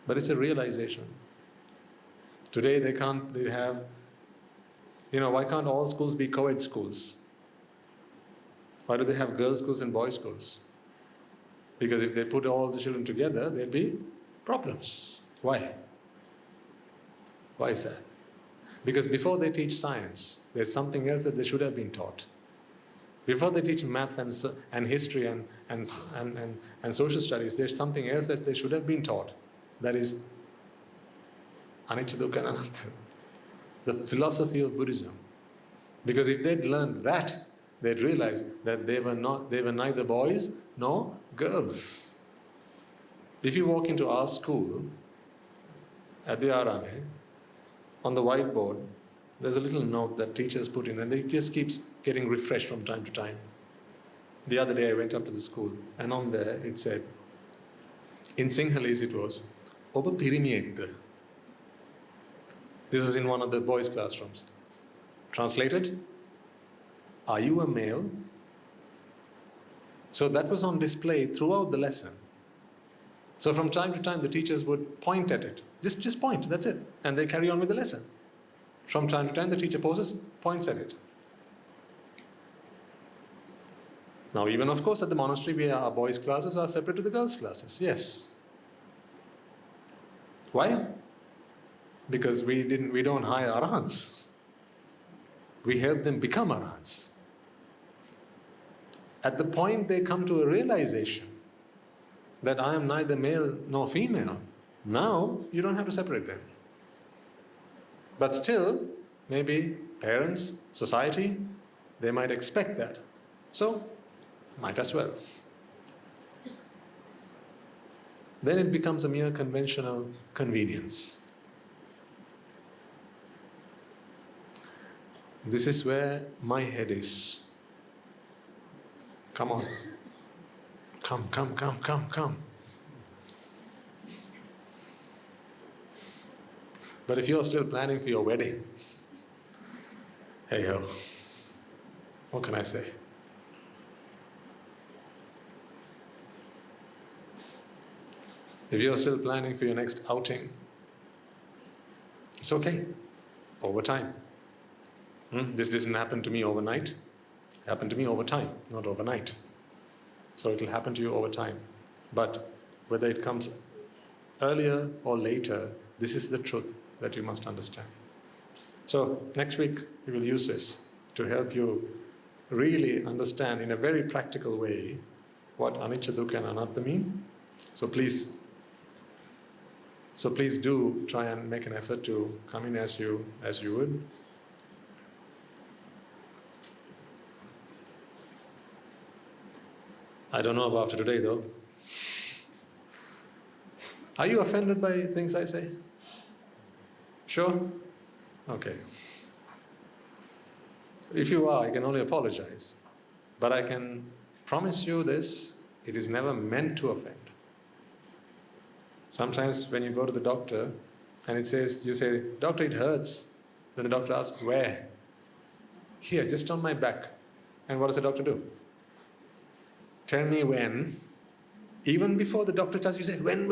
But it's a realization. Today why can't all schools be co-ed schools? Why do they have girls' schools and boys' schools? Because if they put all the children together, there'd be problems. Why? Why is that? Because before they teach science, there's something else that they should have been taught. Before they teach math and history and social studies, there's something else that they should have been taught. That is anicca, dukkha, and anatta. The philosophy of Buddhism. Because if they'd learned that, they'd realize that they were neither boys nor girls. If you walk into our school at the Arame, on the whiteboard, there's a little note that teachers put in, and it just keeps getting refreshed from time to time. The other day I went up to the school, and on there it said, in Sinhalese it was, "Oba pirimiyekda." This was in one of the boys' classrooms. Translated, "Are you a male?" So that was on display throughout the lesson. So from time to time the teachers would point at it. Just point, that's it. And they carry on with the lesson. From time to time the teacher pauses, points at it. Now even of course at the monastery our boys' classes are separate to the girls' classes. Yes. Why? Because we don't hire arahants. We help them become arahants. At the point they come to a realization that I am neither male nor female, now you don't have to separate them. But still, maybe parents, society, they might expect that. So, might as well. Then it becomes a mere conventional convenience. This is where my head is. Come on. Come. But if you're still planning for your wedding, hey ho, what can I say? If you're still planning for your next outing, it's okay, over time. This didn't happen to me overnight, it happened to me over time, not overnight. So it'll happen to you over time. But whether it comes earlier or later, this is the truth that you must understand. So next week we will use this to help you really understand in a very practical way what anicca, dukkha and anatta mean. So please do try and make an effort to come in as you would. I don't know about after today though. Are you offended by things I say? Sure? Okay. If you are, I can only apologize. But I can promise you this, it is never meant to offend. Sometimes when you go to the doctor and it says, you say, "Doctor, it hurts." Then the doctor asks, "Where?" "Here, just on my back." And what does the doctor do? "Tell me when." Even before the doctor tells you, say, when.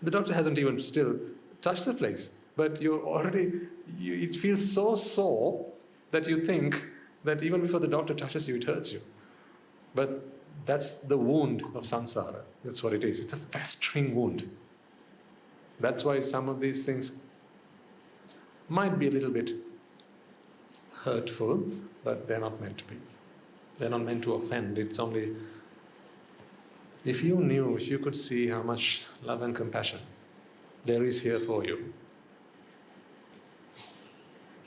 The doctor hasn't even still touched the place. But it feels so sore that you think that even before the doctor touches you, it hurts you. But that's the wound of samsara. That's what it is. It's a festering wound. That's why some of these things might be a little bit hurtful, but they're not meant to be. They're not meant to offend. It's only, if you could see how much love and compassion there is here for you.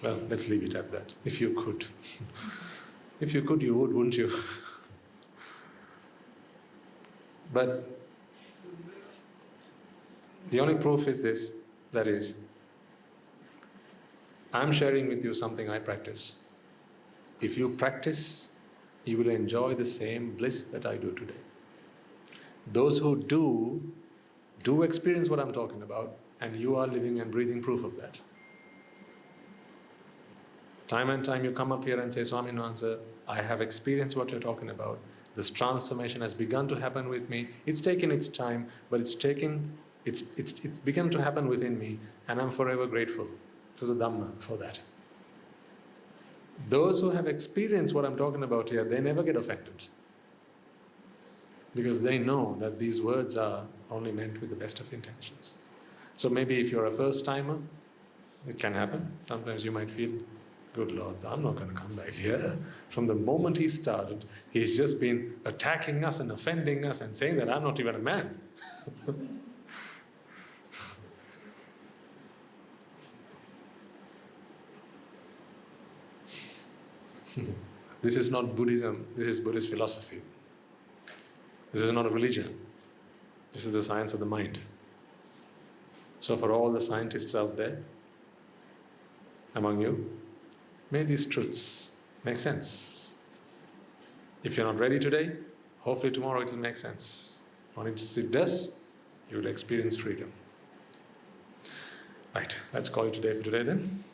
Well, let's leave it at that. If you could. If you could, you would, wouldn't you? But the only proof is this, that is, I'm sharing with you something I practice. If you practice, you will enjoy the same bliss that I do today. Those who do experience what I'm talking about, and you are living and breathing proof of that. Time and time you come up here and say, "Swaminathan sir, I have experienced what you're talking about. This transformation has begun to happen with me. It's taken its time, but it's begun to happen within me, and I'm forever grateful to the Dhamma for that." Those who have experienced what I'm talking about here, they never get offended. Because they know that these words are only meant with the best of intentions. So maybe if you're a first timer, it can happen. Sometimes you might feel, "Good Lord, I'm not going to come back here." From the moment he started, he's just been attacking us and offending us and saying that I'm not even a man. This is not Buddhism, this is Buddhist philosophy. This is not a religion. This is the science of the mind. So for all the scientists out there, among you, may these truths make sense. If you're not ready today, hopefully tomorrow it will make sense. Once it does, you will experience freedom. Right, let's call it today for today then.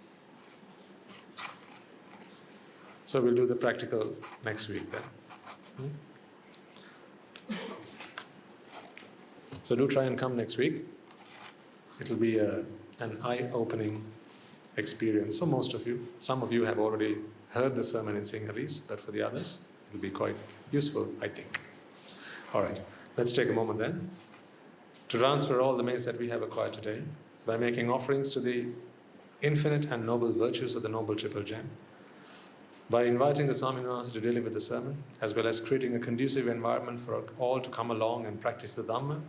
So we'll do the practical next week then. So do try and come next week. It'll be an eye-opening experience for most of you. Some of you have already heard the sermon in Sinhalese, but for the others, it'll be quite useful, I think. All right, let's take a moment then to transfer all the maids that we have acquired today by making offerings to the infinite and noble virtues of the Noble Triple Gem, by inviting the Swaminathan to deliver the sermon, as well as creating a conducive environment for all to come along and practice the Dhamma.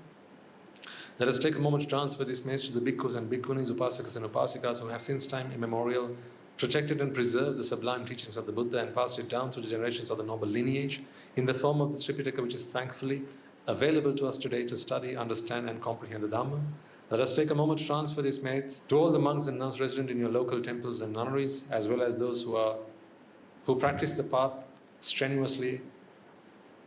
Let us take a moment to transfer this message to the bhikkhus and bhikkhunis, upasakas and upasikas who have since time immemorial protected and preserved the sublime teachings of the Buddha and passed it down through the generations of the noble lineage in the form of the Tripitaka, which is thankfully available to us today to study, understand and comprehend the Dhamma. Let us take a moment to transfer this message to all the monks and nuns resident in your local temples and nunneries, as well as those who practice the path strenuously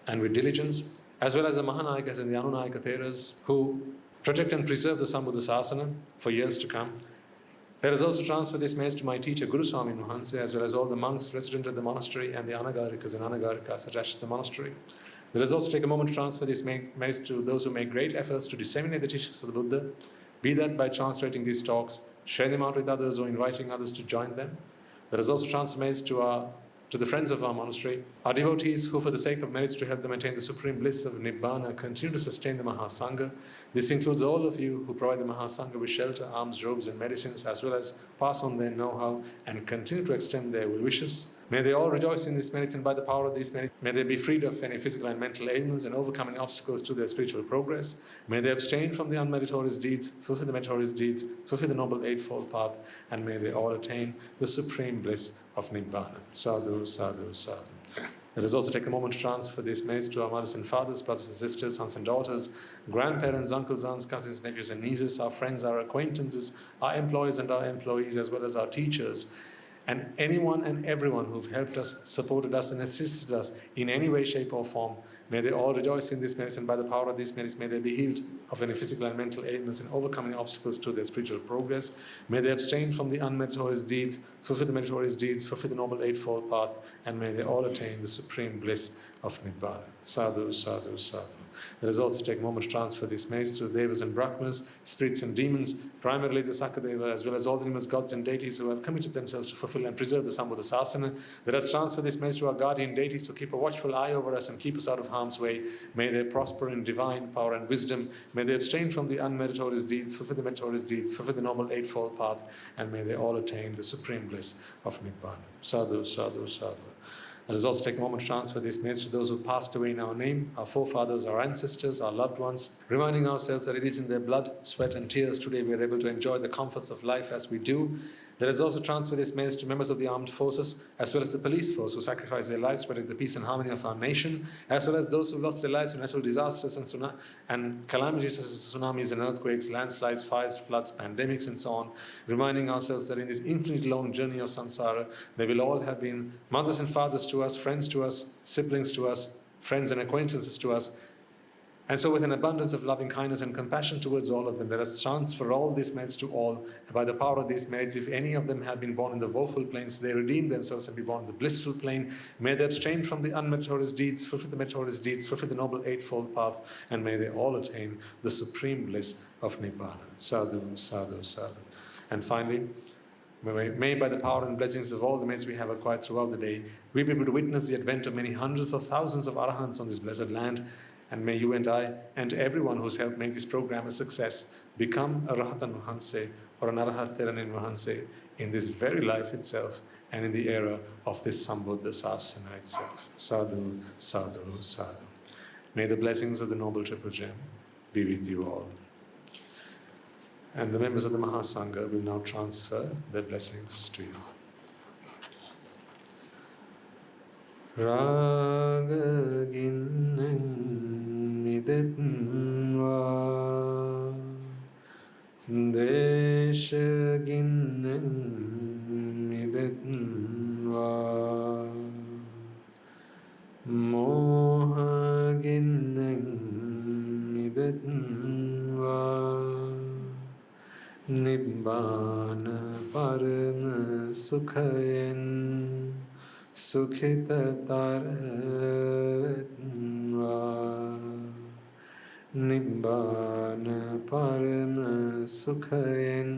and with diligence, as well as the Mahanayakas and the Anunayaka Theras who protect and preserve the Sambuddha Sasana for years to come. Let us also transfer this message to my teacher, Guru Swami Mahanse, as well as all the monks resident at the monastery and the Anagarikas and Anagarikas attached to the monastery. Let us also take a moment to transfer this message to those who make great efforts to disseminate the teachings of the Buddha, be that by translating these talks, sharing them out with others, or inviting others to join them. Let us also transfer message to the friends of our monastery, our devotees who for the sake of merits to help them attain the supreme bliss of Nibbāna continue to sustain the Mahasangha. This includes all of you who provide the Mahasangha with shelter, alms, robes and medicines, as well as pass on their know-how and continue to extend their well wishes. May they all rejoice in this merits, and by the power of these merits, may they be freed of any physical and mental ailments and overcome any obstacles to their spiritual progress. May they abstain from the unmeritorious deeds, fulfill the meritorious deeds, fulfill the noble eightfold path, and may they all attain the supreme bliss of Nibbana. Sadhu, sadhu, sadhu. Let us also take a moment to transfer these messages to our mothers and fathers, brothers and sisters, sons and daughters, grandparents, uncles, aunts, cousins, nephews and nieces, our friends, our acquaintances, our employees and our employees, as well as our teachers, and anyone and everyone who've helped us, supported us and assisted us in any way, shape or form. May they all rejoice in this medicine. By the power of these medicine, may they be healed of any physical and mental ailments and overcoming obstacles to their spiritual progress. May they abstain from the unmeritorious deeds, fulfill the meritorious deeds, fulfill the Noble Eightfold Path, and may they all attain the supreme bliss of Nibbana. Sadhu, sadhu, sadhu. Let us also take a moment to transfer this message to the Devas and Brahmas, spirits and demons, primarily the Sakadeva, as well as all the numerous gods and deities who have committed themselves to fulfill and preserve the sambuddhasana. Let us transfer this message to our guardian deities who keep a watchful eye over us and keep us out of harm's way. May they prosper in divine power and wisdom. May they abstain from the unmeritorious deeds, fulfill the meritorious deeds, fulfill the Noble Eightfold Path, and may they all attain the supreme bliss of Nibbana. Sadhu, sadhu, sadhu. Let us also take a moment to transfer this message to those who passed away in our name, our forefathers, our ancestors, our loved ones, reminding ourselves that it is in their blood, sweat and tears today we are able to enjoy the comforts of life as we do. Let us also transfer this message to members of the armed forces, as well as the police force who sacrifice their lives to protect the peace and harmony of our nation, as well as those who lost their lives to natural disasters and calamities such as tsunamis and earthquakes, landslides, fires, floods, pandemics and so on, reminding ourselves that in this infinite long journey of samsara, they will all have been mothers and fathers to us, friends to us, siblings to us, friends and acquaintances to us. And so with an abundance of loving kindness and compassion towards all of them, let us transfer all these merits to all. And by the power of these merits, if any of them have been born in the woeful planes, they redeem themselves and be born in the blissful plane. May they abstain from the unmeritorious deeds, fulfill the meritorious deeds, fulfill the Noble Eightfold Path, and may they all attain the supreme bliss of Nibbana. Sadhu, sadhu, sadhu. And finally, may by the power and blessings of all the merits we have acquired throughout the day, we be able to witness the advent of many hundreds of thousands of arahants on this blessed land. And may you and I, and everyone who's helped make this program a success, become a Rahatan Mahanse or an Arahat Theranin Mahanse in this very life itself and in the era of this sambuddhasana itself. Sadhu, sadhu, sadhu. May the blessings of the Noble Triple Gem be with you all. And the members of the Mahasangha will now transfer their blessings to you. Rajagiriya midetva Deshagiriya midetva Mohagiriya midetva Nibbāna parama sukhayen Sukhita taratva Nibbāna parama sukhayen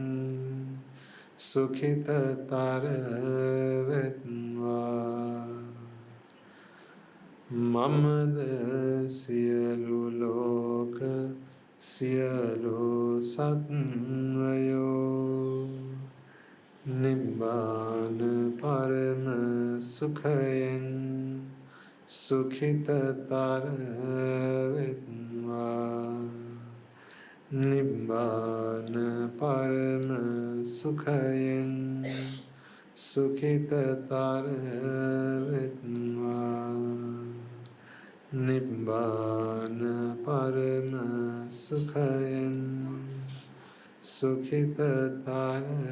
Sukhita taratva Mamada loka Siyalu satvayo Nibbāna parama sukhayen Sukhita taratva Nibbāna parama sukhayen Sukhita taratva Nibbāna parama sukhayen Sukhita taratva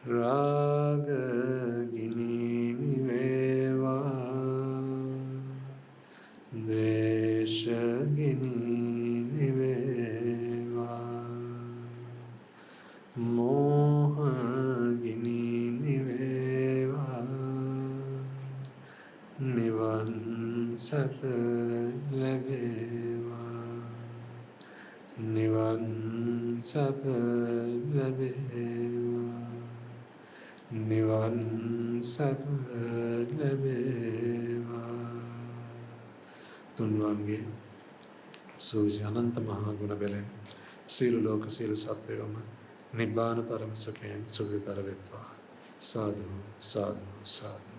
Rajagiriya niveva Deshagiriya niveva Mohagiriya niveva Nivan sapa labeva Nivan sapa labeva Nivan sapa labeva Tunvange Suvisi Ananta Mahaguna Belen Silu Loka Silu Satyoma Nibbāna Paramasukhen Sugritaravetva Sadhu, sadhu, sadhu.